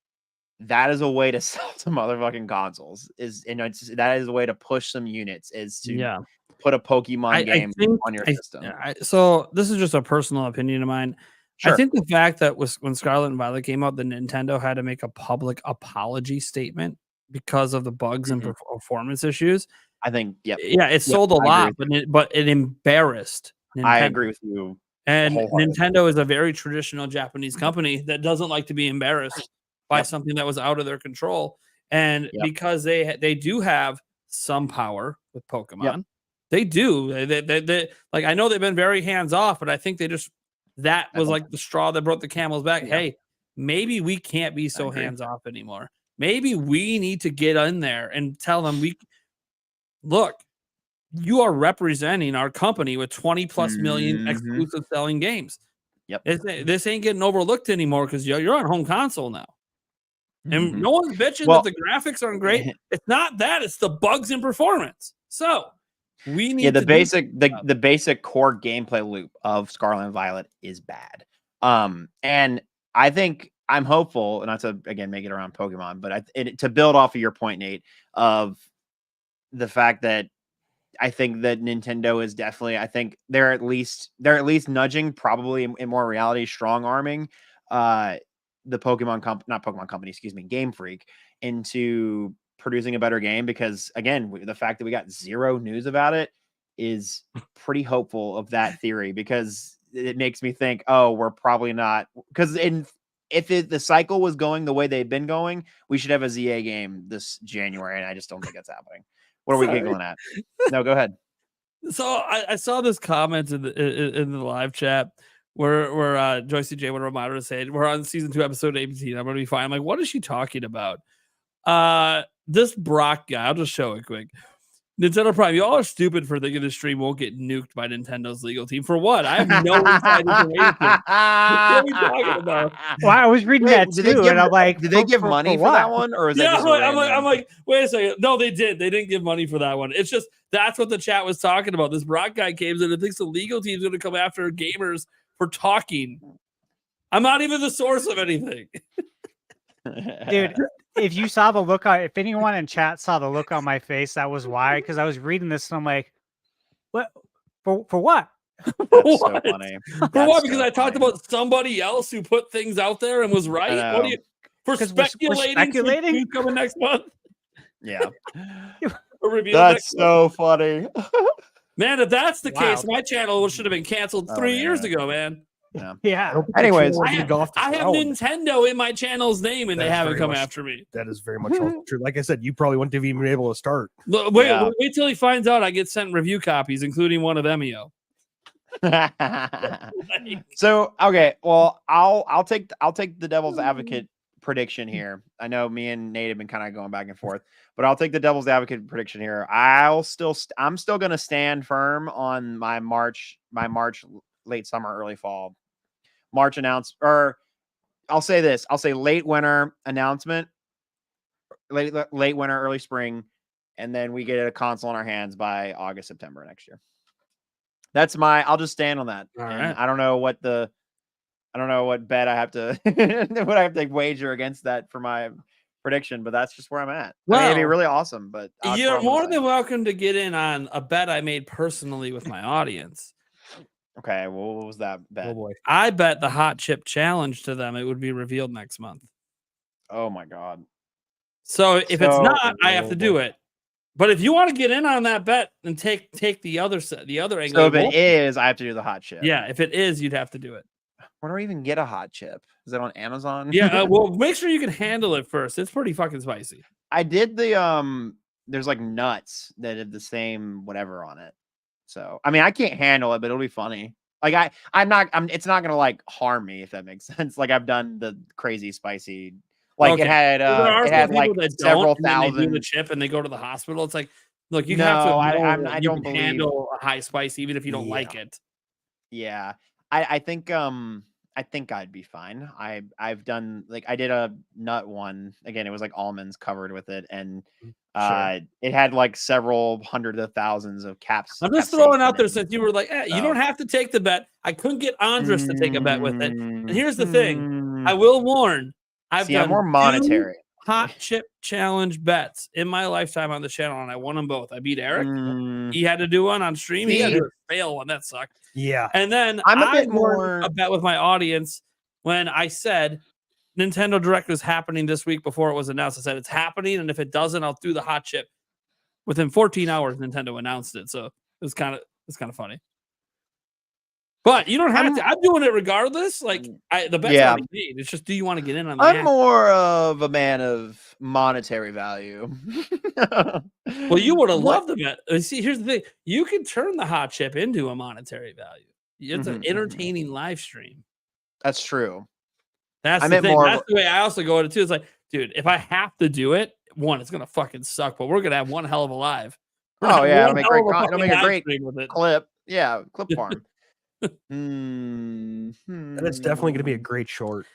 that is a way to sell some motherfucking consoles. That is a way to push some units, is to put a Pokemon game on your system. So this is just a personal opinion of mine. Sure. I think the fact that when Scarlet and Violet came out, the Nintendo had to make a public apology statement because of the bugs and performance issues. I think, it sold a lot, but it embarrassed Nintendo. I agree with you. And Nintendo is a very traditional Japanese company that doesn't like to be embarrassed by something that was out of their control. And because they do have some power with Pokemon, they do. They like, I know they've been very hands off, but I think that was like the straw that broke the camel's back. Yeah. Hey, maybe we can't be so hands off anymore. Maybe we need to get in there and tell them, look, you are representing our company with 20 plus million exclusive selling games. Yep. This ain't getting overlooked anymore, because you're on home console now. And no one's bitching that the graphics aren't great. It's not that; it's the bugs in performance. So we need the basic core gameplay loop of Scarlet and Violet is bad. And I think I'm hopeful, not to again make it around Pokemon, but to build off of your point, Nate, of the fact that I think that Nintendo is definitely, I think they're at least nudging, probably in more reality, strong arming the Game Freak into producing a better game, because again, the fact that we got zero news about it is pretty hopeful of that theory, because it makes me think, oh, we're probably not, because if the cycle was going the way they've been going, we should have a ZA game this January, and I just don't think that's happening. What are we giggling at? No, go ahead. So I saw this comment in the live chat where Joyce J, one of our moderators, said we're on season 2, episode 18. I'm gonna be fine. I'm like, what is she talking about? This Brock guy, I'll just show it quick. Nintendo Prime, y'all are stupid for thinking the stream won't get nuked by Nintendo's legal team. For what? I have no inside information. What are we talking about? Well, I was reading that too, and I'm like, did they give money for that one, or is that just I'm like, wait a second. No, they did. They didn't give money for that one. It's just that's what the chat was talking about. This Brock guy came in and thinks the legal team's going to come after gamers for talking. I'm not even the source of anything, dude. If you saw the look on, if anyone in chat saw the look on my face, that was why. Because I was reading this and I'm like, what? For what? That's so funny. For what? Because I talked about somebody else who put things out there and was right. What do you for speculating? We're coming next month. Yeah, that's so funny. Man, if that's the case, my channel should have been canceled 3 years ago, man. Yeah. Anyways, I have Nintendo in my channel's name, and they haven't come after me. That is very much true. Like I said, you probably wouldn't have even been able to start. Wait till he finds out I get sent review copies, including one of MEO. So okay, well, I'll take the devil's advocate prediction here. I know me and Nate have been kind of going back and forth, but I'll take the devil's advocate prediction here. I'm still going to stand firm on my March late summer, early fall March or I'll say this. I'll say late winter announcement, late winter, early spring, and then we get a console in our hands by August, September next year. I'll just stand on that. Right. I don't know what bet I have to wager against that for my prediction, but that's just where I'm at. Well, it'd be really awesome, but you're more than welcome to get in on a bet I made personally with my audience. Okay, well, what was that bet? Oh boy. I bet the hot chip challenge to them, it would be revealed next month. Oh my God. So if it's not, I have to do it. But if you want to get in on that bet and take the other angle. So if it is, I have to do the hot chip. Yeah, if it is, you'd have to do it. Where do I even get a hot chip? Is it on Amazon? Yeah, well, make sure you can handle it first. It's pretty fucking spicy. I did the there's like nuts that have the same whatever on it. So I mean, I can't handle it, but it'll be funny. Like it's not gonna like harm me, if that makes sense. Like I've done the crazy spicy. Like it had like several thousand. They do the chip and they go to the hospital. It's like, look, you have to. I don't handle a high spice even if you don't like it. Yeah, I think I'd be fine. I've done like I did a nut one again. It was like almonds covered with it, and it had like several hundreds of thousands of caps. I'm just throwing out there since you were like, you don't have to take the bet. I couldn't get Andres to take a bet with it. And here's the thing: I will warn. I've done more monetary hot chip challenge bets in my lifetime on the channel, and I won them both. I beat Eric. He had to do one on stream. He had to fail one. That sucked. Yeah. And then I'm a bit more a bet with my audience when I said Nintendo Direct was happening this week before it was announced. I said it's happening, and if it doesn't, I'll do the hot chip. Within 14 hours, Nintendo announced it, so it's kind of funny. But you don't have to. I'm doing it regardless. Like the bet's already made. It's just, do you want to get in on the I'm more of a man of monetary value. Well, you would have loved the bet. See, here's the thing: you can turn the hot chip into a monetary value. It's an entertaining live stream. That's true. That's the thing. That's the way I also go at it too. It's like, dude, if I have to do it, one, it's gonna fucking suck, but we're gonna have one hell of a live. It'll make a great clip. Yeah, clip farm. That's definitely going to be a great short.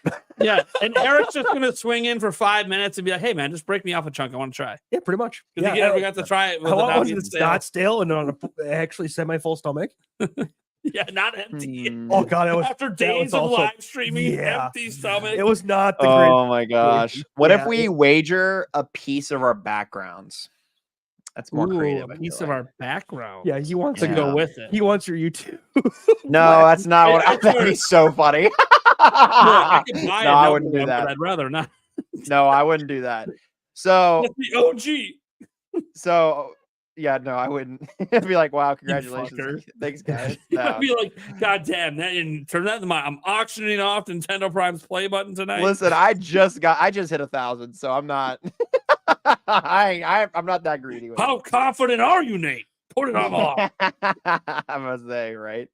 Yeah, and Eric's just gonna swing in for 5 minutes and be like, "Hey, man, just break me off a chunk. I want to try." Yeah, pretty much. Because Yeah, you never got to try it. How Without was being it? Not stale and on a actually semi-full stomach. Yeah, not empty. Oh god, it was After that days was of also- live streaming, yeah. empty stomach. It was not the Oh my gosh! What if Yeah, we wager a piece of our backgrounds? That's more creative. A I piece feel of like. our background. Yeah, he wants to Yeah. go with it. He wants your YouTube. No, that's not what. I That'd be so funny. I can buy No, I another wouldn't do one, but that. I'd rather not. No, I wouldn't do that. So, That's the OG. yeah, no, I wouldn't. I'd be like, wow, fucker. congratulations. Thanks, guys. I'd No. be like, God damn, that and turn that into I'm auctioning off Nintendo Prime's play button tonight. Listen, I just hit 1,000, so I'm not. I'm not that greedy. With How confident are you, Nate? Put it on the law. I must say, right?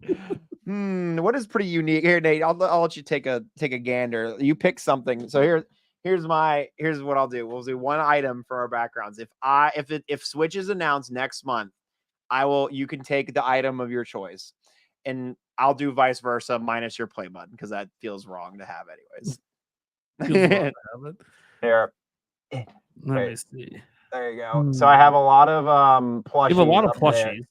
What is pretty unique here, Nate? I'll let you take a gander. You pick something. So here's what I'll do. We'll do one item for our backgrounds. If Switch is announced next month, you can take the item of your choice, and I'll do vice versa minus your play button because that feels wrong to have anyways. There. Let me see. There you go. So I have a lot of plushies. You have a lot of up there. plushies.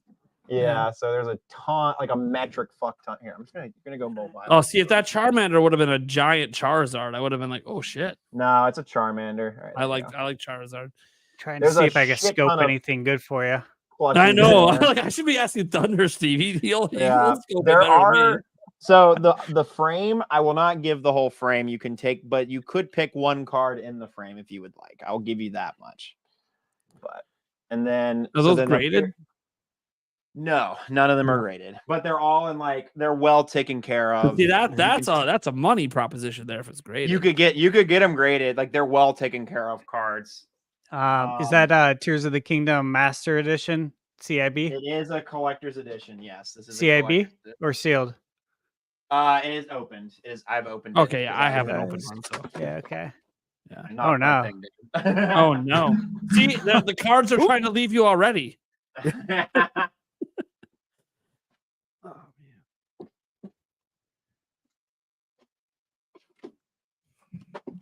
Yeah, so there's a ton, like a metric fuck ton. Here, you're gonna go mobile. Oh, see, if that Charmander would have been a giant Charizard, I would have been like, oh shit. No, it's a Charmander. All right, I like Charizard. Trying There's to see a if I can shit scope ton of- anything good for you. I know. Like, I should be asking Thunder Steve. He'll Yeah, scope it there better than me. are. So the frame, I will not give the whole frame. You can take, but you could pick one card in the frame if you would like. I'll give you that much. But and then Are so those then graded? No, none of them are graded, but they're all in they're well taken care of. See, that's a money proposition there if it's graded. You could get them graded, like they're well taken care of cards. Is that Tears of the Kingdom Master Edition CIB It is a collector's edition. Yes, this is a CIB collector's edition. or sealed? It is opened. I've opened. Okay, it yeah, because I haven't was- opened one, so Yeah. Okay. yeah. Not Oh, a bad no. thing, dude. Oh no. See, the cards are trying to leave you already. Oh man.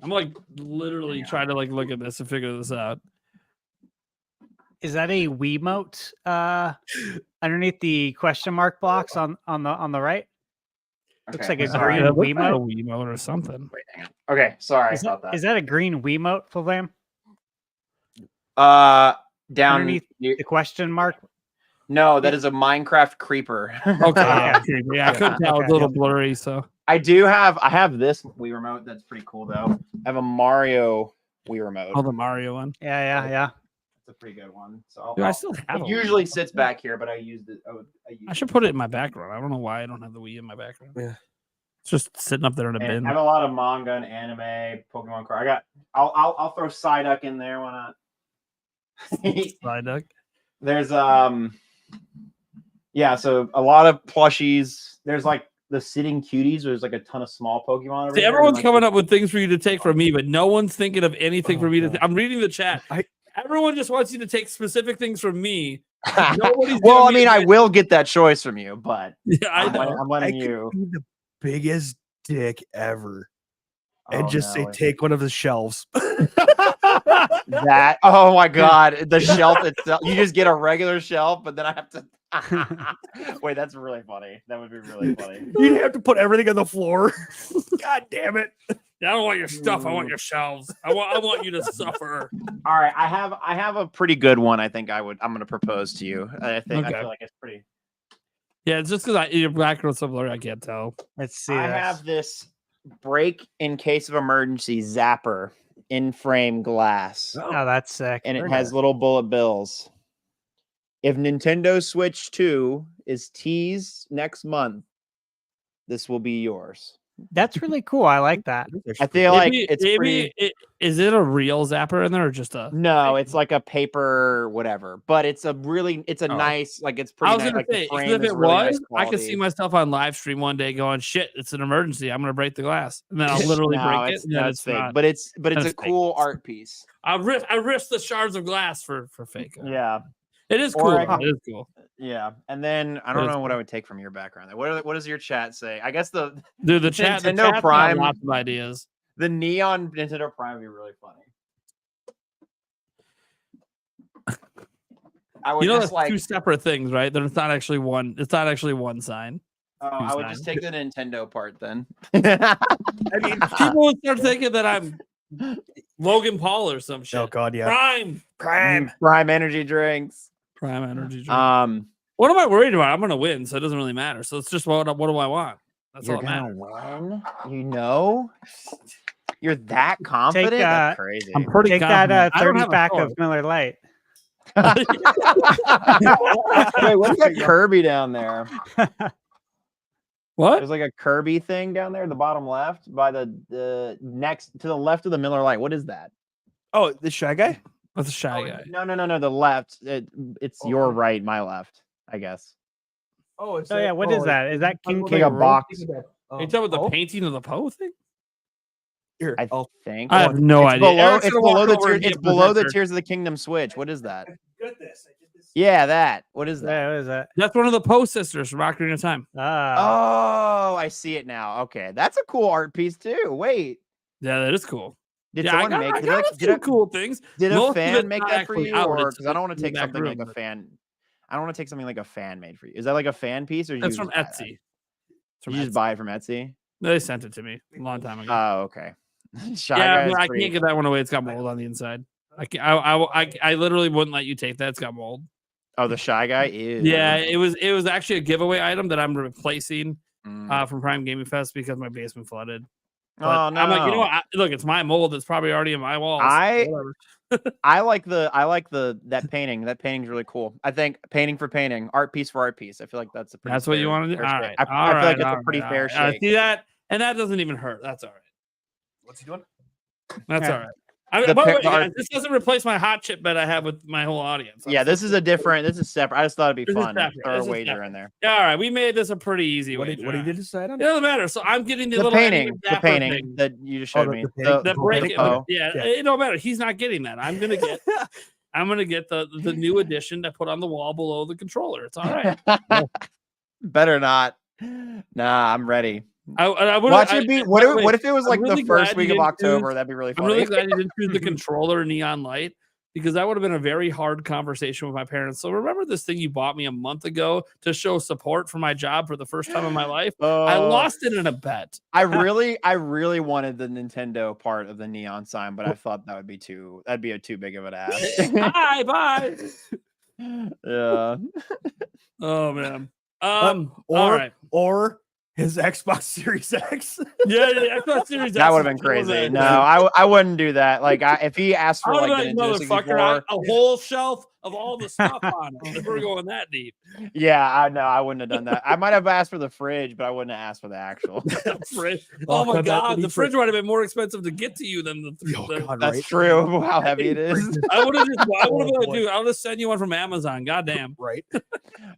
I'm like literally trying to look at this and figure this out. Is that a Wiimote underneath the question mark box on the right? Looks like a sorry. green Yeah, it looks like a Wiimote. Wiimote or something. Wait, hang on. Okay, sorry Is about that. is that a green Wiimote, Flam? Down Underneath the question mark? No, that is a Minecraft creeper. Okay, yeah, Yeah. yeah, I couldn't tell. It was Okay. a little blurry, so I have this Wii remote that's pretty cool though. I have a Mario Wii remote. oh, the Mario one. Yeah. It's a pretty good one. So Dude, I still have it it. usually sits back here, but I used it. I should put it in my background. I don't know why I don't have the Wii in my background. Yeah. It's just sitting up there in a And bin. I have a lot of manga and anime, Pokemon card. I'll throw Psyduck in there. Why not? Psyduck. There's yeah, so a lot of plushies. There's like the sitting cuties. There's like a ton of small Pokemon. over See, there, everyone's and, coming up with things for you to take from me, but no one's thinking of anything Oh, for me to. God. I'm reading the chat. Everyone just wants you to take specific things from me. like- Nobody's well, I giving me mean, I advice. will get that choice from you, but Yeah, I know. I'm letting I you. could be the biggest dick ever and Oh, just say no. take one of the shelves. That. Oh my god, the shelf itself. You just get a regular shelf, but then I have to. Wait, that's really funny. That would be really funny. You'd have to put everything on the floor. God damn it. I don't want your stuff. I want your shelves. I want you to suffer. All right, I have a pretty good one. I think I'm going to propose to you. I Okay. feel like it's pretty. Yeah, it's just because your background's so blurry, I can't tell. Let's see. I this. have this break in case of emergency zapper in frame glass, Oh, that's sick. and it very has nice. little bullet bills. If Nintendo Switch 2 is teased next month, this will be yours. That's really cool. I like that. I feel like it's pretty. Is it a real zapper in there or just a? No, it's like a paper whatever, but it's a Oh. nice, like it's I pretty was nice. gonna Like the say, 'cause frame if is it really nice was, I could see quality. myself on live stream one day going, "Shit, it's an emergency. I'm gonna break the glass," and then I'll literally No, break it. it's, And then no, it's fake, not. but it's That's a fake. cool art piece. I risk the shards of glass for fake. Yeah. It is Or cool. I can- It is cool. Yeah, and then I That don't is know what cool. I would take from your background. What does your chat say? I guess the Dude, the chat. The Nintendo chat's got Prime- lots of ideas. the neon Nintendo Prime would be really funny. I would You know, just that's two separate things, right? That it's not actually one. It's not actually one sign. I would just signs. take the Nintendo part then. I mean, People would start thinking that I'm Logan Paul or some shit. oh god, yeah. Prime Prime energy drinks. energy drink. What What am I worried about? I'm gonna win, so it doesn't really matter. So it's just what do I want? That's you're all that gonna matters. win? You know? You're that confident? That's crazy. I'm pretty Take confident. that I don't 30 have a pack choice. of Miller Lite. Wait, what's that Kirby down there? What? There's like a Kirby thing down there, the bottom left, by the next to the left of the Miller Lite. What is that? Oh, the Shy Guy? That's a shy guy. No. The left. It's Oh, your yeah. right, my left, I guess. Oh, Oh yeah, what is that? Is that King like K. a Rool? box. Are you talking about the painting of the Poe thing? Here, I I'll think. I have no it's idea. Below, Eric's it's gonna below walk the over tier, and be it's a below the presenter. Tears of the Kingdom Switch. What is that? get this. Yeah, that. What is that? Yeah, what is that? That's one of the Poe sisters from Ocarina of Time. Ah, Oh, I see it now. Okay, that's a cool art piece too. Wait, Yeah, that is cool. did Yeah, someone I make? got, Did, I like, got a did, few a, cool things. did Most a of fan it's make not that for actually you, out, or it's because I don't want to in the take back something like room, a but- fan? I don't want to take something like a fan made for you. Is that like a fan piece, or you That's just from buy that? Etsy. It's You from just Etsy. buy it from Etsy? They sent it to me a long time ago. Oh, okay. Shy Yeah, Guy but is I pretty- can't get that one away. It's got mold on the inside. I literally wouldn't let you take that. It's got mold. Oh, the Shy Guy is. Yeah, it was actually a giveaway item that I'm replacing Mm. from Prime Gaming Fest because my basement flooded. But Oh no! I'm like, you know what? Look, it's my mold. It's probably already in my walls. I- Whatever. I like that painting. That painting's really cool. I think painting for painting, art piece for art piece. I feel like that's a pretty. That's what you fair- want to do. fair All shake. right. I feel like it's a pretty all fair right. I shake. see that, and that doesn't even hurt. That's all right. What's he doing? That's Yeah. all right. I mean, The by the pa- way, the art- guys, this doesn't replace my hot chip bet I have with my whole audience. Yeah, this is a different. This is separate. I just thought it'd be This is fun. to separate. Throw This a is wager separate. in there. Yeah, all right. We made this a pretty easy What way. did you decide on? It doesn't matter. So I'm getting the The little painting, Eddie the Dapper painting thing. that you just Oh, showed the me. painting? The- The break it. Oh, Yeah, Yeah. it don't matter. He's not getting that. I'm gonna get. I'm gonna get the new edition that put on the wall below the controller. It's all right. Better not. Nah, I'm ready. I would Watch it be. What by the way, if it was I'm like really the first glad week you of didn't choose- October? That'd be really I'm funny. really glad you didn't choose the controller neon light because that would have been a very hard conversation with my parents. So remember this thing you bought me a month ago to show support for my job for the first time in my life? I lost it in a bet. I really wanted the Nintendo part of the neon sign, but I thought that'd be too big of an ask. Bye. Yeah. Oh man. Or All right. or his Xbox Series X. Yeah, Xbox Series That X would have is been crazy. killing No, it. I wouldn't do that. Like, if he asked I for would like have the been Nintendo motherfucker 64, a whole shelf of all the stuff on it. If we're going that deep. yeah, I wouldn't have done that. I might have asked for the fridge, but I wouldn't have asked for the actual. Fridge. Oh, Oh my that- god, that the fridge would have been more expensive to get to you than the. Oh, the- God, That's right? true. How heavy it is. I would have been Oh, like, boy. dude, I'll just send you one from Amazon. Goddamn. Right.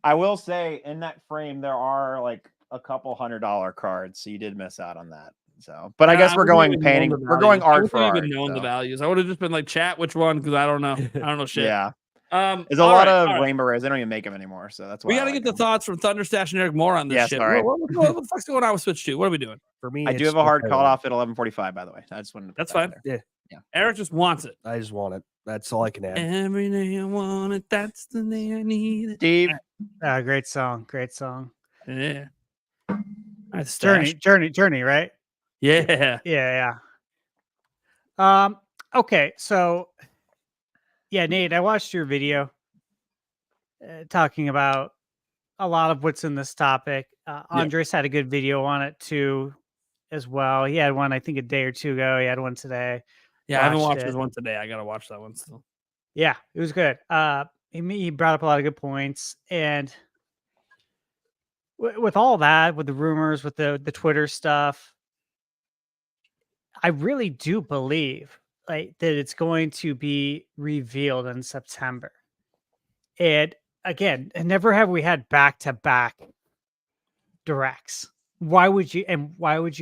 I will say in that frame there are like a couple $100 cards, so you did miss out on that. So, but I guess we're wouldn't going even known painting. the We're going values. I art for wouldn't art. even known the so, values. I would have just been like, chat which one because I don't know. I don't know shit. Yeah, There's there's a lot of rainbow rares. They don't even make them anymore, so that's why We I got to like get the them. thoughts from Thunderstash and Eric Moore on this Yes, shit. all right. What the fuck's going on with Switch 2? What are we doing? For me, I do it's have a hard just cutoff at 11:45. By the way, I just wanted to. That's put that fine. there. Eric just wants it. I just want it. That's all I can add. Every day I want it. That's the day I need it. Steve, great song. Great song. Yeah. That's Journey, right? Yeah. Yeah. Okay, so yeah, Nate, I watched your video talking about a lot of what's in this topic. Andres had a good video on it too, as well. He had one, I think, a day or two ago. He had one today. Yeah, I haven't Watched watched it. this one today. I gotta watch that one still. Yeah, it was good. He brought up a lot of good points, and with all that, with the rumors, with the Twitter stuff, I really do believe that it's going to be revealed in September. And again, never have we had back-to-back directs. Why would you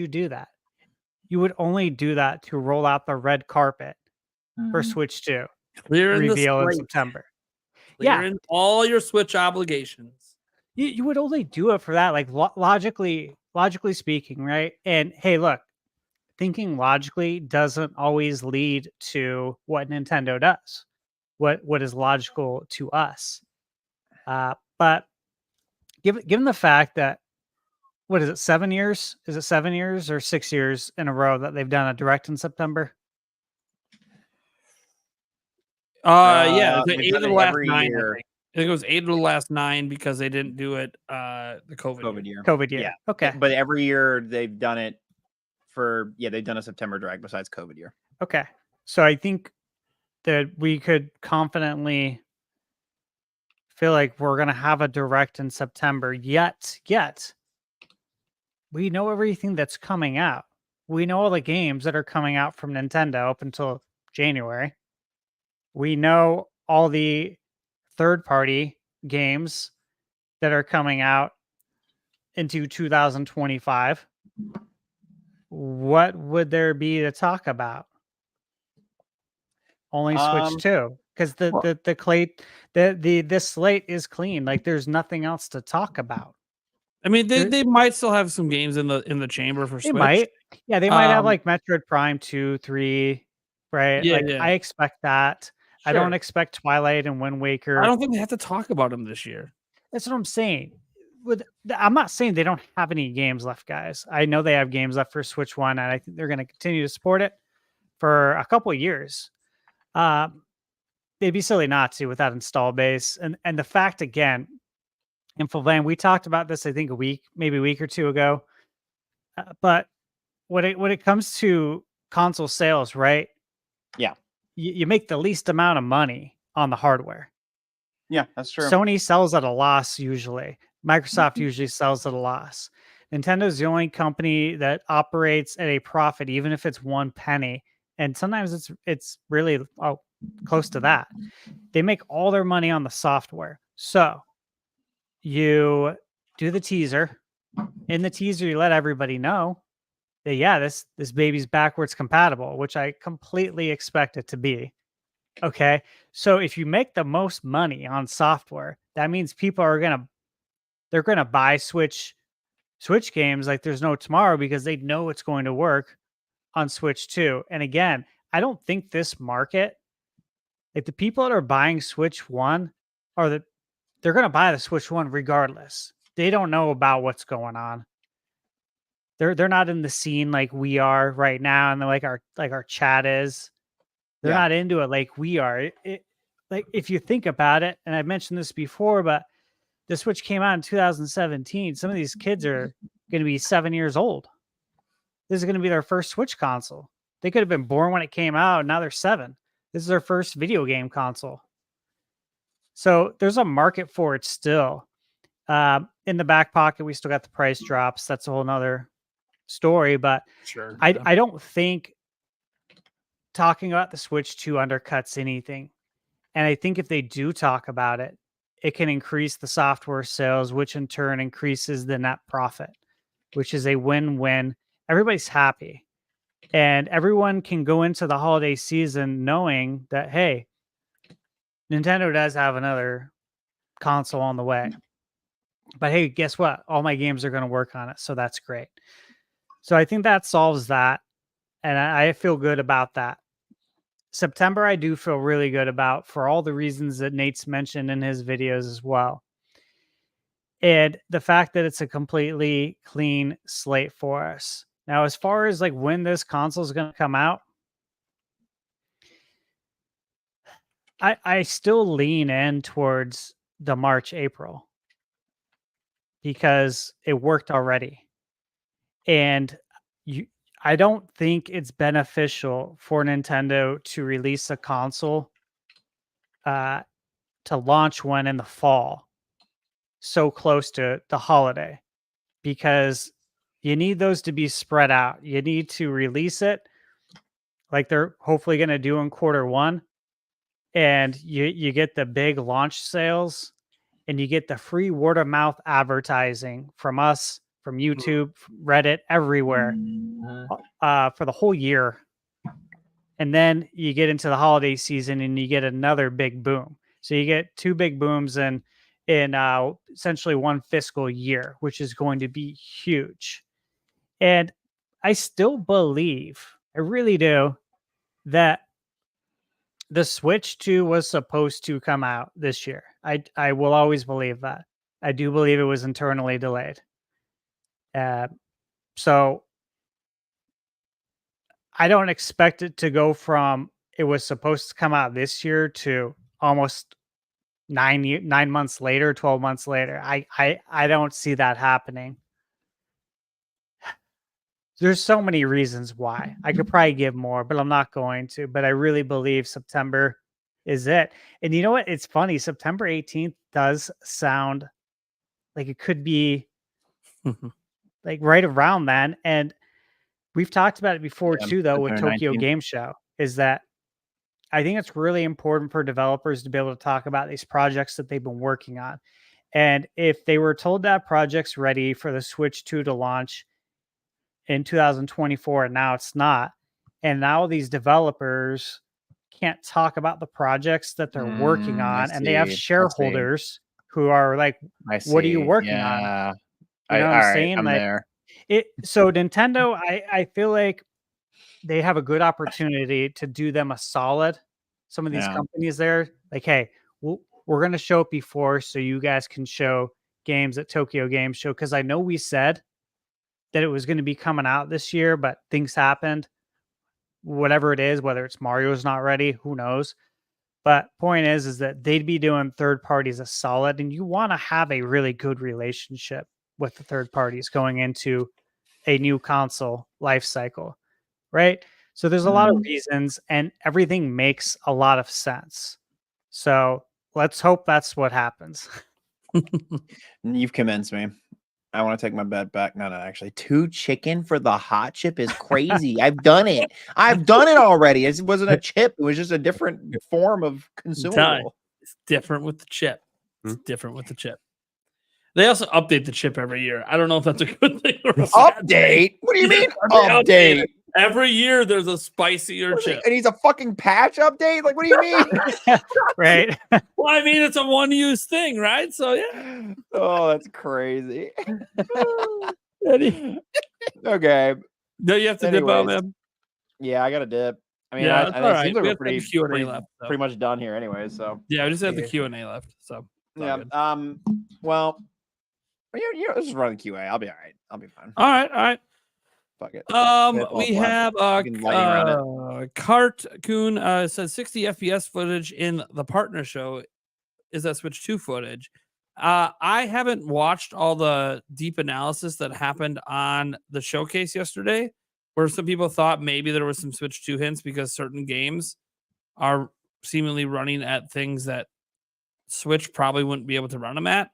do that? You would only do that to roll out the red carpet for Switch 2. Clear in Reveal in the slate. September. Yeah. Clearing all your Switch obligations. You would only do it for that, like logically speaking, right? And hey, look, thinking logically doesn't always lead to what Nintendo does, what is logical to us. But given the fact that, what is it, 7 years? Is it 7 years or 6 years in a row that they've done a direct in September? Yeah, the they've 8 of done the it last every 9. year. I think it was 8 of the last 9 because they didn't do it the COVID year. COVID year. Yeah. Okay. But every year they've done it they've done a September direct besides COVID year. Okay. So I think that we could confidently feel like we're going to have a direct in September. Yet we know everything that's coming out. We know all the games that are coming out from Nintendo up until January. We know all the third-party games that are coming out into 2025. What would there be to talk about? Only Switch 2, because the slate is clean. Like there's nothing else to talk about. I mean, they might still have some games in the chamber for They Switch. might. Yeah, they might have like Metroid Prime 2, 3, right? Yeah, like yeah. I expect that. I don't Sure. expect Twilight and Wind Waker. I don't think they have to talk about them this year. That's what I'm saying. I'm not saying they don't have any games left, guys. I know they have games left for Switch 1, and I think they're going to continue to support it for a couple of years. They'd be silly not to with that install base. And the fact, again, Infovland, we talked about this, I think, maybe a week or two ago. But when it comes to console sales, right? Yeah. You make the least amount of money on the hardware. Yeah, that's true. Sony sells at a loss usually. Microsoft usually sells at a loss. Nintendo's the only company that operates at a profit, even if it's 1 penny. And sometimes it's really close to that. They make all their money on the software. So you do the teaser. In the teaser, you let everybody know that, yeah, this baby's backwards compatible, which I completely expect it to be. Okay. So if you make the most money on software, that means people are they're gonna buy Switch games like there's no tomorrow because they know it's going to work on Switch 2. And again, I don't think this market, like the people that are buying Switch 1 they're gonna buy the Switch 1 regardless. They don't know about what's going on. They're not in the scene like we are right now, and like our chat is. They're not into it like we are. Like if you think about it, and I've mentioned this before, but the Switch came out in 2017. Some of these kids are going to be 7 years old. This is going to be their first Switch console. They could have been born when it came out, and now they're 7. This is their first video game console. So there's a market for it still. In the back pocket, we still got the price drops. That's a whole nother story. But Sure. I don't think talking about the Switch 2 undercuts anything. And I think if they do talk about it, it can increase the software sales, which in turn increases the net profit, which is a win-win. Everybody's happy. And everyone can go into the holiday season knowing that, hey, Nintendo does have another console on the way. But hey, guess what? All my games are going to work on it. So that's great. So I think that solves that. And I feel good about that. September, I do feel really good about for all the reasons that Nate's mentioned in his videos as well. And the fact that it's a completely clean slate for us. Now, as far as like when this console is going to come out, I still lean in towards the March, April because it worked already. And I don't think it's beneficial for Nintendo to release a console to launch one in the fall so close to the holiday because you need those to be spread out. You need to release it like they're hopefully going to do in Q1, and you get the big launch sales and you get the free word of mouth advertising from us, from YouTube, from Reddit, everywhere for the whole year. And then you get into the holiday season and you get another big boom. So you get two big booms in essentially one fiscal year, which is going to be huge. And I still believe, I really do, that the Switch 2 was supposed to come out this year. I will always believe that. I do believe it was internally delayed. So I don't expect it to go from it was supposed to come out this year to almost 9 months later, 12 months later. I don't see that happening. There's so many reasons why. I could probably give more, but I'm not going to. But I really believe September is it. And you know what? It's funny. September 18th does sound like it could be like right around then. And we've talked about it before too, though, with Tokyo 19th. Game Show, is that I think it's really important for developers to be able to talk about these projects that they've been working on. And if they were told that project's ready for the Switch 2 to launch in 2024, and now it's not, and now these developers can't talk about the projects that they're working on, and they have shareholders who are like, what are you working on? You know what I'm saying? I'm like there. So Nintendo, I feel like they have a good opportunity to do them a solid. Some of these companies there, like, hey, we're going to show it before so you guys can show games at Tokyo Game Show. Because I know we said that it was going to be coming out this year, but things happened. Whatever it is, whether it's Mario's not ready, who knows? But point is that they'd be doing third parties a solid, and you want to have a really good relationship with the third parties going into a new console life cycle, right? So there's a lot of reasons, and everything makes a lot of sense. So let's hope that's what happens. You've convinced me. I want to take my bet back. No, actually, 2 chicken for the hot chip is crazy. I've done it. I've done it already. It wasn't a chip. It was just a different form of consumable. It's different with the chip. It's different with the chip. They also update the chip every year. I don't know if that's a good thing or a bad thing. Update? What do you mean Update. update? Every year there's a spicier chip. And he's a fucking patch update? Like, what do you mean? Right? Well, I mean, it's a one-use thing, right? So, yeah. Oh, that's crazy. Okay. No, you have to dip out, man. Yeah, I got to dip. I mean, Yeah, it seems like we're pretty much done here anyway. So yeah, we just have the Q&A left. So yeah. Well, let's just run the QA. I'll be all right. I'll be fine. All right. Fuck it. We have Cartoon says 60 FPS footage in the partner show. Is that Switch 2 footage? I haven't watched all the deep analysis that happened on the showcase yesterday, where some people thought maybe there was some Switch 2 hints because certain games are seemingly running at things that Switch probably wouldn't be able to run them at.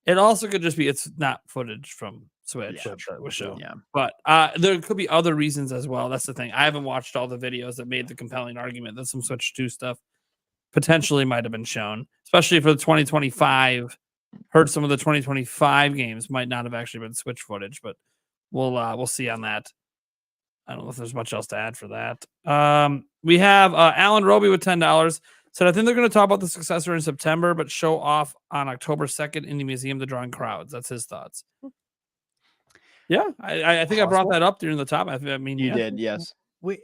It also could just be it's not footage from Switch that was shown. Yeah. But there could be other reasons as well. That's the thing. I haven't watched all the videos that made the compelling argument that some Switch 2 stuff potentially might have been shown, especially for the 2025. Heard some of the 2025 games might not have actually been Switch footage, but we'll see on that. I don't know if there's much else to add for that. We have Alan Roby with $10. Said, I think they're going to talk about the successor in September, but show off on October 2nd in the museum to drawing crowds. That's his thoughts. Yeah, I think I brought that up during the top. I mean, you did, yes.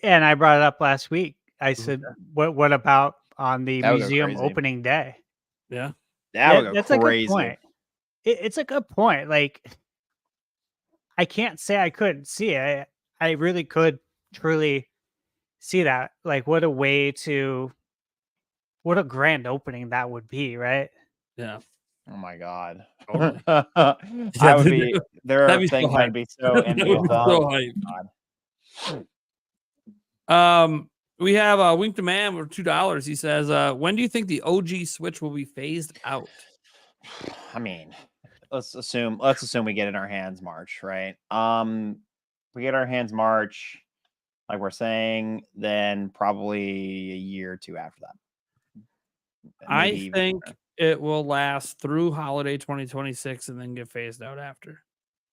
And I brought it up last week. I said, what about on the museum opening day? Yeah. That's crazy. A good point. It's a good point. Like, I can't say I couldn't see it. I really could truly see that. Like, what a grand opening that would be, right? Yeah. Oh my God. Totally. I would be. There are things I'd be so envious of. We have Wink to Man for $2. He says, when do you think the OG Switch will be phased out? I mean, let's assume we get in our hands March, right? We get our hands March, like we're saying, then probably a year or two after that. I think it will last through holiday 2026 and then get phased out after.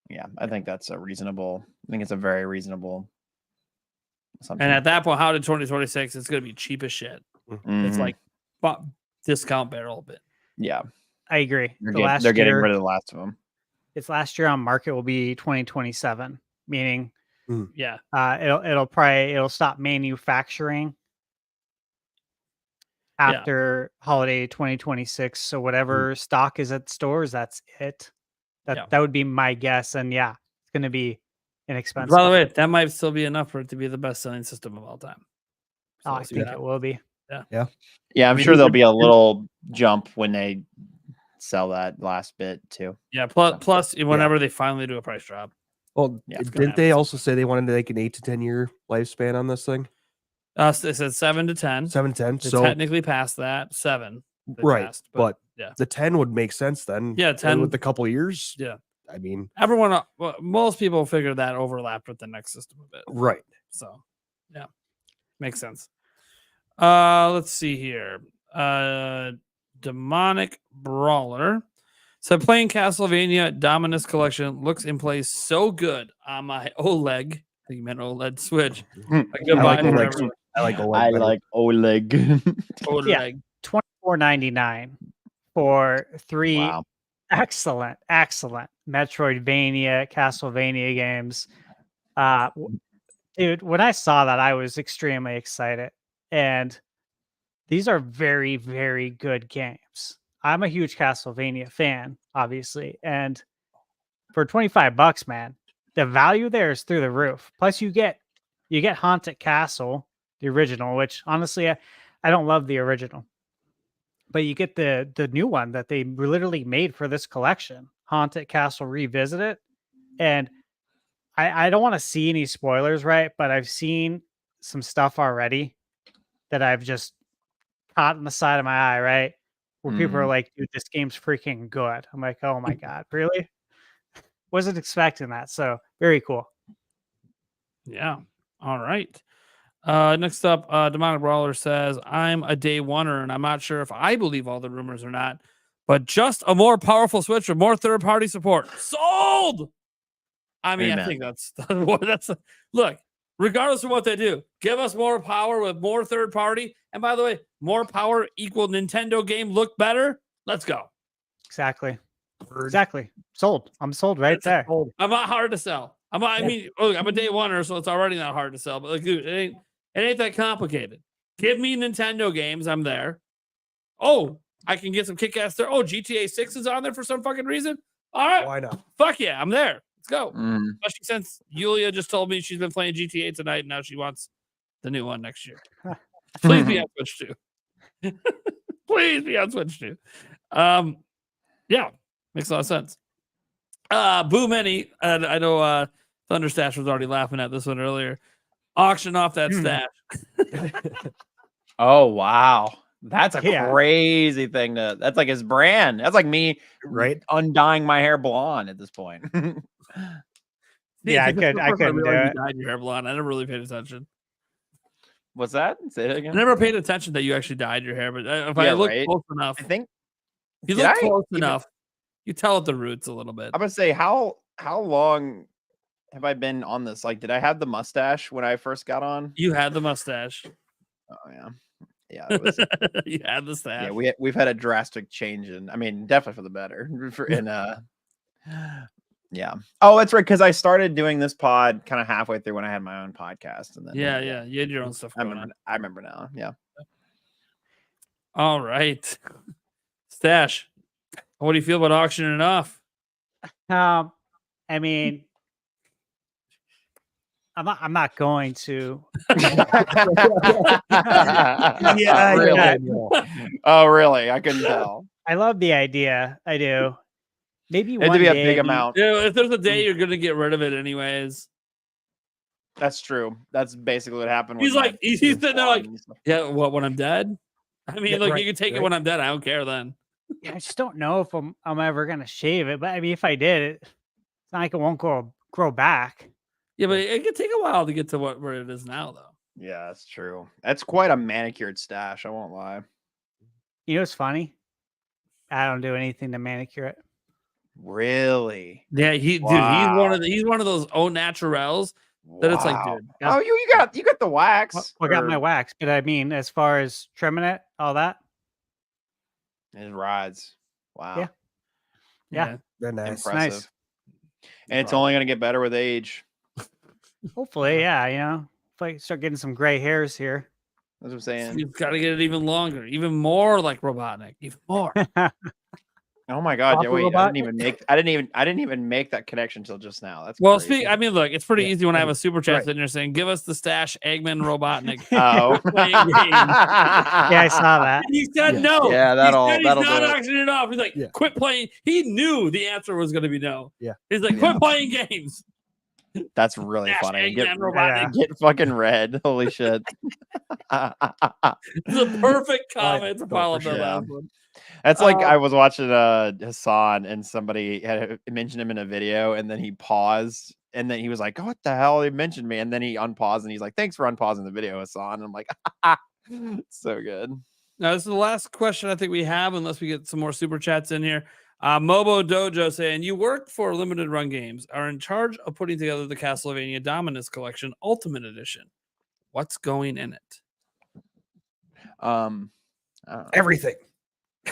Yeah, I think that's a reasonable. I think it's a very reasonable assumption. And at that point, how did 2026? It's going to be cheap as shit. Mm-hmm. It's like discount barrel bin. Yeah, I agree. they're getting rid of the last of them. Its last year on market will be 2027, meaning Yeah. It'll stop manufacturing after holiday 2026. So whatever stock is at stores, that's it. That would be my guess. And yeah, it's going to be inexpensive. By the way, that might still be enough for it to be the best selling system of all time. So I think it will be. Yeah, I'm sure there'll be a little jump when they sell that last bit too. Yeah. Plus, whenever they finally do a price drop. Well, didn't they also say they wanted to make an 8 to 10 year lifespan on this thing? They said 7 to 10. 7 to 10. They So technically passed that 7. Right, passed, but yeah, the 10 would make sense then. Yeah, 10 with a couple of years. Yeah, I mean, most people figure that overlapped with the next system a bit. Right. So, yeah, makes sense. Let's see here. Demonic Brawler. So playing Castlevania Dominus Collection looks in play so good on my OLED. I think you meant OLED Switch. I like OLED. I like OLED. OLED. Yeah, $24.99 for 3 excellent Metroidvania, Castlevania games. Dude, when I saw that, I was extremely excited. And these are very, very good games. I'm a huge Castlevania fan, obviously. And for $25, man, the value there is through the roof. Plus, you get Haunted Castle, the original, which honestly, I don't love the original. But you get the new one that they literally made for this collection, Haunted Castle Revisited. And I don't want to see any spoilers, right? But I've seen some stuff already that I've just caught in the side of my eye, right? Where people are like, dude, this game's freaking good. I'm like, oh my God, really? Wasn't expecting that. So very cool. Yeah. All right. Next up, Demonic Brawler says, I'm a day oneer, and I'm not sure if I believe all the rumors or not, but just a more powerful Switch with more third-party support. Sold! I mean, Amen. I think that's look, regardless of what they do, give us more power with more third-party. And by the way, more power equal Nintendo game look better. Let's go. Exactly. Sold. I'm sold right there. Sold. I'm not hard to sell. I'm a day oneer, so it's already not hard to sell. But like, dude, it ain't that complicated. Give me Nintendo games. I'm there. Oh, I can get some kick-ass there. Oh, GTA 6 is on there for some fucking reason. All right. Why not? Fuck yeah, I'm there. Let's go. Especially since Yulia just told me she's been playing GTA tonight, and now she wants the new one next year. Please be on Switch too. Please be on Switch too. Yeah, makes a lot of sense. Boo Many. I know Thunderstash was already laughing at this one earlier. Auction off that stash. Oh wow, that's a crazy thing that's like his brand. That's like me, right? Undying my hair blonde at this point. Yeah, I couldn't do it. Dyed your hair blonde. I never really paid attention. What's that? Say it again. I never paid attention that you actually dyed your hair, but if I look close enough, I think if you look close enough, you tell at the roots a little bit. I'm gonna say how long have I been on this? Like, did I have the mustache when I first got on? You had the mustache. Oh yeah, it was, you had the stash. Yeah, we've had a drastic change definitely for the better. Yeah. Oh, that's right. Because I started doing this pod kind of halfway through when I had my own podcast, and then yeah, you had your own stuff. I remember now. Yeah. All right, Stash. What do you feel about auctioning off? I mean, I'm not going to. Yeah. Really? Oh, really? I couldn't tell. I love the idea. I do. Maybe it had to be a big amount. Yeah, if there's a day you're gonna get rid of it anyways. That's true. That's basically what happened. He's sitting there like, yeah, what, when I'm dead? I mean, you can take it when I'm dead. I don't care then. Yeah, I just don't know if I'm ever gonna shave it. But I mean, if I did, it's not like it won't grow back. Yeah, but it could take a while to get to where it is now, though. Yeah, that's true. That's quite a manicured stash. I won't lie. You know what's funny? I don't do anything to manicure it. Really? Yeah, he's one of those au naturels that it's like, dude. Yeah. Oh, you got the wax. I got my wax, but I mean, as far as trimming it, all that. His rides. Wow. Yeah. Very nice. Impressive. Nice. And it's only going to get better with age. Hopefully, yeah. If I start getting some gray hairs here. That's what I'm saying. You've got to get it even longer, even more like Robotnik, even more. Oh my god! Yeah, Proper wait, I robot? didn't even make that connection till just now. That's Well, crazy. I mean, look, it's pretty Yeah. easy when I have a super chat Right. sitting there saying, "Give us the stash, Eggman, Robotnik." Oh, Playing games. Yeah, I saw that. And he said Yeah. no. Yeah, that'll- he said he's that'll not do it. auctioning it off. He's like, Yeah. quit playing. He knew the answer was going to be no. Yeah. He's like, quit playing games. That's really Stash, funny. Eggman, Robotnik. Get fucking red. Holy shit! It's a perfect comment to for follow up that sure. last one. That's like I was watching Hassan and somebody had mentioned him in a video, and then he paused, and then he was like, "What the hell? He mentioned me," and then he unpaused, and he's like, "Thanks for unpausing the video, Hassan." And I'm like, so good. Now, this is the last question I think we have, unless we get some more super chats in here. Mobo Dojo saying, you work for Limited Run Games, are in charge of putting together the Castlevania Dominus Collection Ultimate Edition. What's going in it? I don't know. Everything.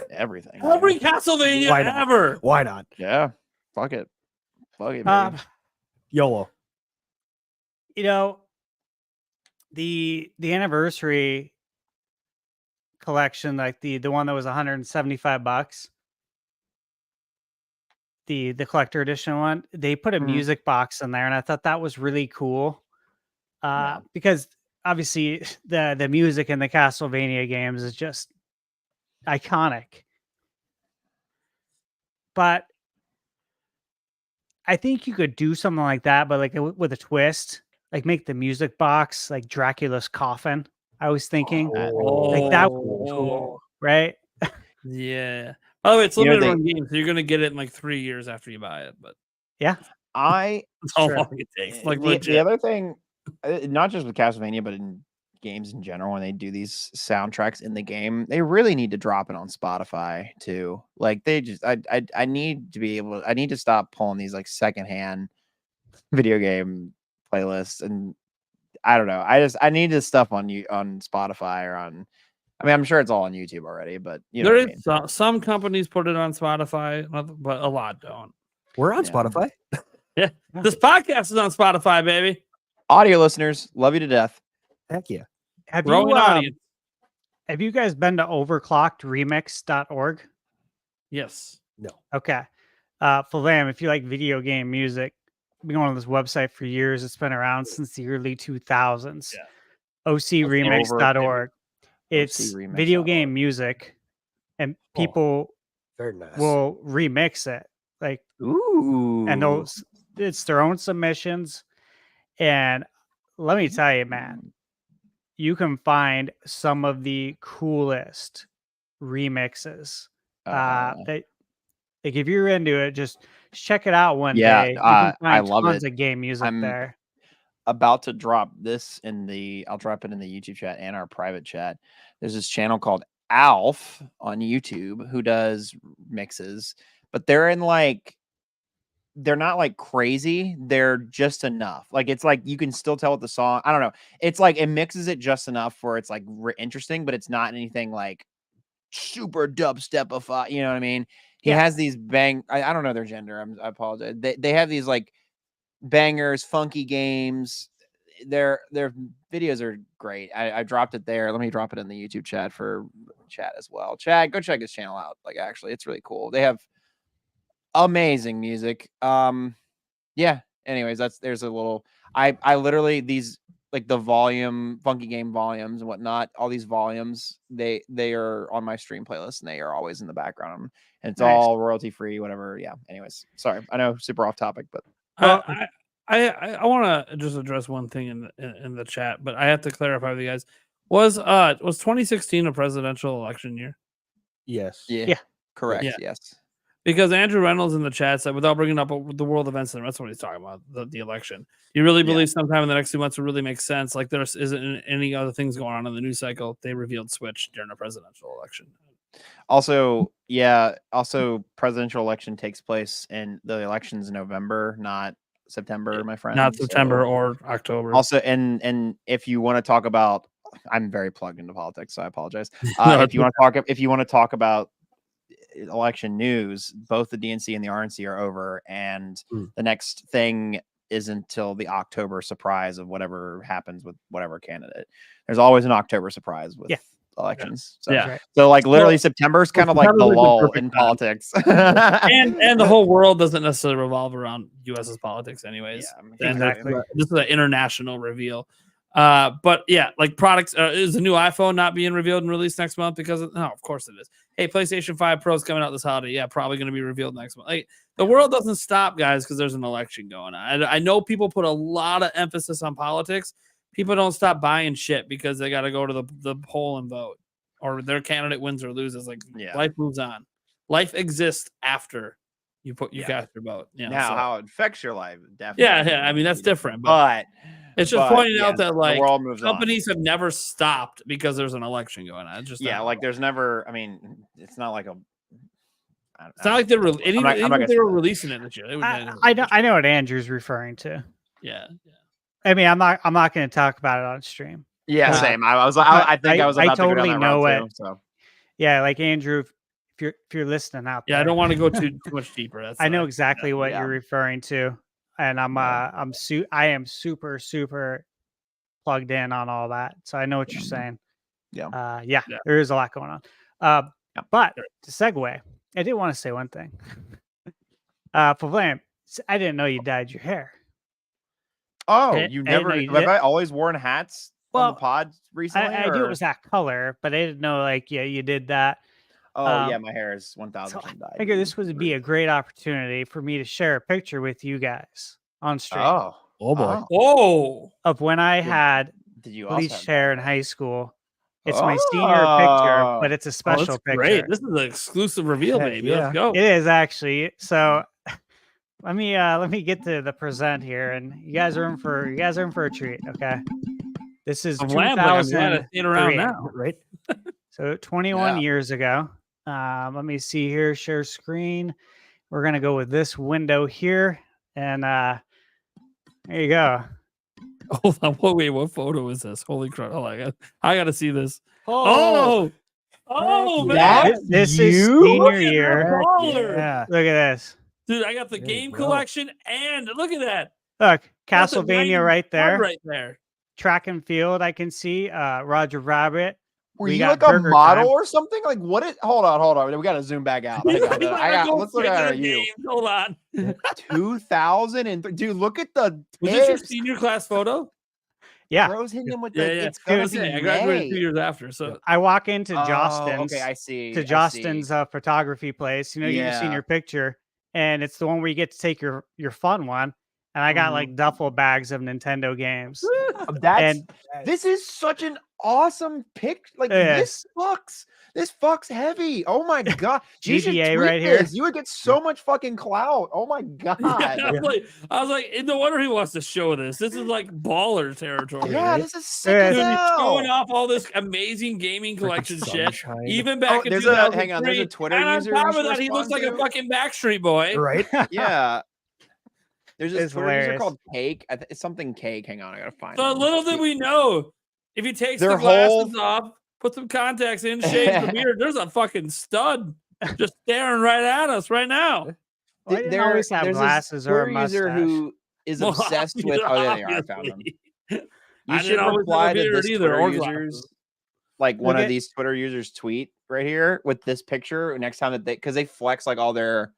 Everything. Every yeah. Castlevania Why not? ever. Why not? Yeah. Fuck it. Fuck it, Um, baby. YOLO. you know, the anniversary collection, like the one that was $175, the collector edition one, they put a Mhm. music box in there, and I thought that was really cool. Yeah. Because obviously the music in the Castlevania games is just iconic. But I think you could do something like that, but like with a twist, like make the music box like Dracula's coffin. I was thinking, like that would be cool, right? Yeah. By the way, it's You know, limited they- run game, so you're going to get it in like 3 years after you buy it. But I that's how Sure. long it takes. Like the legit. other thing, not just with Castlevania, but in games in general, when they do these soundtracks in the game, they really need to drop it on Spotify too. Like they just, I need to be able, I need to stop pulling these like secondhand video game playlists, and I don't know. I need this stuff on Spotify or on. I mean, I'm sure it's all on YouTube already, but you know There what I is mean. some companies put it on Spotify, but a lot don't. We're on Yeah. Spotify. This podcast is on Spotify, baby. Audio listeners, love you to death. Heck yeah. Have Growing you audience. have you guys been to overclockedremix.org? Yes. No. Okay. For them, if you like video game music, I've been going on this website for years. It's been around since the early 2000s. Yeah. OCremix.org. It's OCremix.org. video game music, and people Very nice. will remix it. Like, Ooh. and those, it's their own submissions. And let me tell you, man, you can find some of the coolest remixes. That, like, if you're into it, just check it out one Yeah, day. You can I find love tons it. of game music I'm- there. about to drop this I'll drop it in the YouTube chat and our private chat. There's this channel called Alf on YouTube who does mixes, but they're not like crazy. They're just enough. Like it's like you can still tell what the song. I don't know. It's like it mixes it just enough for it's like interesting, but it's not anything like super dubstep-ify. You know what I mean? He Yeah. has these I don't know their gender. I apologize. They have these like bangers, funky games. Their videos are great. I dropped it there. Let me drop it in the YouTube chat for chat as well. Chad, go check his channel out. Like actually, it's really cool. They have amazing music. Yeah. Anyways, there's a little. I literally these like the volume, funky game volumes and whatnot. All these volumes, they are on my stream playlist and they are always in the background. And it's Nice. all royalty free, whatever. Yeah. Anyways, sorry. I know super off topic, but Well, I want to just address one thing in the chat, but I have to clarify with you guys. Was 2016 a presidential election year? Yes. Yeah. correct. Yeah. Yes. Because Andrew Reynolds in the chat said, without bringing up the world events, and that's what he's talking about, the election. You really believe sometime in the next 2 months will really make sense? Like there isn't any other things going on in the news cycle. They revealed Switch during a presidential election. Also, presidential election takes place in the elections in November, not September, my friend. Not September So- or October. Also, and if you want to talk about, I'm very plugged into politics, so I apologize. No, If you want to talk about election news, both the DNC and the RNC are over, and the next thing isn't until the October surprise of whatever happens with whatever candidate. There's always an October surprise with elections. So like literally September is kind of like the lull in politics. and the whole world doesn't necessarily revolve around US's politics anyways. Exactly. This is an international reveal. But yeah, like products, is the new iPhone not being revealed and released next month because of course it is. Hey, PlayStation 5 Pro is coming out this holiday. Yeah, probably going to be revealed next month. Like the world doesn't stop, guys, because there's an election going on. I know people put a lot of emphasis on politics. People don't stop buying shit because they got to go to the poll and vote, or their candidate wins or loses. Like life moves on. Life exists after you cast your vote. Now, how it affects your life, definitely. Yeah. I mean, that's different, but it's just pointing out that like companies have never stopped because there's an election going on. It's just like there's never. I mean, it's not like a. It's not like they were releasing it this year. I know what Andrew's referring to. Yeah. I mean, I'm not going to talk about it on stream. Yeah, same. I was. I think I was. About I totally to go down that know road it. Too, so. Yeah, like Andrew, if you're listening out there, I don't want to go too much deeper. I know exactly what you're referring to, and I am super plugged in on all that, so I know what you're saying. Yeah, there is a lot going on. But to segue, I did want to say one thing. Pavlam, I didn't know you dyed your hair. Oh, you never? Have I always worn hats on the pod recently? I knew it was that color, but I didn't know you did that. Oh yeah, my hair is 1,000% dyed. I figured this would be a great opportunity for me to share a picture with you guys on stream. Oh boy! Oh, of when I had bleached hair in high school. It's my senior picture, but it's a special picture. Great! This is an exclusive reveal, baby. Let's go. It is actually. So let me get to the present here, and you guys are in for a treat. Okay, this is 2003 around now, right? So 21 years ago. Let me see here. Share screen. We're gonna go with this window here, and there you go. Hold on. Wait, what photo is this? Holy crap! Oh my god, I gotta see this. Oh man, this is senior year. Yeah. Look at this, dude. I got the game collection, and look at that. Look, Castlevania right there. Right there. Track and field. I can see Roger Rabbit. Were you like a model or something? Like what is? Hold on. We got to zoom back out. Let's look at you. Hold on. 2003. Dude, look at the. Was this your senior class photo? Yeah. Bro's hitting him with It's I graduated 2 years after. So I walk into Jostin's. Okay, I see. To Jostin's photography place. You've seen your picture, and it's the one where you get to take your fun one. And I got like duffel bags of Nintendo games. This is such an awesome pic. Like this fucks heavy. Oh my god. GBA right here. You would get so much fucking clout. Oh my god. I was like, no wonder he wants to show this. This is like baller territory. Yeah, right? This is sick as hell. Showing off all this amazing gaming collection shit. Even back in 2003. Hang on, there's a Twitter user. On top of that, he looks like a fucking Backstreet Boy. Right? Yeah. There's this Twitter hilarious. user called Cake. It's something Cake. Hang on, I gotta find it. So little did we know, if he takes the glasses off, put some contacts in, shaves the beard, there's a fucking stud just staring right at us right now. Well, I always have glasses or a mustache. User who is obsessed with. Oh, there they are. I found them. You should always reply have a to beard this either, Twitter or users, like one of these Twitter users tweet right here with this picture next time that because they flex like all their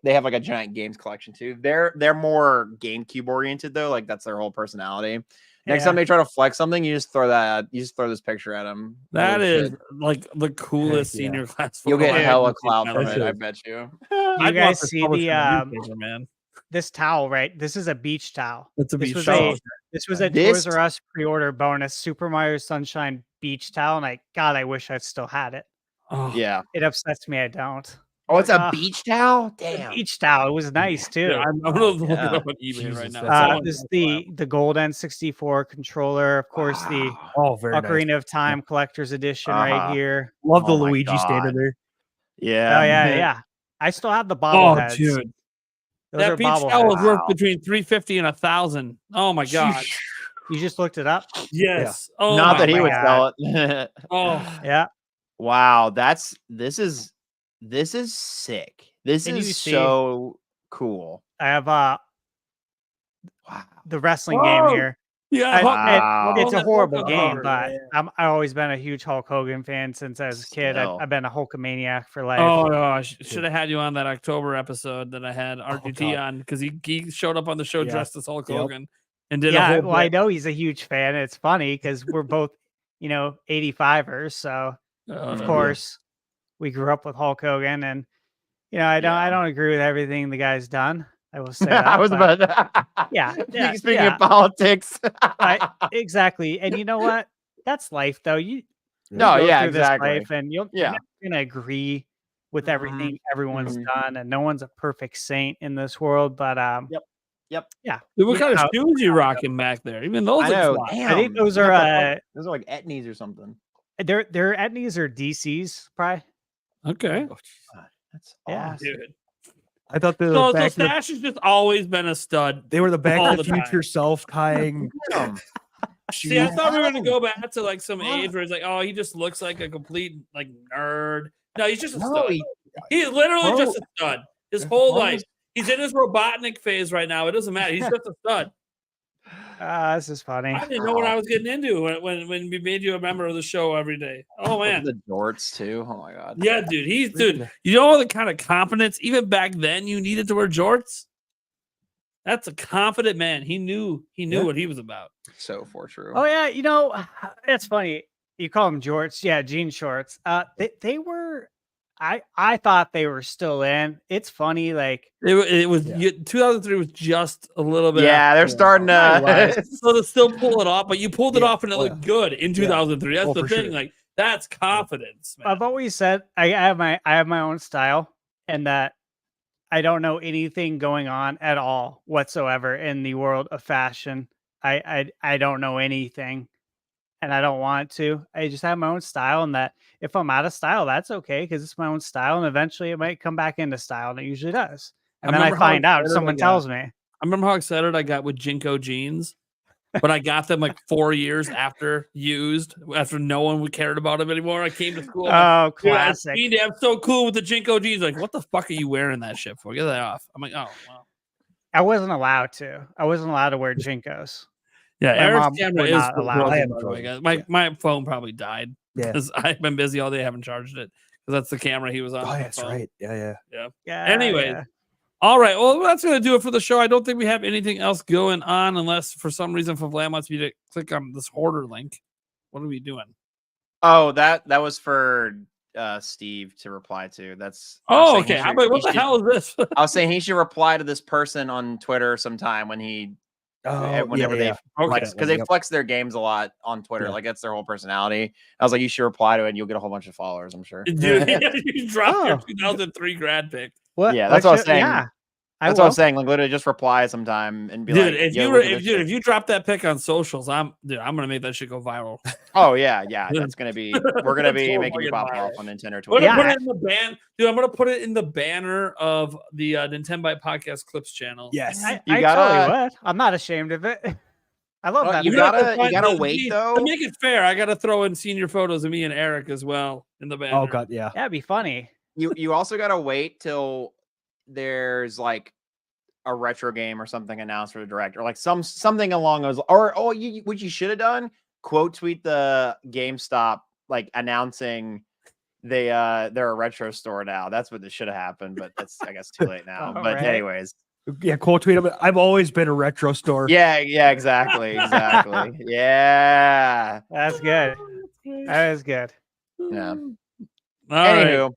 they have like a giant games collection too. They're more GameCube oriented though. Like that's their whole personality. Next time they try to flex something, you just throw this picture at them. That is like the coolest senior class. You'll get hella clout from it, I bet you. You guys see the this towel, right? This is a beach towel. It's a beach towel. This was a Toys R Us pre-order bonus Super Mario Sunshine beach towel, and I wish I still had it. Oh yeah, it upsets me. I don't. Oh, it's a beach towel? Damn. Beach towel. It was nice too. I'm gonna look it up on eBay right now. This is the Gold N64 controller. Of course, the Ocarina of Time Collector's Edition right here. Love the Luigi standing there. Yeah. Oh, yeah. I still have the bobbleheads. Oh, dude. That beach towel is worth between $350 and $1,000. Oh my god. You just looked it up? Yes. Oh, not that he would sell it. Yeah. Wow, this is sick. This And you is see- so cool. I have Wow. the wrestling game Whoa! here. Yeah, I- Wow. It's a Hulk horrible Hogan game, cover. but I've always been a huge Hulk Hogan fan since I was a kid. Still. I've been a Hulkamaniac for life. Oh gosh, should have had you on that October episode that I had RGT God. on because he showed up on the show Yeah. dressed as Hulk Yep. Hogan and did a Yeah, whole. well, I bit. know he's a huge fan. It's funny because we're both, 85ers. So of Mhm. course we grew up with Hulk Hogan, and I don't agree with everything the guy's done. I will say that. I was but- about to. Yeah, yeah, Speaking yeah. of politics. exactly. And you know what? That's life, though. You No, go yeah, through this exactly. life, and you're Yeah. not gonna agree with Mhm. everything everyone's Mhm. done, and no one's a perfect saint in this world. But Yep. yeah. Dude, what You kind know, of shoes you rocking back there? Even those I look know. fly. Damn. I think those You are got those are like Etnies or something. their Etnies or DCs, probably. Okay, God, that's Yeah. awesome. dude. I thought So back to the, Stash has just always been a stud. they were the Back all to the the time. Future self tying Damn. See, I shoes. thought we were gonna go back to like some What? age where it's like, oh, he just looks like a complete like nerd. No, he's just a No, stud. He's literally just a stud. His whole life. He's in his Robotnik phase right now. It doesn't matter. He's just a stud. This is funny. I didn't know what I was getting into when we made you a member of the show every day. Oh Look at man. the jorts too. Oh my god. Yeah, dude. You know the kind of confidence even back then you needed to wear jorts? That's a confident man. He knew Yeah. what he was about. So for true. Oh yeah, it's funny. You call them jorts, yeah, jean shorts. They were. I thought they were still in. It's funny, like It was Yeah. 2003 was just a little bit. Yeah, they're starting to. So to still pull it off, but you pulled it Yeah. off and it Oh, looked good in 2003. That's Oh, the for thing. sure. Like that's confidence, man. I've always said, I have my own style, and that I don't know anything going on at all whatsoever in the world of fashion. I don't know anything, and I don't want to. I just have my own style, and that if I'm out of style, that's okay because it's my own style, and eventually it might come back into style, and it usually does. And then I remember how find out, excited someone I got. tells me. I remember how excited I got with Jinko jeans, but I got them like 4 years after no one cared about them anymore. I came to school. I'm like, Oh, "Dude, classic. I'm so cool with the Jinko jeans. Like, what the fuck are you wearing that shit for? Get that off. I'm like, oh, wow. I wasn't allowed to. I wasn't allowed to wear Jinkos. Yeah, My Eric's mom camera would is not allow broken, it. by the way, guys. My phone probably died Yeah. because I've been busy all day. I haven't charged it because that's the camera he was on. Oh, my that's phone. right. Yeah. Yeah. Anyways, yeah. all right. Well, that's going to do it for the show. I don't think we have anything else going on unless for some reason Favlam wants me to click on this hoarder link. What are we doing? Oh, that was for Steve to reply to. That's. I was Oh, saying he okay. should- What he the should- hell is this? I was saying he should reply to this person on Twitter sometime when he Oh, whenever they Okay. because they flex their games a lot on Twitter. Yeah. Like that's their whole personality. I was like, you should reply to it and you'll get a whole bunch of followers, I'm sure. Dude, you dropped your Oh. 2003 grad pick. What? Yeah, that's what I was should- saying. Yeah. That's what I was saying. Like literally just reply sometime and be Dude, like, if "Yo, you look were, at this if shit." you drop that pick on socials, I'm gonna make that shit go viral. Oh yeah, that's gonna be we're gonna That's be so making you fucking pop viral. off on Nintendo I'm Twitter. gonna put Yeah. it in the dude. I'm gonna put it in the banner of the Nintenbyte Podcast Clips channel. Yes. I You totally gotta- would. I'm not ashamed of it. I love Well, that. you You're gonna have to gotta- find gotta the- wait, to though. make it fair, I gotta throw in senior photos of me and Eric as well in the banner. Oh god, yeah. That'd be funny. You also gotta wait till there's like a retro game or something announced for the direct, or like something along those. Or what you should have done, quote tweet the GameStop like announcing they're a retro store now. That's what should have happened, but that's I guess too late now. Oh, But right. anyways, Yeah, quote tweet him. I've always been a retro store. yeah, exactly. Yeah. That's good. That is good. Yeah. All right. Anywho,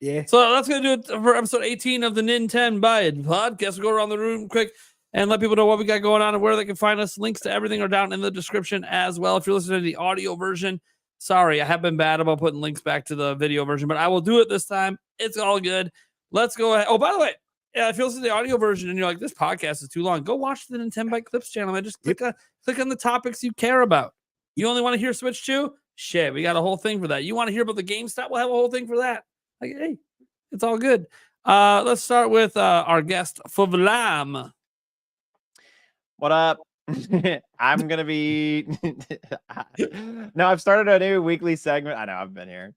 Yeah. So that's going to do it for episode 18 of the Nintenbyte Podcast. We'll go around the room quick and let people know what we got going on and where they can find us. Links to everything are down in the description as well. If you're listening to the audio version, sorry, I have been bad about putting links back to the video version, but I will do it this time. It's all good. Let's go ahead. Oh, by the way, if you're listening to the audio version and you're like, this podcast is too long, go watch the Nintenbyte Clips channel and just click on the topics you care about. You only want to hear Switch 2? Shit, we got a whole thing for that. You want to hear about the GameStop? We'll have a whole thing for that. Like, hey, it's all good. Let's start with our guest, Favlam. what up? I'm gonna be. No, I've started a new weekly segment. I know I've been here.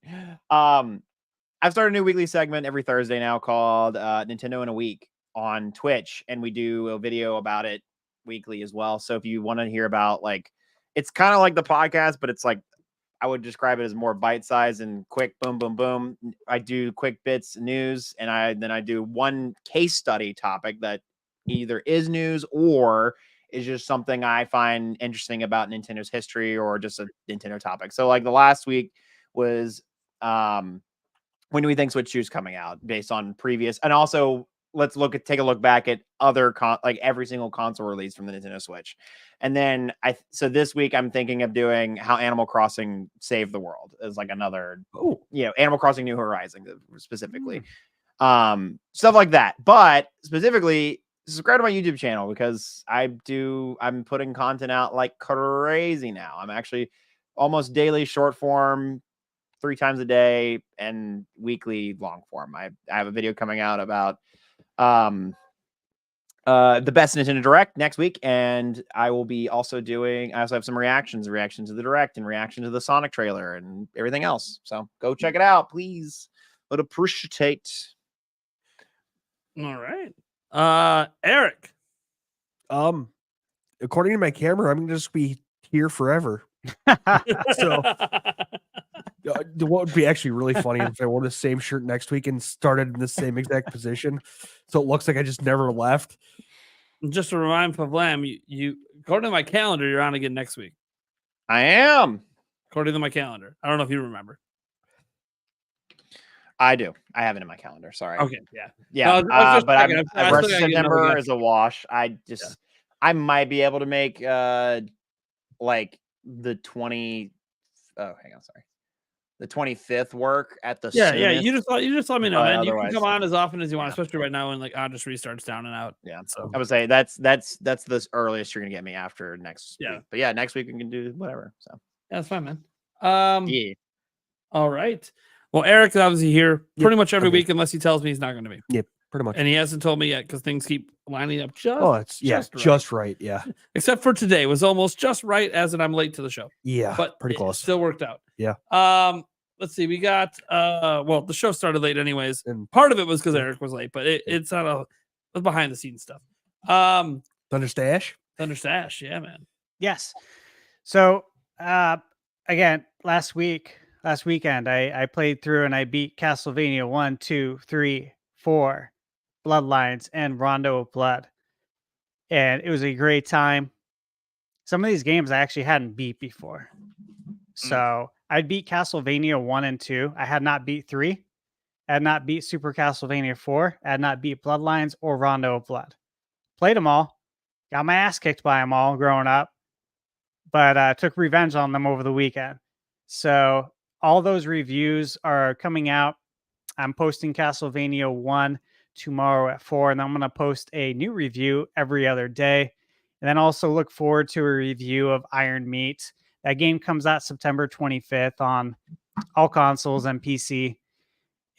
I've started a new weekly segment every Thursday now called Nintendo in a Week on Twitch, and we do a video about it weekly as well. So if you want to hear about like, it's kind of like the podcast, but it's like I would describe it as more bite size and quick. Boom, boom, boom. I do quick bits news, and I do one case study topic that either is news or is just something I find interesting about Nintendo's history or just a Nintendo topic. So like the last week was when do we think Switch 2 is coming out based on previous, and also let's take a look back at other like every single console release from the Nintendo Switch. And then so this week I'm thinking of doing how Animal Crossing saved the world as like another, Animal Crossing New Horizons specifically. Stuff like that. But specifically, subscribe to my YouTube channel because I'm putting content out like crazy now. I'm actually almost daily short form, 3 times a day, and weekly long form. I have a video coming out about the best Nintendo Direct next week, and I will be also I also have some reaction to the Direct and reaction to the Sonic trailer and everything else. So go check it out, please. Would appreciate. All right. Eric. According to my camera, I'm gonna just be here forever. So what would be actually really funny if I wore the same shirt next week and started in the same exact position, so it looks like I just never left. Just to remind Pavlam, you according to my calendar, you're on again next week. I am. According to my calendar. I don't know if you remember. I do. I have it in my calendar. Sorry. Okay. Yeah. Yeah. No, I was just but checking. the rest of September guess. is a wash. I might be able to make like the 20. Oh, hang on. Sorry. The 25th work at the Yeah. soonest. You just let me know, man. You can Otherwise, come on as often as you want, yeah. especially right now when like just restarts down and out. Yeah. So I would say that's the earliest you're gonna get me after next Yeah. week. But yeah, next week we can do whatever. So yeah, that's fine, man. yeah. All right. Well, Eric is obviously here pretty much every okay. week unless he tells me he's not going to be. Yep, pretty much. And he hasn't told me yet because things keep lining up just right. Yeah. Except for today. It was almost just right as in I'm late to the show. Yeah. But pretty it close. still worked out. Yeah. Let's see. We got the show started late anyways. And part of it was because Eric was late, but it's not a behind the scenes stuff. Thunder Stash, yeah, man. Yes. So again, last weekend, I played through and I beat Castlevania 1, 2, 3, 4, Bloodlines, and Rondo of Blood. And it was a great time. Some of these games I actually hadn't beat before. So I beat Castlevania 1 and 2. I had not beat 3. I had not beat Super Castlevania 4. I had not beat Bloodlines or Rondo of Blood. Played them all. Got my ass kicked by them all growing up. But took revenge on them over the weekend. So all those reviews are coming out. I'm posting Castlevania 1 tomorrow at 4, and I'm going to post a new review every other day. And then also look forward to a review of Iron Meat. That game comes out September 25th on all consoles and PC.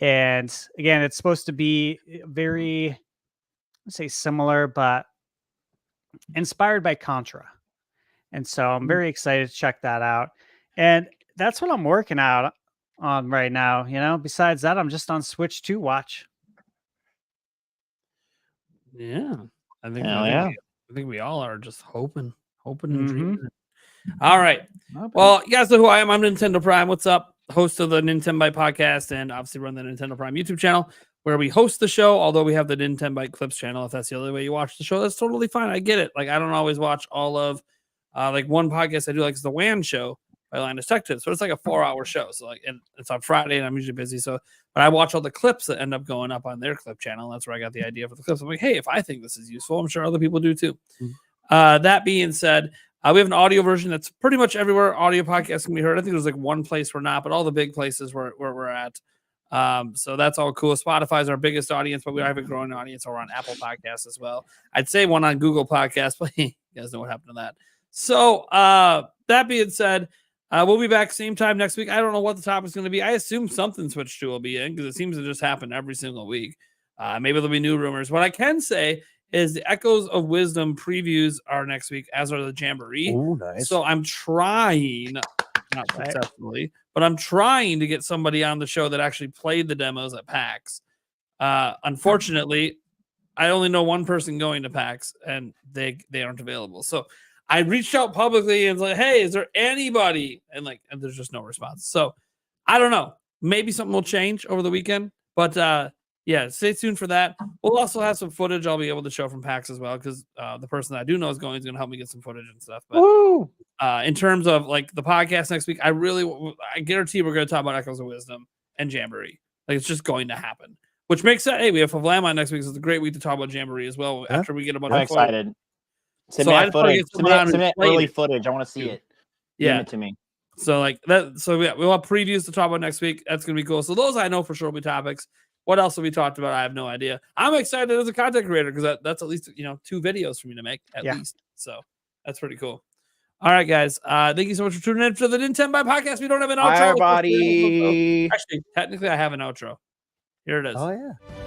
And again, it's supposed to be very, let's say similar, but inspired by Contra. And so I'm very excited to check that out. And that's what I'm working out on right now. You know, besides that, I'm just on Switch 2 watch. Yeah. I think we all are just hoping and dreaming. All right. Well, you guys know who I am. I'm Nintendo Prime. What's up? Host of the Nintenbyte Podcast and obviously run the Nintendo Prime YouTube channel where we host the show, although we have the Nintenbyte Clips channel. If that's the only way you watch the show, that's totally fine. I get it. Like, I don't always watch all of like one podcast I do, like it's the WAN show by Linus Tech Tips. So it's like a 4-hour show. So like, and it's on Friday and I'm usually busy. So, but I watch all the clips that end up going up on their clip channel. That's where I got the idea for the clips. I'm like, hey, if I think this is useful, I'm sure other people do too. That being said, we have an audio version that's pretty much everywhere audio podcasts can be heard. I think there's like one place we're not, but all the big places where we're at. So that's all cool. Spotify's our biggest audience, but we have a growing audience over on Apple Podcasts as well. I'd say one on Google Podcasts, but you guys know what happened to that. So that being said, we'll be back same time next week. I don't know what the topic's going to be. I assume something Switch 2 will be in because it seems to just happen every single week. Maybe there'll be new rumors. What I can say is the Echoes of Wisdom previews are next week, as are the Jamboree. Oh, nice. So I'm trying, not successfully, but I'm trying to get somebody on the show that actually played the demos at PAX. Unfortunately, I only know one person going to PAX, and they aren't available. So I reached out publicly and was like, "Hey, is there anybody?" And there's just no response. So I don't know. Maybe something will change over the weekend, but yeah, stay tuned for that. We'll also have some footage I'll be able to show from PAX as well, because the person that I do know is going to help me get some footage and stuff. But in terms of the podcast next week, I guarantee we're going to talk about Echoes of Wisdom and Jamboree. It's just going to happen, which makes sense. Hey, we have Flavlam on next week, so it's a great week to talk about Jamboree as well. Yeah. After we get a bunch I'm of footage. excited. So Submit I just wanna footage. get someone on who Submit played early it. footage. I want to see it. Yeah. Give it to me. So that. So yeah, we'll have previews to talk about next week. That's gonna be cool. So those I know for sure will be topics. What else have we talked about? I have no idea. I'm excited as a content creator because that's at least 2 videos for me to make at least. So that's pretty cool. All right, guys. Thank you so much for tuning in to the Nintenbyte Podcast. We don't have an outro. Bye, everybody. Actually, technically, I have an outro. Here it is. Oh, yeah.